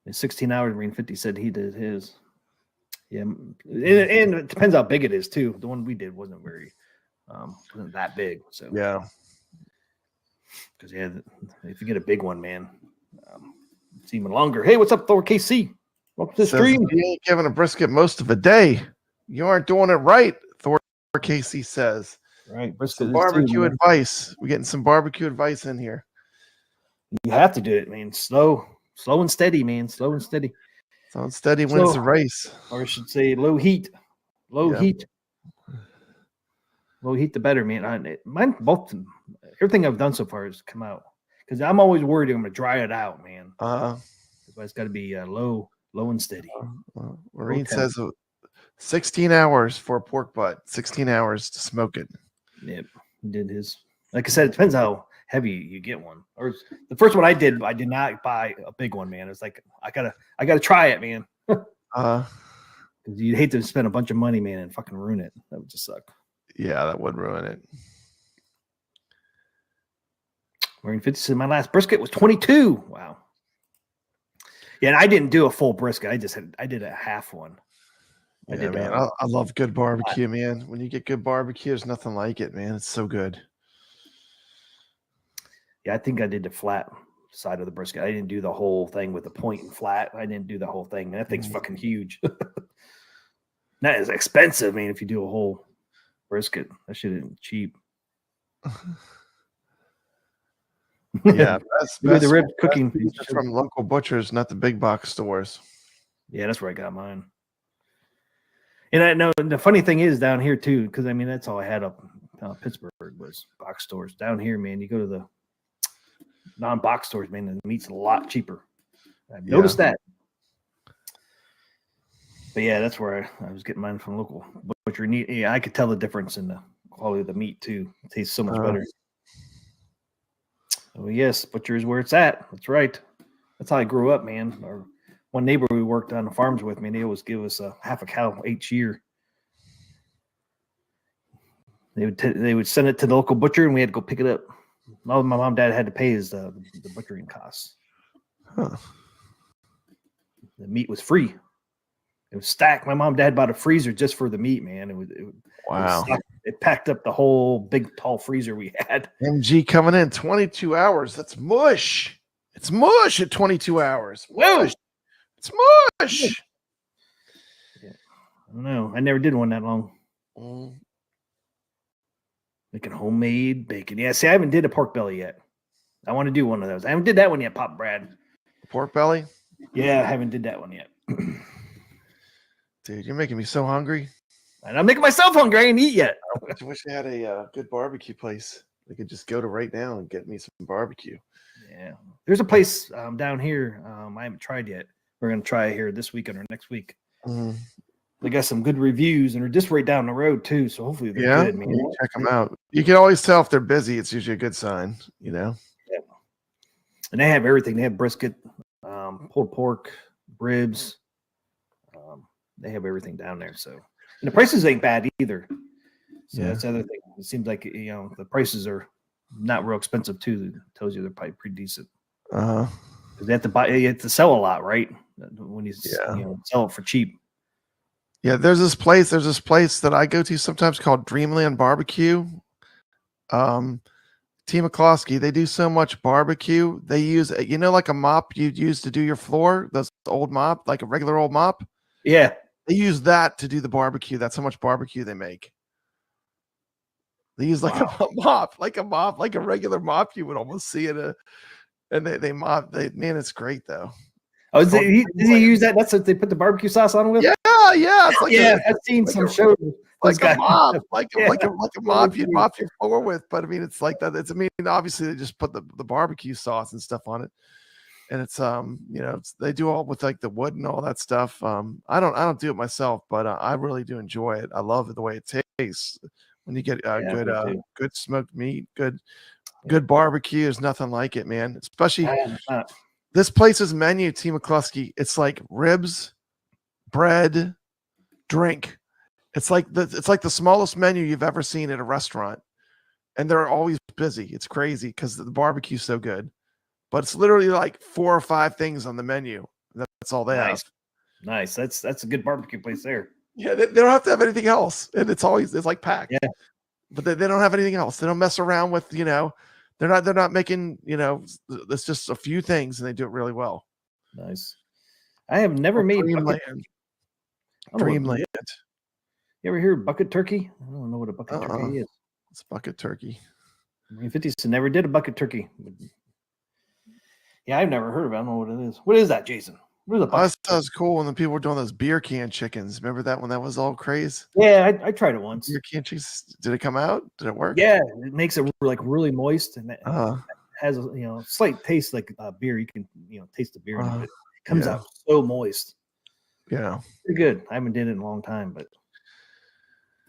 In 16 hours, Marine 50 said he did his. Yeah, and it depends how big it is too. The one we did wasn't that big. So yeah, because if you get a big one, man, it's even longer. Hey, what's up, Thor KC? Welcome to the stream. You ain't giving a brisket most of a day. You aren't doing it right, Thor KC says. Right, some barbecue advice. We're getting some barbecue advice in here. You have to do it, man. Slow and steady, man. Slow and steady. Slow and steady wins the race. Or I should say low heat. Low heat. Low heat, the better, man. Mine both. Everything I've done so far has come out because I'm always worried I'm going to dry it out, man. It's got to be low and steady. Marine says 16 hours for a pork butt. 16 hours to smoke it. Yep, did his. Like I said, it depends how heavy you get one. Or the first one I did not buy a big one, man. It's like I gotta try it, man. Because you'd hate to spend a bunch of money, man, and fucking ruin it. That would just suck. Yeah, that would ruin it. Marine 50 said my last brisket was 22. Wow. Yeah, and I didn't do a full brisket. I did a half one. Yeah, man. I love good barbecue, man. When you get good barbecue, there's nothing like it, man. It's so good. Yeah, I think I did the flat side of the brisket. I didn't do the whole thing with the point and flat. I didn't do the whole thing. That thing's fucking huge. That is expensive, man. If you do a whole brisket, that shit isn't cheap. Yeah, the rib cooking from local butchers, not the big box stores. Yeah, that's where I got mine. And I know the funny thing is down here too, because I mean that's all I had up Pittsburgh was box stores. Down here, man, you go to the non-box stores, man, and the meat's a lot cheaper. I've noticed that. But yeah, that's where I was getting mine from local butcher. Yeah, I could tell the difference in the quality of the meat too. It tastes so much better. Oh yes, butcher is where it's at. That's right. That's how I grew up, man. Our one neighbor we worked on the farms with, man, they always give us half a cow each year. They would send it to the local butcher, and we had to go pick it up. All my mom and dad had to pay is the butchering costs. Huh. The meat was free. It was stacked. My mom and dad bought a freezer just for the meat, man. Wow. It packed up the whole big, tall freezer we had. MG coming in 22 hours. That's mush. It's mush at 22 hours. Mush. It's mush. Yeah. I don't know. I never did one that long. Making homemade bacon. Yeah, see, I haven't did a pork belly yet. I want to do one of those. I haven't did that one yet, Pop Brad. Pork belly? Yeah, I haven't did that one yet. Dude, you're making me so hungry. And I'm making myself hungry. I ain't eat yet. I wish I had a good barbecue place. I could just go to right now and get me some barbecue. Yeah. There's a place down here I haven't tried yet. We're going to try it here this weekend or next week. Mm. They got some good reviews, and they're just right down the road, too. So hopefully they're good, man. Check them out. You can always tell if they're busy. It's usually a good sign, you know? Yeah. And they have everything. They have brisket, pulled pork, ribs. They have everything down there. So, and the prices ain't bad either. So that's the other thing. It seems like, you know, the prices are not real expensive too. It tells you they're probably pretty decent. Because they have to buy, you have to sell a lot, right? When you sell it for cheap. Yeah, there's this place that I go to sometimes called Dreamland Barbecue. Team McCloskey, they do so much barbecue. They use, you know, like a mop you'd use to do your floor, those old mop, like a regular old mop. Yeah. They use that to do the barbecue. That's how much barbecue they make. They use like a mop, like a regular mop you would almost see in a, and they mop. Man, it's great though. Oh, does he use that? That's what they put the barbecue sauce on with? Yeah. It's like I've seen some shows. Like a mop, like a mop you'd mop your floor with. But I mean, it's like that. I mean, obviously they just put the barbecue sauce and stuff on it. And it's you know, they do all with like the wood and all that stuff. I don't do it myself, but I really do enjoy it. I love the way it tastes when you get good smoked meat, good barbecue. There's nothing like it, man. Especially this place's menu, Team McCluskey. It's like ribs, bread, drink. It's like the smallest menu you've ever seen at a restaurant, and they're always busy. It's crazy because the barbecue's so good. But it's literally like 4 or 5 things on the menu. That's all they have. Nice. That's a good barbecue place there. Yeah, they don't have to have anything else, and it's like packed. Yeah, but they don't have anything else. They don't mess around with, you know. They're not making, you know. It's just a few things, and they do it really well. Nice. I have never made Dreamland. You ever hear bucket turkey? I don't know what a bucket turkey is. It's bucket turkey. I mean, 50 never did a bucket turkey. Yeah, I've never heard of it. I don't know what it is. What is that, Jason? What is a bucket that was cool when the people were doing those beer can chickens. Remember that when that was all craze? Yeah, I tried it once. Beer can chickens. Did it come out? Did it work? Yeah, it makes it like really moist, and it has a slight taste like beer. You can taste the beer in it. It comes out so moist. Yeah, pretty good. I haven't did it in a long time, but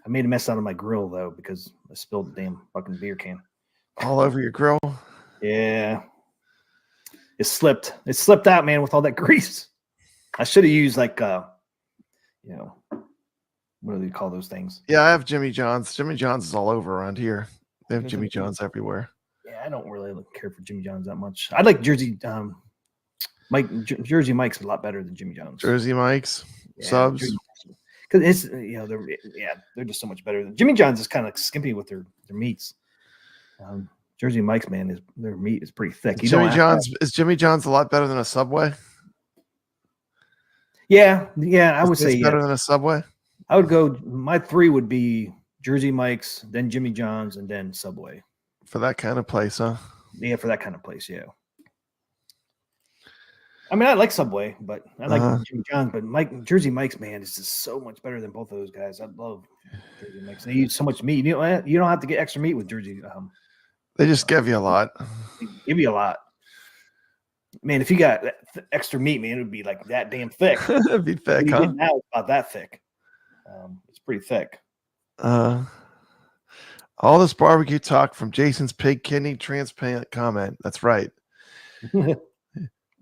I made a mess out of my grill though because I spilled the damn fucking beer can all over your grill. Yeah. It slipped out, man, with all that grease. I should have used like what do they call those things? Yeah, I have Jimmy John's. Jimmy John's is all over around here. They have Jimmy John's everywhere. Yeah, I don't really care for Jimmy John's that much. I like Jersey Jersey Mike's a lot better than Jimmy John's. Jersey Mike's subs. Because it's they're just so much better than Jimmy John's is kind of skimpy with their meats. Jersey Mike's, man, their meat is pretty thick. Is Jimmy John's a lot better than a Subway? Yeah, I would say better than a Subway. I would go. My 3 would be Jersey Mike's, then Jimmy John's, and then Subway. For that kind of place, huh? Yeah, for that kind of place, yeah. I mean, I like Subway, but I like Jimmy John's. But Jersey Mike's, man, is just so much better than both of those guys. I love Jersey Mike's. They use so much meat. You don't have to get extra meat with Jersey. They just give you a lot. Give you a lot. Man, if you got extra meat, man, it would be like that damn thick. It'd be thick, huh? Now it's about that thick. It's pretty thick. All this barbecue talk from Jason's pig kidney transplant comment. That's right.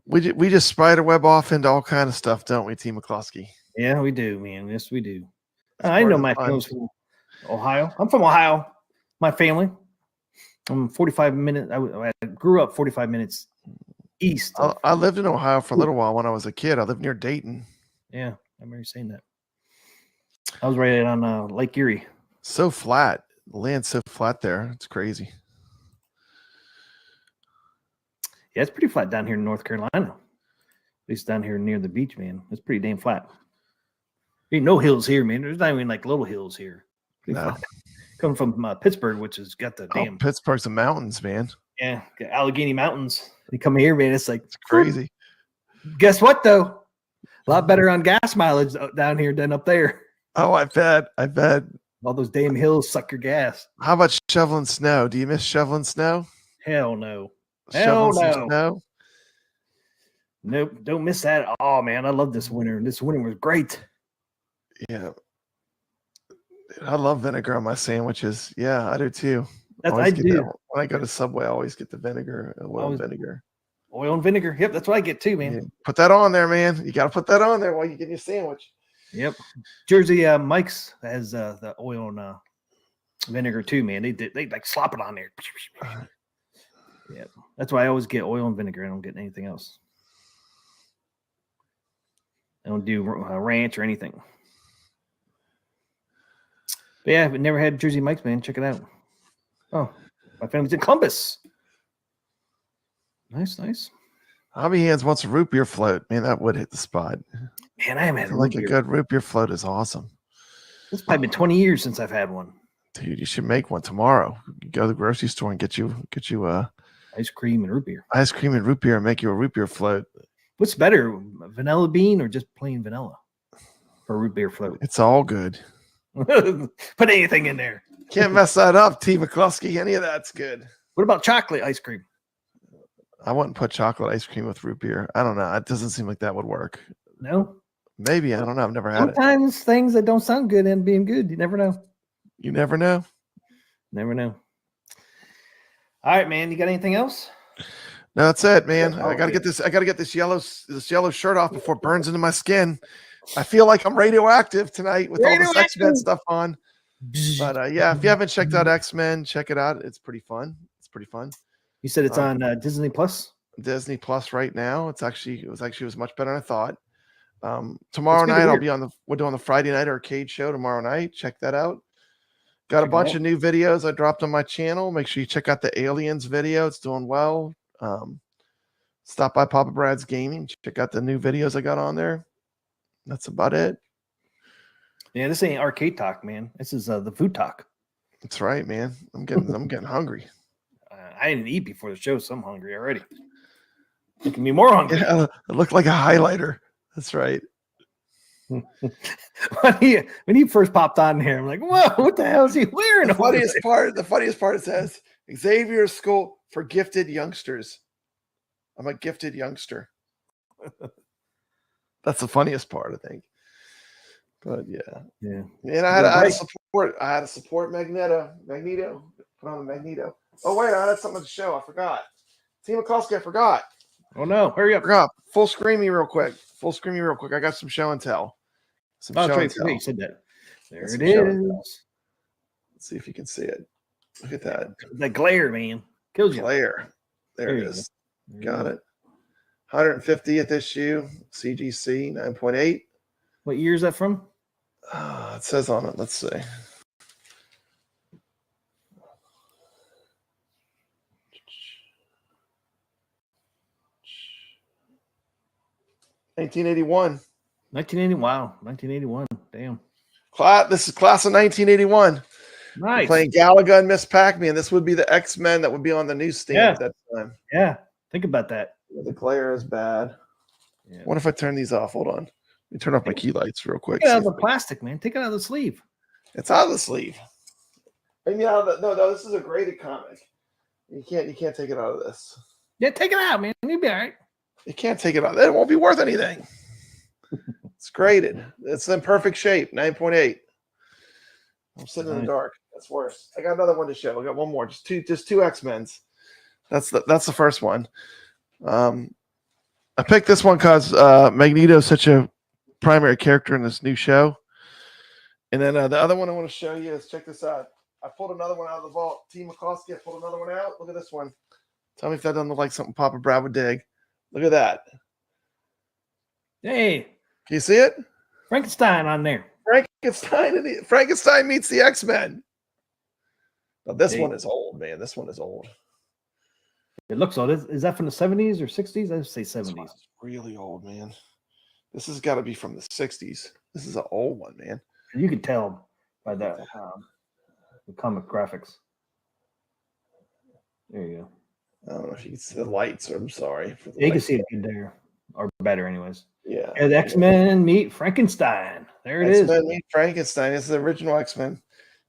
we just spiderweb off into all kind of stuff, don't we, Team McCloskey? Yeah, we do, man. Yes, we do. I know my family's from Ohio. I'm from Ohio. My family. I'm 45 minutes. I grew up 45 minutes east. I lived in Ohio for a little while when I was a kid. I lived near Dayton. Yeah, I remember you saying that. I was right on Lake Erie. So flat. The land's so flat there. It's crazy. Yeah, it's pretty flat down here in North Carolina. At least down here near the beach, man. It's pretty damn flat. There ain't no hills here, man. There's not even like little hills here. No. Coming from Pittsburgh, which has got the damn Pittsburgh's the mountains, man. Yeah, Allegheny Mountains. You come here, man. It's like crazy. Guess what though? A lot better on gas mileage down here than up there. Oh, I bet. I bet. All those damn hills suck your gas. How about shoveling snow? Do you miss shoveling snow? Hell no. Shoveling Hell some no. snow? Nope. Don't miss that. Oh man, I love this winter. This winter was great. Yeah. I love vinegar on my sandwiches. Yeah, I do too. That's Always I get do. that. When I go to Subway, I always get the vinegar, oil Always- and vinegar. Oil and vinegar. Yep, that's what I get too, man. Yeah. Put that on there, man. You got to put that on there while you get your sandwich. Yep. Jersey Mike's has the oil and vinegar too, man. They like slop it on there. Yep. That's why I always get oil and vinegar. I don't get anything else. I don't do ranch or anything. But yeah, I've never had Jersey Mike's, man. Check it out. Oh, my family's in Columbus. Nice, nice. Hobby Hands wants a root beer float. Man, that would hit the spot. Man, I haven't had a Like root a beer. good root beer float is awesome. It's probably been 20 years since I've had one. Dude, you should make one tomorrow. You go to the grocery store and get you Ice cream and root beer. ice cream and root beer and make you a root beer float. What's better, vanilla bean or just plain vanilla for a root beer float? It's all good. Put anything in there. Can't mess that up, T. McCluskey. Any of that's good. What about chocolate ice cream? I wouldn't put chocolate ice cream with root beer. I don't know. It doesn't seem like that would work. No. Maybe. I don't know. I've never had it. Sometimes things that don't sound good end up being good. You never know. You never know. Never know. All right, man. You got anything else? No, that's it, man. Oh, I gotta yeah. get this. I gotta get this yellow shirt off before it burns into my skin. I feel like I'm radioactive tonight with all this X-Men stuff on. But yeah, if you haven't checked out X-Men, check it out. It's pretty fun. It's pretty fun. You said it's on Disney Plus. Disney Plus right now. It was much better than I thought. Tomorrow It's good to night hear. we're doing the Friday night arcade show tomorrow night. Check that out. Got a Check it bunch out. of new videos I dropped on my channel. Make sure you check out the Aliens video. It's doing well. Stop by Papa Brad's Gaming. Check out the new videos I got on there. That's about it. Yeah, this ain't arcade talk, man. This is the food talk. That's right, man. I'm getting hungry. I didn't eat before the show, so I'm hungry already. Making me more hungry. Yeah, it looked like a highlighter. That's right. when he first popped on here, I'm like, whoa, what the hell is he wearing? The funniest part it says Xavier School for Gifted Youngsters. I'm a gifted youngster. That's the funniest part, I think. But yeah. Yeah. And I had to support Magneto. Put on the Magneto. Oh wait, I had something to show. I forgot. Team McCluskey, I forgot. Oh no, hurry up. Full screen me real quick. I got some show and tell. Some Oh, show that's and right. tell. You said that. There That's it some show and tell. is. Let's see if you can see it. Look at that. The glare, man. Kills you. Glare. There There it you is. go. Got it. 150th issue, CGC 9.8. What year is that from? It says on it. Let's see. $1981. 1980. Wow, 1981. Damn. This is class of 1981. Nice. Playing Galaga and Miss Pac-Man. This would be the X-Men that would be on the newsstand Yeah. at that time. Yeah. Think about that. The glare is bad. Yeah. What if I turn these off? Hold on. Let me turn off my key lights real quick. Take it out of See the plastic, man. Take it out of the sleeve. if- It's out of the sleeve. I mean, out of the, no, this is a graded comic. You can't take it out of this. Yeah, take it out, man. You'll be all right. You can't take it out. It won't be worth anything. It's graded. It's in perfect shape. 9.8. I'm sitting in the Nice. dark. That's worse. I got another one to show. I got one more. Just two X-Men's. That's the first one. I picked this one because Magneto is such a primary character in this new show. And then the other one I want to show you is, check this out. I pulled another one out of the vault. Team McCluskey, I pulled another one out. Look at this one. Tell me if that doesn't look like something Papa Brad would dig. Look at that. Hey, Can you see it? Frankenstein on there. Frankenstein meets the X-Men. Now, this Hey. one is old, man. This one is old. It looks old. Is that from the 70s or 60s? I would say This one 70s. is really old, man. This has got to be from the 60s. This is an old one, man. You can tell by that the comic graphics. There you go. I don't know if you can see the lights. I'm sorry. For the Yeah, you can lights. see it good there. or better, anyways. Yeah. And X-Men meet Frankenstein. There it is. X-Men meet Frankenstein. It's the original X-Men.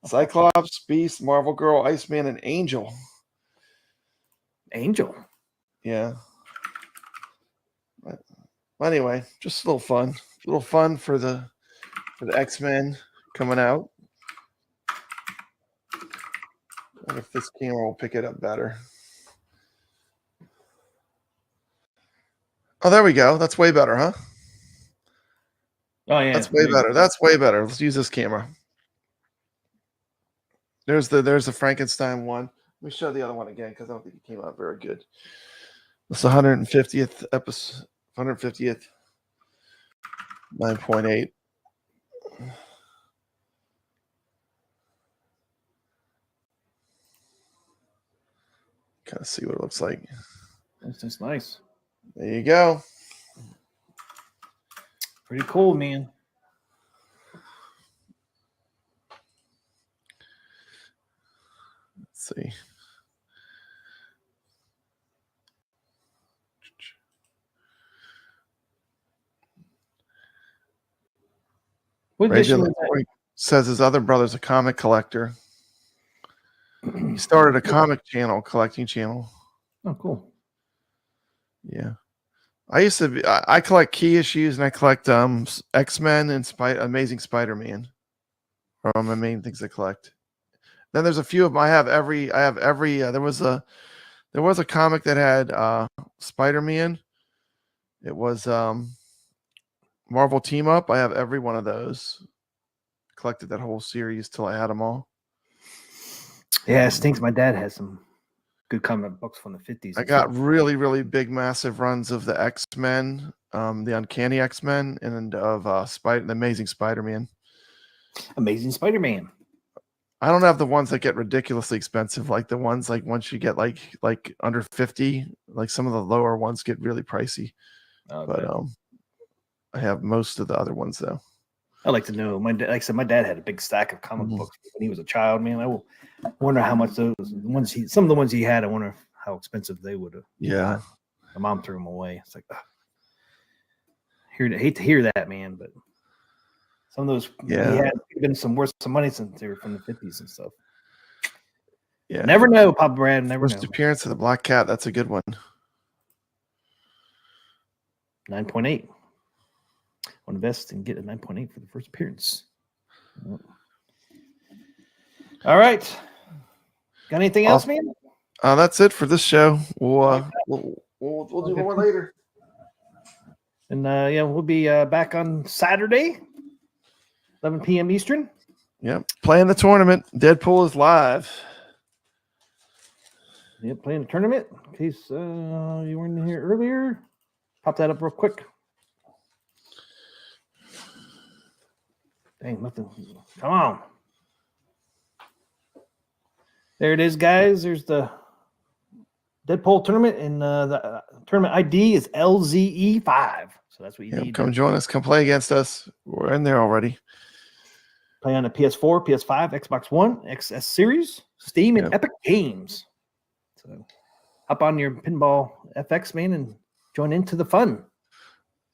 Cyclops, Beast, Marvel Girl, Iceman, and Angel. Angel. Yeah. Well, anyway, just a little fun. A little fun for the X-Men coming out. I wonder if this camera will pick it up better. Oh, there we go. That's way better, huh? Oh yeah, That's way better. That's way better. Let's use this camera. There's the Frankenstein one. Let me show the other one again because I don't think it came out very good. It's the 150th episode. 150th. 9.8. Kind of see what it looks like. That's just nice. There you go. Pretty cool, man. Let's see. What edition was that? Says his other brother's a comic collector. He started a comic channel, collecting channel. Oh, cool. Yeah. I used to be, I collect key issues and I collect X-Men and Amazing Spider-Man are my main things I collect. Then there's a few of them. I have every there was a comic that had Spider-Man. It was Marvel Team Up. I have every one of those. Collected that whole series till I had them all. Yeah, it stinks. My dad has some good comic books from the 50s. I got really, really big, massive runs of the X-Men, the Uncanny X-Men, and of the Amazing Spider-Man. Amazing Spider-Man. I don't have the ones that get ridiculously expensive, like the ones like once you get like under 50, like some of the lower ones get really pricey. Okay. But I have most of the other ones though. I like to know. Like I said, my dad had a big stack of comic books when he was a child. Man, I wonder how much some of the ones he had. I wonder how expensive they would have. Yeah, my mom threw them away. It's like, hate to hear that, man. But some of those, he had been some worth some money since they were from the 50s and stuff. Yeah, never know, Papa Brad. Never First know. appearance of the Black Cat. That's a good one. 9.8. Want to invest and get a 9.8 for the first appearance. All right. Got anything else, man? That's it for this show. We'll do more later. And we'll be back on Saturday, 11 p.m. Eastern. Yep, playing the tournament. Deadpool is live. Yep, playing the tournament. In case you weren't in here earlier, pop that up real quick. Dang, nothing. Come on. There it is, guys. There's the Deadpool tournament, and the tournament ID is LZE5. So that's what you need. Come join us. Come play against us. We're in there already. Play on a PS4, PS5, Xbox One, XS Series, Steam, and Epic Games. So hop on your Pinball FX, man, and join into the fun.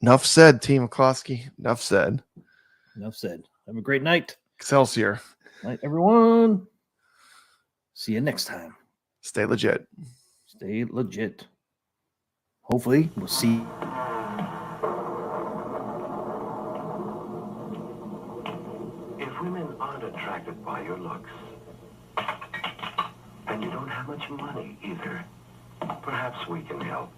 Enough said, Team McCloskey. Enough said. Enough said. Have a great night. Excelsior. Night, everyone. See you next time. Stay legit. Stay legit. Hopefully, we'll see. If women aren't attracted by your looks, and you don't have much money either, perhaps we can help.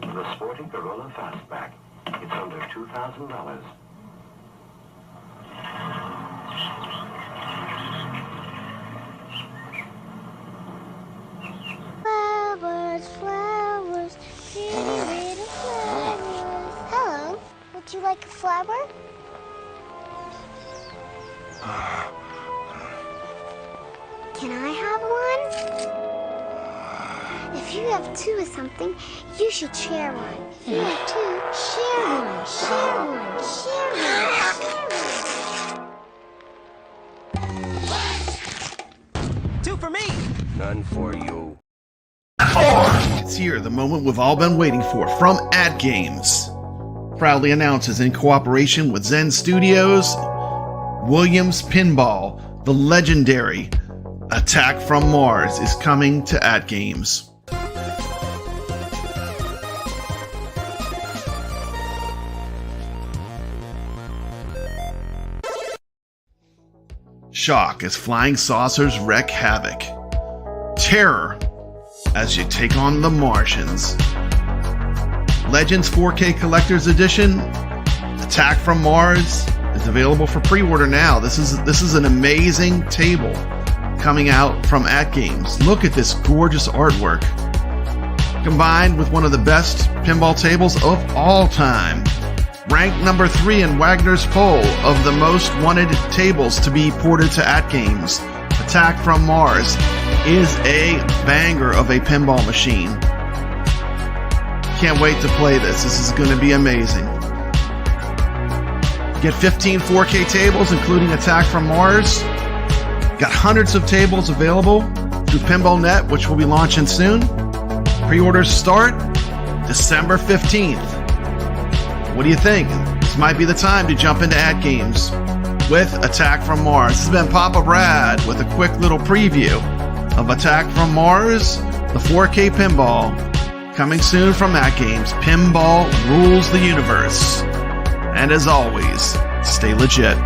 The Sporting Corolla Fastback. It's under $2,000. Flowers, pretty little flowers. Hello, would you like a flower? Can I have one? If you have two of something, you should share one. If you have two, share one, share one, share one. Two for me! None for you. It's here, the moment we've all been waiting for from AtGames. proudly announces, in cooperation with Zen Studios, Williams Pinball, the legendary Attack from Mars is coming to AtGames. Shock as flying saucers wreak havoc. Terror as you take on the Martians. Legends 4K Collector's Edition, Attack from Mars, is available for pre-order now. This is an amazing table coming out from AtGames. Look at this gorgeous artwork, combined with one of the best pinball tables of all time. Ranked number 3 in Wagner's poll of the most wanted tables to be ported to AtGames, Attack from Mars is a banger of a pinball machine. Can't wait to play this. This is going to be amazing. Get 15 4K tables, including Attack from Mars. Got hundreds of tables available through PinballNet, which will be launching soon. Pre-orders start December 15th. What do you think? This might be the time to jump into AtGames with Attack from Mars. This has been Papa Brad with a quick little preview of Attack from Mars, the 4K pinball, coming soon from AtGames. Pinball rules the universe. And as always, stay legit.